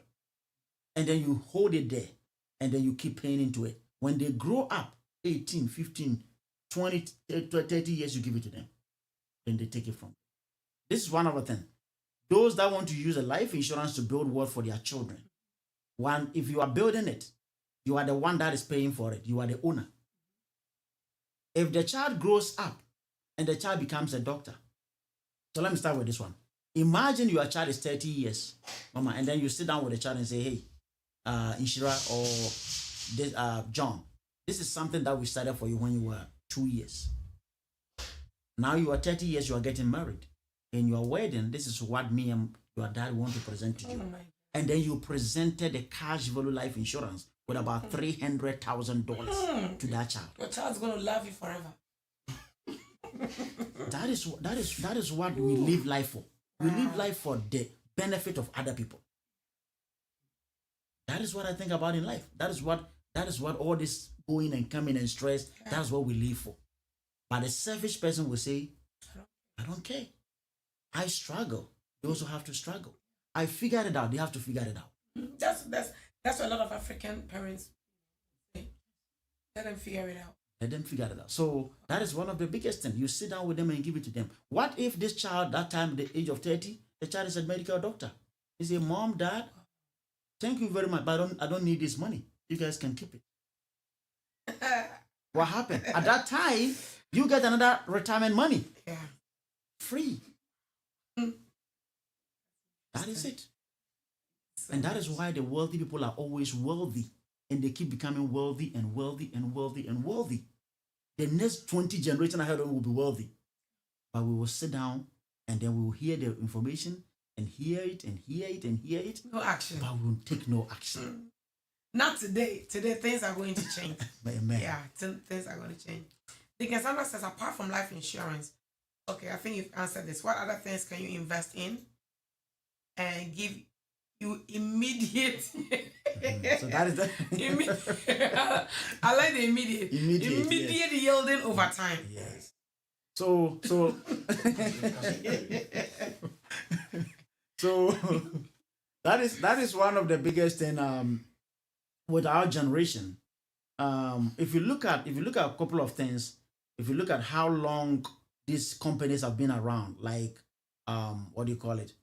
And then you hold it there, and then you keep paying into it. When they grow up, 18, 15, 20, 30 years, you give it to them. Then they take it from you. This is one other thing. Those that want to use a life insurance to build wealth for their children. One, if you are building it, you are the one that is paying for it. You are the owner. If the child grows up and the child becomes a doctor. So let me start with this one. Imagine your child is 30 years, Mama, and then you sit down with the child and say, hey, Inshira or John, this is something that we started for you when you were 2 years. Now you are 30 years, you are getting married. In your wedding, this is what me and your dad want to present to you. And then you presented a cash value life insurance with about $300,000 to that child. Your child's going to love you forever. That is what we live life for. We live life for the benefit of other people. That is what I think about in life. That is what all this going and coming and stress, that's what we live for. But a selfish person will say, I don't care. I struggle. They also have to struggle. I figured it out. They have to figure it out. That's what a lot of African parents say. Let them figure it out. Let them figure it out. So that is one of the biggest things. You sit down with them and give it to them. What if this child, that time, the age of 30, the child is a medical doctor? He say, Mom, Dad, thank you very much, but I don't need this money. You guys can keep it. What happened? At that time, you get another retirement money. Yeah. Free. That is it. And that is why the wealthy people are always wealthy. And they keep becoming wealthy and wealthy and wealthy and wealthy. The next 20 generations ahead of them will be wealthy. But we will sit down and then we will hear the information and hear it and hear it and hear it. No action. But we will take no action. Not today. Today things are going to change. Amen. Yeah, things are going to change. Deacon Sandra says, apart from life insurance, okay, I think you've answered this. What other things can you invest in and give you immediate? So that is the I like the immediate Immediate, yes. yielding over time. Yes. So so that is one of the biggest thing with our generation. If you look at a couple of things, if you look at how long these companies have been around, like what do you call it?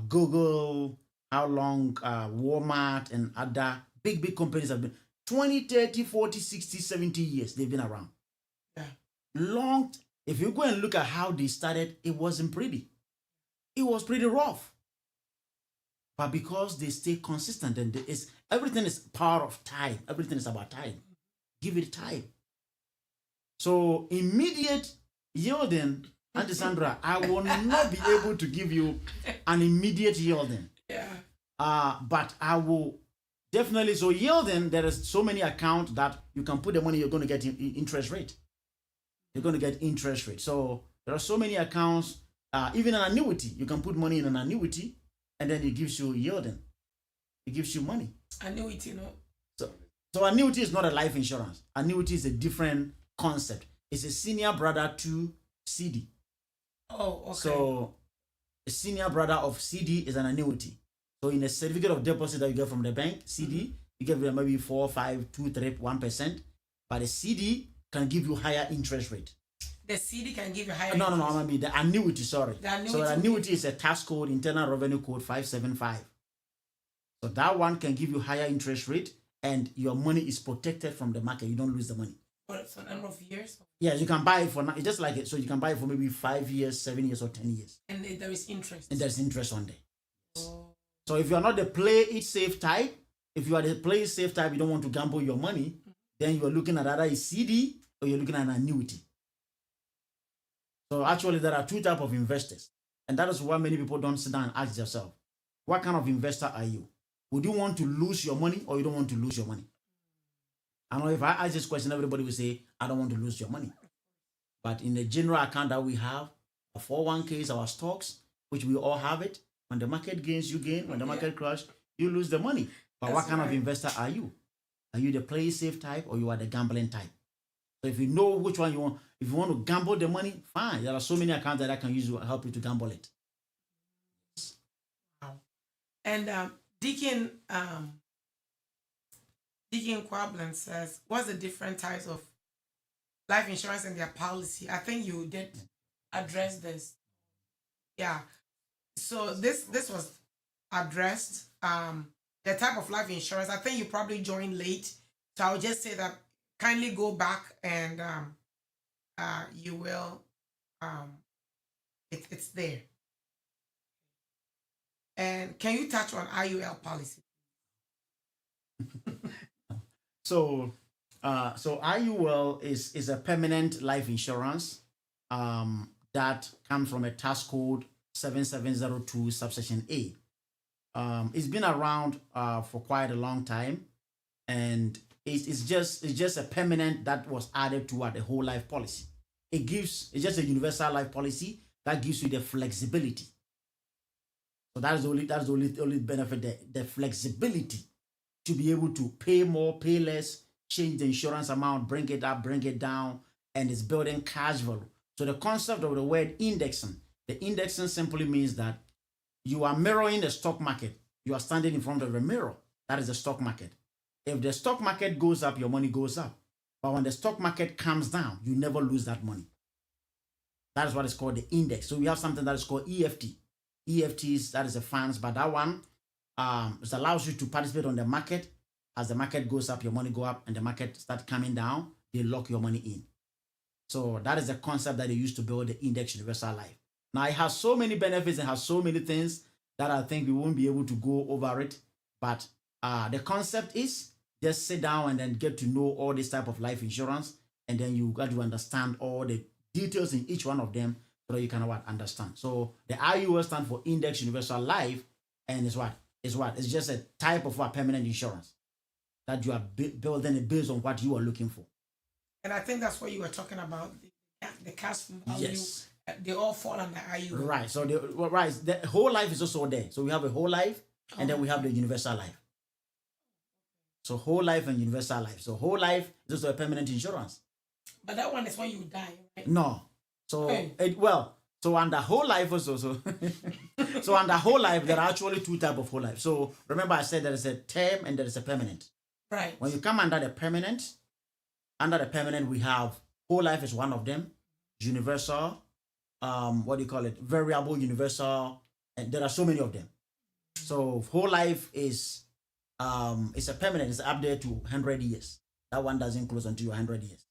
Google, how long Walmart and other big companies have been 20, 30, 40, 60, 70 years they've been around. Yeah. Long. If you go and look at how they started, it wasn't pretty. It was pretty rough. But because they stay consistent and everything is power of time. Everything is about time. Give it time. So immediate yielding, Auntie Sandra, I will not be able to give you an immediate yielding. Yeah. But I will definitely. So yielding, there is so many accounts that you can put the money, you're going to get interest rate. You're going to get interest rate. So there are so many accounts, even an annuity. You can put money in an annuity and then it gives you yielding. It gives you money. Annuity, no? So annuity is not a life insurance. Annuity is a different concept. It's a senior brother to CD. Oh, okay. So a senior brother of CD is an annuity. So in a certificate of deposit that you get from the bank, CD, you get maybe 4, 5, 2, 3, 1%. But the CD can give you higher interest rate. The CD can give you higher No, interest. I mean the annuity, sorry. The annuity, so the annuity is a tax code, Internal Revenue Code 575. So that one can give you higher interest rate and your money is protected from the market. You don't lose the money. For a number of years? Yeah, you can buy it for, it's just like it. So you can buy it for maybe 5 years, 7 years, or 10 years. And there is interest. And there's interest on there. Oh. So if you're not the play it safe type, if you are the play it safe type, you don't want to gamble your money, then you're looking at either a CD or you're looking at an annuity. So actually, there are two types of investors. And that is why many people don't sit down and ask themselves, what kind of investor are you? Would you want to lose your money or you don't want to lose your money? I know if I ask this question, everybody will say, I don't want to lose your money. But in the general account that we have, our 401ks, our stocks, which we all have it, when the market gains, you gain. When the market crashes, you lose the money. But what kind of investor are you? Are you the play safe type or you are the gambling type? So if you know which one you want, if you want to gamble the money, fine. There are so many accounts that I can use to help you to gamble it. Wow. And Deacon Quablan says, what's the different types of life insurance and their policy? I think you did address this. Yeah. So this was addressed. The type of life insurance, I think you probably joined late. So I'll just say that kindly go back and you will, it's there. And can you touch on IUL policy? So IUL is a permanent life insurance that comes from a tax code 7702 subsection A. It's been around for quite a long time, and it's just a permanent that was added to the whole life policy. It's just a universal life policy that gives you the flexibility. So that's the only benefit, the flexibility to be able to pay more, pay less, change the insurance amount, bring it up, bring it down, and it's building cash value. So the concept of the word indexing, the indexing simply means that you are mirroring the stock market. You are standing in front of a mirror. That is the stock market. If the stock market goes up, your money goes up. But when the stock market comes down, you never lose that money. That is what is called the index. So we have something that is called EFT. EFTs, that is the funds, but that one it allows you to participate on the market. As the market goes up, your money go up, and the market start coming down, they lock your money in. So that is the concept that they used to build the index universal life. Now it has so many benefits and has so many things that I think we won't be able to go over it. But the concept is just sit down and then get to know all this type of life insurance, and then you got to understand all the details in each one of them so that you can understand. So the IUL stands for Index Universal Life, and it's what? It's just a type of permanent insurance that you are building it based on what you are looking for. And I think that's what you were talking about, the cash value. Yes. They all fall under IUL. Right. So the whole life is also there. So we have a whole life, and then we have the universal life. So whole life and universal life. So whole life is also a permanent insurance. But that one is when you die, right? No. So so under whole life also. So under whole life, there are actually two types of whole life. So remember I said there is a term and there is a permanent. Right. When you come under the permanent we have whole life is one of them, universal, variable, universal, and there are so many of them. So whole life is a permanent, it's up there to 100 years. That one doesn't close until you're 100 years.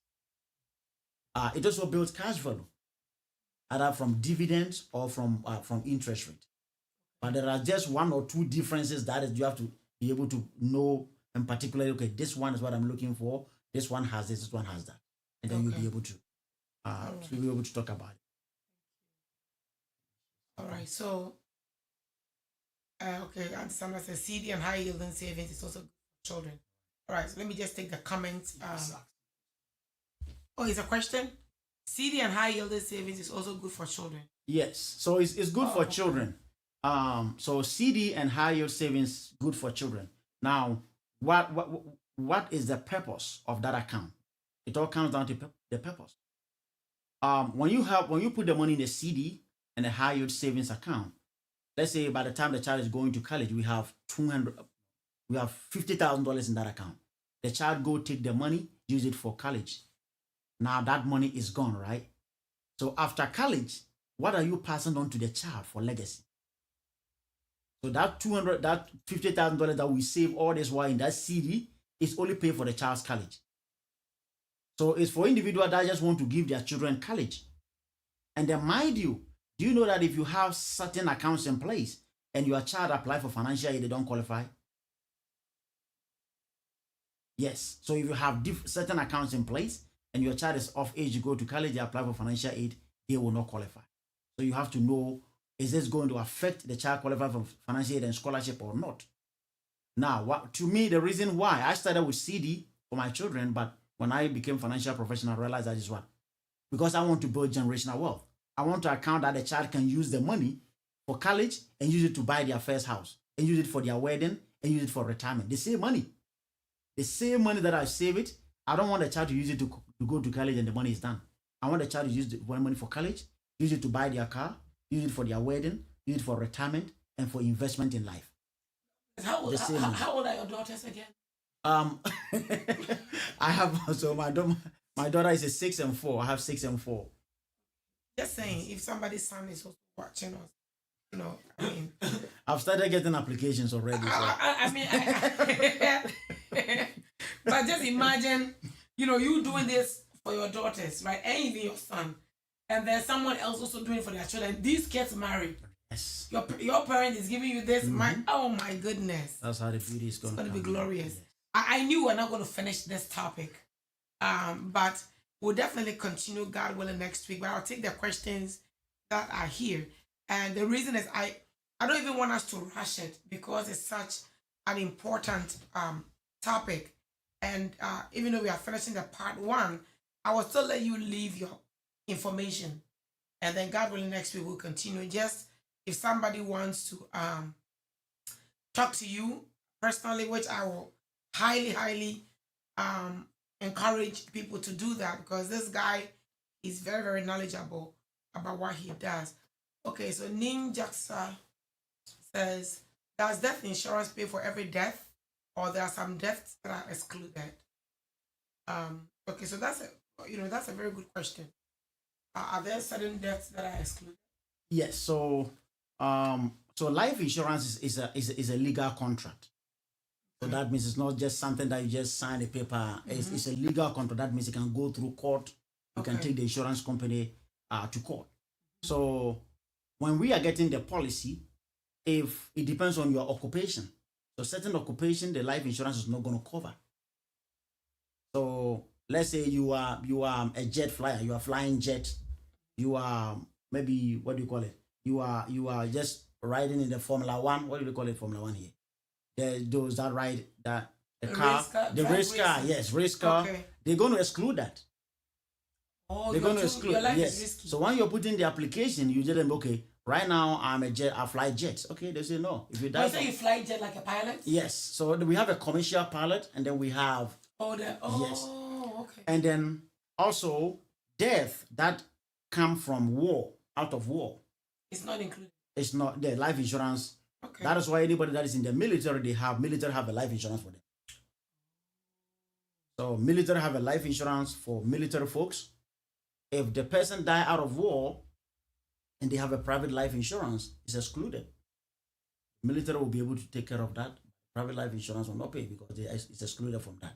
It also builds cash value, either from dividends or from interest rate. But there are just one or two differences that you have to be able to know, and particularly, okay, this one is what I'm looking for. This one has this one has that, and then you'll be able to be able to talk about it. All right. So, okay, I understand that says CD and high yielding savings is also good for children. All right. So let me just take the comments. It's a question. CD and high yielding savings is also good for children. Yes. So it's good for children. So CD and high yield savings good for children. Now, what is the purpose of that account? It all comes down to the purpose. When you put the money in the CD and a high yield savings account, let's say by the time the child is going to college, we have $50,000 in that account. The child go take the money, use it for college. Now that money is gone, right? So after college, what are you passing on to the child for legacy? So that $50,000 that we save all this while in that CD is only paid for the child's college. So it's for individuals that just want to give their children college. And then mind you, do you know that if you have certain accounts in place and your child apply for financial aid, they don't qualify? Yes. So if you have certain accounts in place and your child is of age, you go to college, they apply for financial aid, they will not qualify. So you have to know, is this going to affect the child qualify for financial aid and scholarship or not? Now, to me, the reason why I started with CD for my children, but when I became financial professional, I realized that is what? Because I want to build generational wealth. I want to account that the child can use the money for college and use it to buy their first house, and use it for their wedding, and use it for retirement. The same money that I save it, I don't want the child to use it to go to college and the money is done. I want the child to use the money for college, use it to buy their car, use it for their wedding, use it for retirement, and for investment in life. How old are your daughters again? I have, so my daughter is a 6 and 4. I have 6 and 4. Just saying, if somebody's son is also watching us, I've started getting applications already. So. But just imagine, you doing this for your daughters, right? And even your son. And then someone else also doing it for their children. These kids marry. Yes. Your parent is giving you this. Oh my goodness. That's how the beauty is going to be glorious. Yes. I knew we're not going to finish this topic. But we'll definitely continue, God willing, next week. But I'll take the questions that are here. And the reason is I don't even want us to rush it because it's such an important topic. And even though we are finishing the part 1, I will still let you leave your information. And then God willing, next week we'll continue. Just if somebody wants to talk to you personally, which I will highly, highly encourage people to do that, because this guy is very, very knowledgeable about what he does. Okay, so Ning Jaksa says, does death insurance pay for every death, or there are some deaths that are excluded? Okay, so that's a very good question. Are there certain deaths that are excluded? Yes. So life insurance is a legal contract. So that means it's not just something that you just sign a paper. It's a legal contract. That means it can go through court. You can take the insurance company to court. So when we are getting the policy, if it depends on your occupation. So certain occupation, the life insurance is not going to cover. So let's say you are a jet flyer. You are flying jet. You are maybe, what do you call it? You are just riding in the Formula One. What do you call it? Formula One here. Those that ride the car, the race car. Yes, race car. Okay. They're going to exclude that. Oh, they're going to exclude. Your life yes. is risky. So when you're putting the application, you tell them, okay, right now I fly jets. Okay, they say no. If you die, so you fly jet like a pilot? Yes. So we have a commercial pilot, and then we have yes. Okay. And then also death that come from war, out of war. It's not included. It's not the life insurance. Okay. That is why anybody that is in the military, military have a life insurance for them. So military have a life insurance for military folks. If the person die out of war and they have a private life insurance, it's excluded. Military will be able to take care of that. Private life insurance will not pay because it's excluded from that.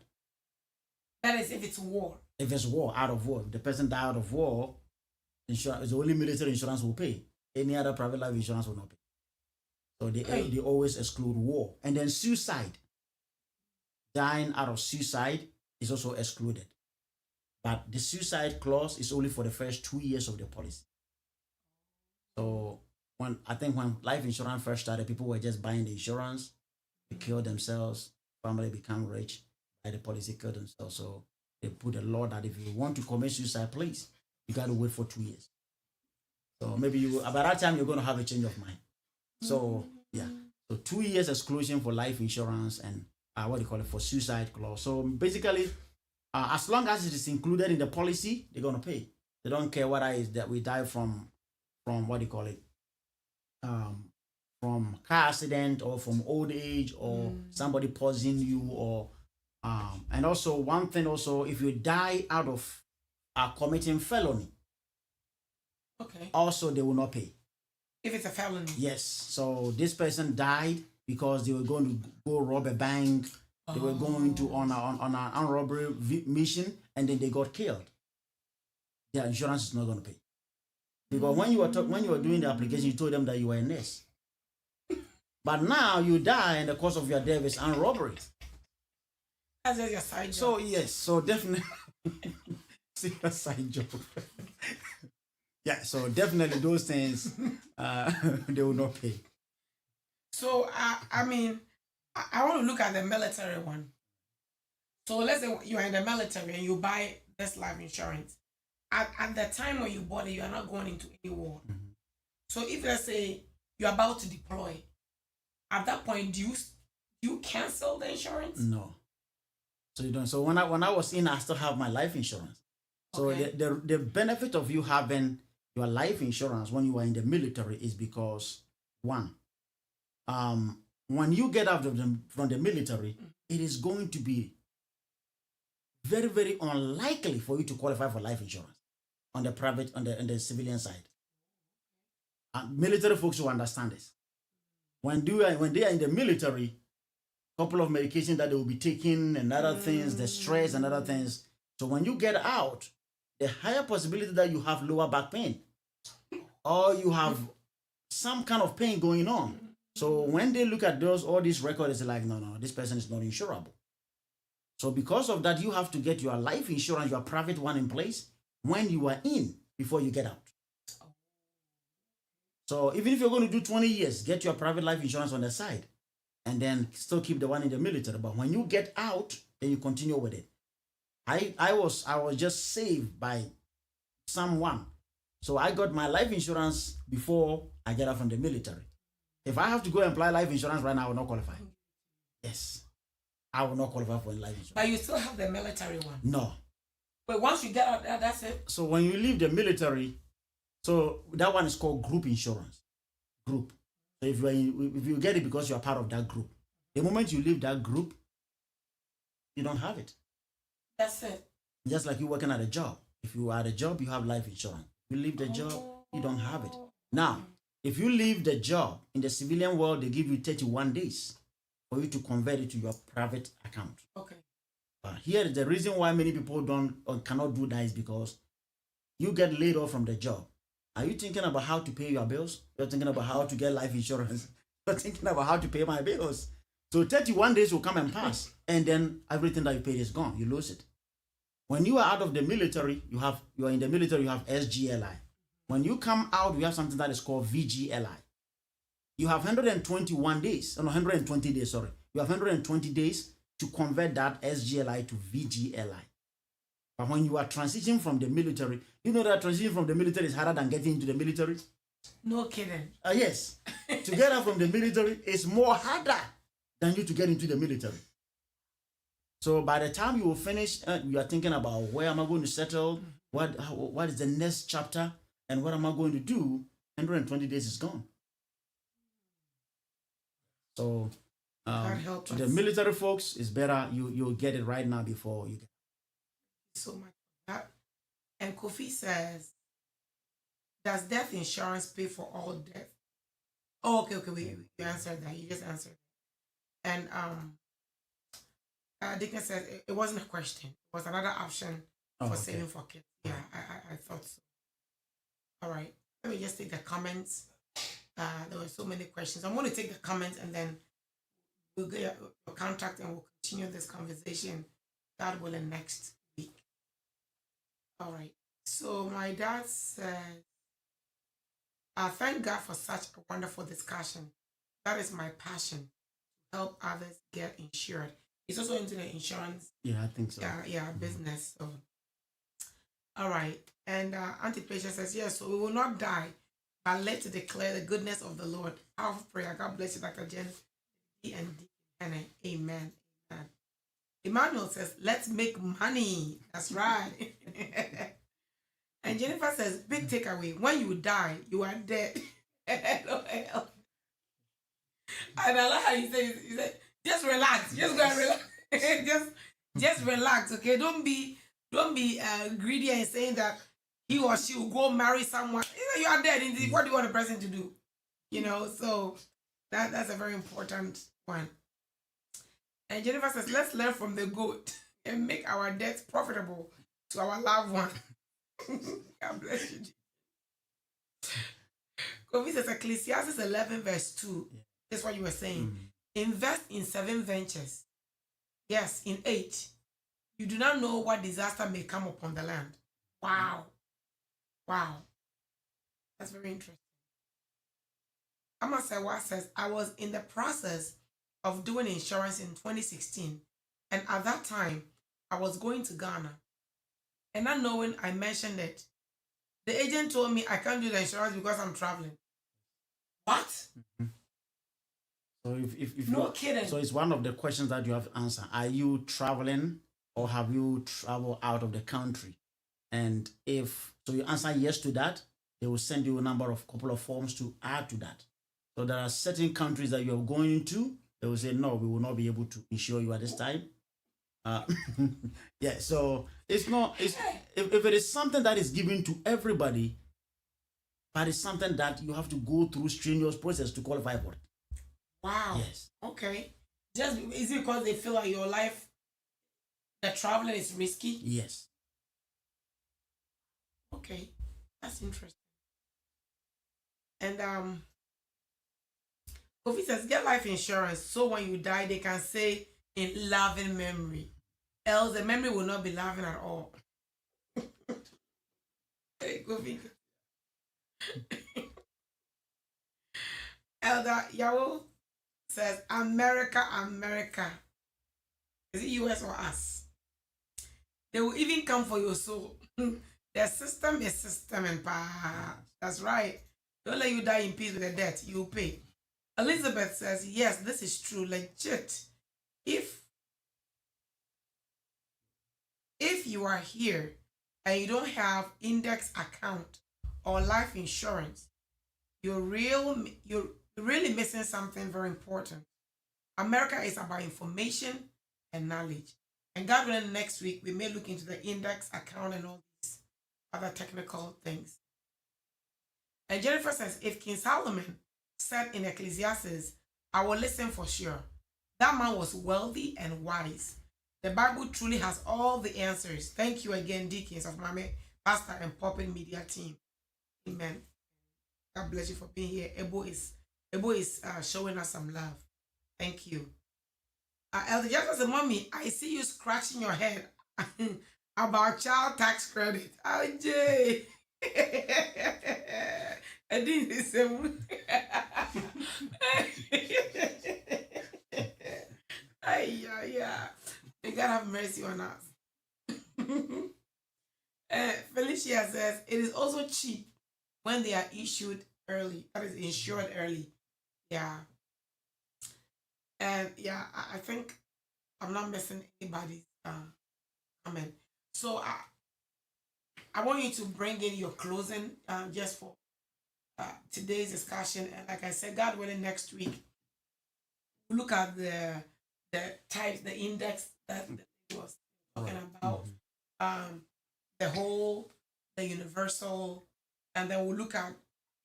That is if it's war. If it's war, out of war. If the person die out of war, insurance, the only military insurance will pay. Any other private life insurance will not pay. So they always exclude war. And then suicide. Dying out of suicide is also excluded. But the suicide clause is only for the first 2 years of the policy. So when life insurance first started, people were just buying the insurance, they kill themselves, family become rich, buy the policy, kill themselves. So they put a law that if you want to commit suicide, please, you got to wait for 2 years. So maybe by that time you're going to have a change of mind. So yeah, so 2 years exclusion for life insurance and for suicide clause. So basically, as long as it is included in the policy, they're going to pay. They don't care what is that we die from from car accident or from old age or somebody poisoning you or and also one thing also, if you die out of committing felony, okay, also they will not pay. If it's a felony. Yes. So this person died because they were going to go rob a bank. They were going to on an armed robbery mission, and then they got killed. Their insurance is not going to pay because when you were doing the application, you told them that you were a nurse. But now you die, and the cause of your death is armed robbery. That's just your side job. So yes, so definitely, see your side job. Yeah, so definitely those things they will not pay. So I want to look at the military one. So let's say you are in the military and you buy this life insurance. At the time when you bought it, you are not going into any war. Mm-hmm. So if let's say you're about to deploy, at that point, do you cancel the insurance? No. So you don't. So when I was in, I still have my life insurance. So okay. the benefit of you having your life insurance when you are in the military is because one, when you get out from the military, it is going to be very, very unlikely for you to qualify for life insurance on the civilian side. Military folks will understand this. When they are in the military, couple of medications that they will be taking and other things, the stress and other things. So when you get out, the higher possibility that you have lower back pain or you have some kind of pain going on. So when they look at all these records, it's like, no, this person is not insurable. So because of that, you have to get your life insurance, your private one in place when you are in before you get out. So even if you're going to do 20 years, get your private life insurance on the side and then still keep the one in the military. But when you get out, then you continue with it. I was just saved by someone. So I got my life insurance before I get out from the military. If I have to go and apply life insurance right now, I will not qualify. Yes. I will not qualify for life insurance. But you still have the military one? No. But once you get out, that's it? So when you leave the military, so that one is called group insurance. Group. So if you get it because you are part of that group, the moment you leave that group, you don't have it. That's it. Just like you working at a job. If you are at a job, you have life insurance. You leave the job, you don't have it. Now, if you leave the job in the civilian world, they give you 31 days for you to convert it to your private account. Okay. But here is the reason why many people don't or cannot do that is because you get laid off from the job. Are you thinking about how to pay your bills? You're thinking about how to get life insurance. You're thinking about how to pay my bills. So 31 days will come and pass, and then everything that you paid is gone. You lose it. When you are out of the military, you are in the military, you have SGLI. When you come out, we have something that is called VGLI. You have 121 days, no, 120 days, sorry. You have 120 days to convert that SGLI to VGLI. But when you are transitioning from the military, you know that transitioning from the military is harder than getting into the military? No kidding. Yes. To get out from the military is more harder than you to get into the military. So by the time you will finish, you are thinking about where am I going to settle? What is the next chapter? And what am I going to do? 120 days is gone. So to the military folks, it's better you'll get it right now before you get it. So much for that. And Kofi says, does death insurance pay for all death? Oh, okay, you answered that. You just answered. And Dickens says it wasn't a question. It was another option for saving for kids. Yeah, I thought so. All right. Let me just take the comments. There were so many questions. I'm going to take the comments and then we'll get your contact and we'll continue this conversation, God willing, next week. All right. So my dad says, thank God for such a wonderful discussion. That is my passion, to help others get insured. He's also into the insurance. Yeah, I think so. Yeah, business. So, all right. And Auntie Patience says, yes, so we will not die, but live to declare the goodness of the Lord. Powerful prayer. God bless you, Dr. Jen. And Amen. Amen. Emmanuel says, let's make money. That's right. And Jennifer says, big takeaway. When you die, you are dead. LOL. And I like how you say, just relax. Just go and relax. just relax, okay? Don't be greedy and saying that he or she will go marry someone. You are dead. What do you want a person to do? So that's a very important one. And Jennifer says, let's learn from the goat and make our death profitable to our loved one. God bless you. Kofi says, Ecclesiastes 11 verse 2. That's what you were saying. Invest in 7 ventures. Yes, in 8. You do not know what disaster may come upon the land. Wow. That's very interesting. Amasewa says, I was in the process of doing insurance in 2016. And at that time, I was going to Ghana. And not knowing I mentioned it, the agent told me I can't do the insurance because I'm traveling. What? Mm-hmm. So if no kidding. So it's one of the questions that you have to answer. Are you traveling or have you traveled out of the country? And if so, you answer yes to that, they will send you a couple of forms to add to that. So there are certain countries that you are going into. They will say, no, we will not be able to insure you at this time. Yeah, so if it is something that is given to everybody, but it's something that you have to go through strenuous process to qualify for it. Wow. Yes. Okay. Is it because they feel like your life, the traveling is risky? Yes. Okay. That's interesting. And Kofi says, get life insurance so when you die, they can say in loving memory. Else the memory will not be loving at all. Hey, Kofi. Elder Yao says, America. Is it US or us? They will even come for your soul. Their system is system and power. That's right. Don't let you die in peace with the debt. You pay. Elizabeth says, yes, this is true. Legit. If you are here and you don't have index account or life insurance, your real really missing something very important. America is about information and knowledge. And God willing, next week we may look into the index account and all these other technical things. And Jennifer says, if King Solomon said in Ecclesiastes, I will listen for sure. That man was wealthy and wise. The Bible truly has all the answers. Thank you again, Deacons of Mame, Pastor and Pulpit Media team. Amen. God bless you for being here. Ebo is showing us some love. Thank you. Elder Jackson said, Mommy, I see you scratching your head about child tax credit. Oh, Jay. I didn't say. Yeah. May God have mercy on us. Felicia says, it is also cheap when they are issued early. That is insured early. Yeah. And yeah, I think I'm not missing anybody's comment. So I want you to bring in your closing just for today's discussion. And like I said, God willing, next week, we'll look at the types, the index that he was talking about, the whole, the universal, and then we'll look at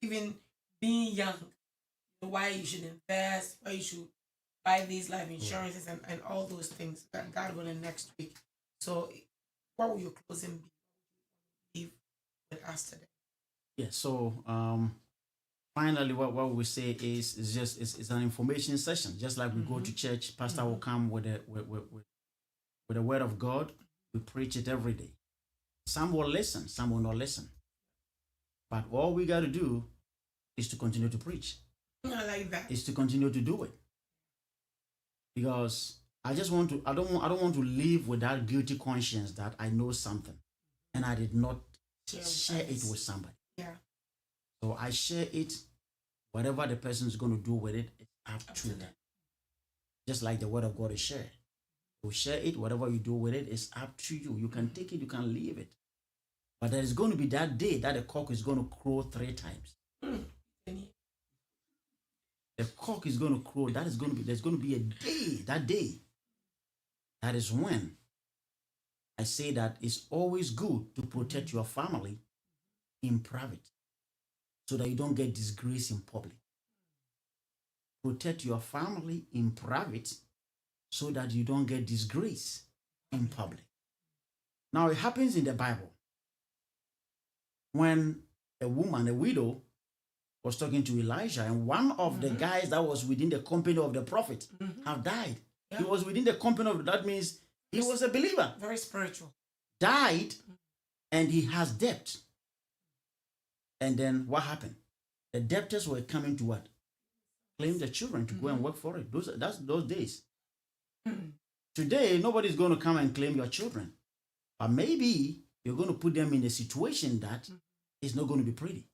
even being young, why you should invest, why you should buy these life insurances and all those things that God willing next week. So what will your closing be with us today? Yeah, so finally what we say is it's an information session. Just like we go to church, pastor will come with the word of God. We preach it every day. Some will listen, some will not listen. But all we got to do is to continue to preach. I like that. Is to continue to do it. Because I don't want to live with that guilty conscience that I know something and I did not share it with somebody. Yeah. So I share it. Whatever the person is going to do with it, it's up to them. Just like the word of God is shared. You share it, whatever you do with it, it's up to you. You can take it, you can leave it. But there is going to be that day that the cock is going to crow 3 times. The cock is going to crow. There's going to be a day, that day. That is when I say that it's always good to protect your family in private so that you don't get disgrace in public. Protect your family in private so that you don't get disgrace in public. Now, it happens in the Bible. When a woman, a widow, was talking to Elijah, and one of the guys that was within the company of the prophet have died. Yeah. He was within the company of, that means he was a believer. Very spiritual. Died, and he has debt. And then what happened? The debtors were coming to what? Claim the children to go and work for it. That's those days. Today, nobody's going to come and claim your children. But maybe you're going to put them in a situation that is not going to be pretty.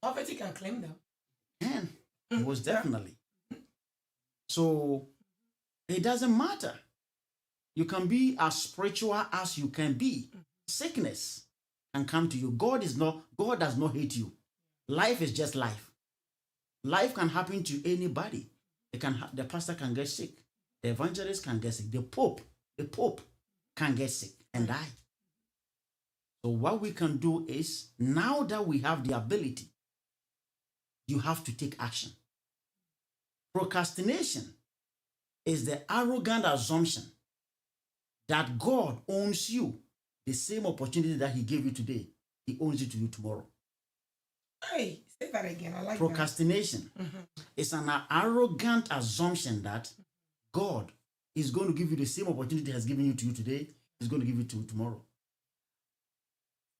Poverty can claim them. Can. Most definitely. So it doesn't matter. You can be as spiritual as you can be. Sickness can come to you. God does not hate you. Life is just life. Life can happen to anybody. The pastor can get sick. The evangelist can get sick. The Pope can get sick and die. So what we can do is, now that we have the ability, you have to take action. Procrastination is the arrogant assumption that God owns you. The same opportunity that he gave you today, he owns it to you tomorrow. Hey, say that again. I like Procrastination is an arrogant assumption that God is going to give you the same opportunity he has given you to you today, he's going to give you to you tomorrow.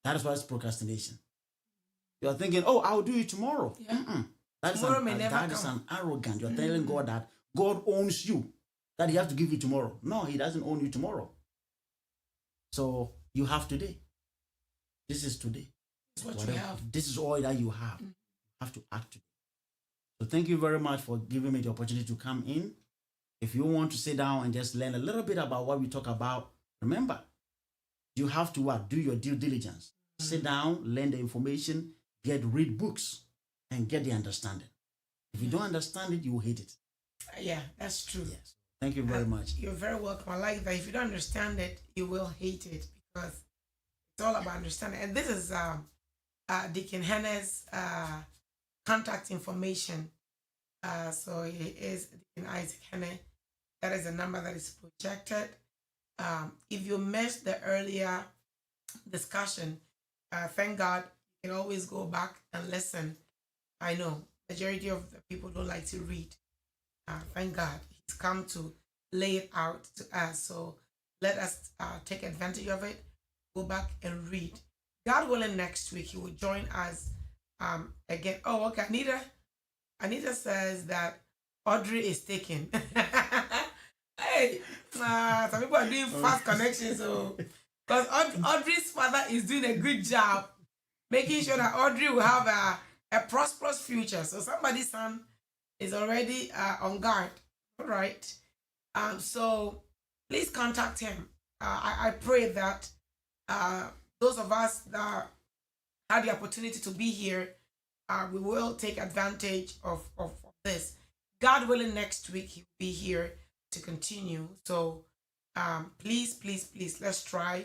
That is why it's procrastination. You are thinking, oh, I'll do it tomorrow. Yeah. That is an arrogant. You're telling God that God owns you, that he has to give you tomorrow. No, he doesn't own you tomorrow. So you have today. This is today. This is what you have. This is all that you have. You have to act today. So thank you very much for giving me the opportunity to come in. If you want to sit down and just learn a little bit about what we talk about, remember, you have to do your due diligence. Sit down, learn the information, read books, and get the understanding. If you don't understand it, you will hate it. Yeah, that's true. Yes. Thank you very much. You're very welcome. I like that. If you don't understand it, you will hate it because it's all about understanding. And this is Deacon Henne's contact information. So he is Deacon Isaac Henne. That is the number that is projected. If you missed the earlier discussion, thank God you can always go back and listen. I know majority of the people don't like to read. Thank God he's come to lay it out to us. So let us take advantage of it. Go back and read. God willing, next week he will join us again. Oh, okay. Anita says that Audrey is taken. Hey, some people are doing fast connections. So, because Audrey's father is doing a good job making sure that Audrey will have a prosperous future. So somebody's son is already on guard. All right. So please contact him. I pray that those of us that had the opportunity to be here, we will take advantage of this. God willing, next week he'll be here to continue. So please, let's try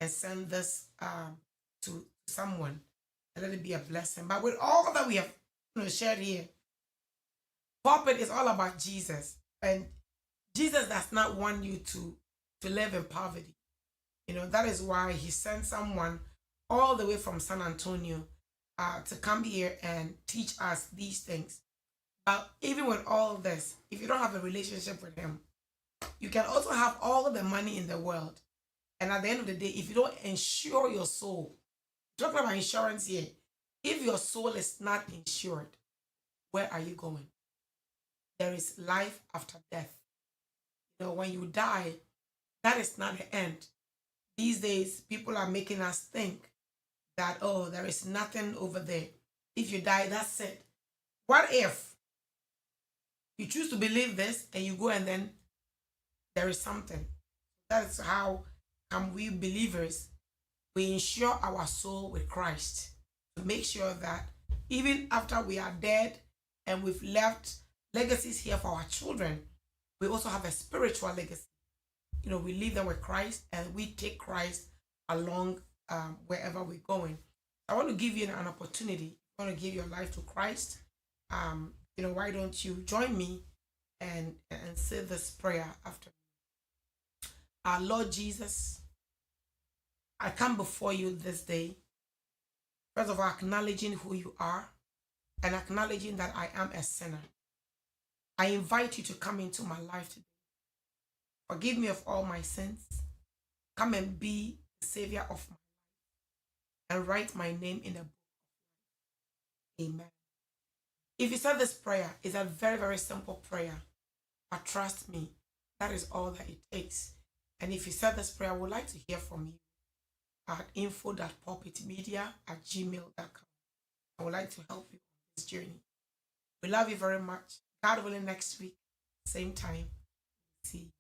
and send this to someone and let it be a blessing. But with all that we have shared here, Pulpit is all about Jesus. And Jesus does not want you to live in poverty. That is why he sent someone all the way from San Antonio to come here and teach us these things. But even with all this, if you don't have a relationship with him, you can also have all the money in the world. And at the end of the day, if you don't insure your soul, talking about insurance here, if your soul is not insured, where are you going? There is life after death. When you die, that is not the end. These days, people are making us think that, oh, there is nothing over there. If you die, that's it. What if you choose to believe this and you go and then there is something? That's how we believers, we insure our soul with Christ to make sure that even after we are dead and we've left legacies here for our children, we also have a spiritual legacy. We leave them with Christ and we take Christ along wherever we're going. I want to give you an opportunity. I want to give your life to Christ. Why don't you join me and say this prayer after me? Our Lord Jesus, I come before you this day, first of all, acknowledging who you are and acknowledging that I am a sinner. I invite you to come into my life today. Forgive me of all my sins. Come and be the Savior of my life and write my name in the book of life. Amen. If you said this prayer, it's a very, very simple prayer. But trust me, that is all that it takes. And if you said this prayer, I would like to hear from you at info.pulpitmedia@gmail.com. I would like to help you on this journey. We love you very much. God willing, next week, same time, see you.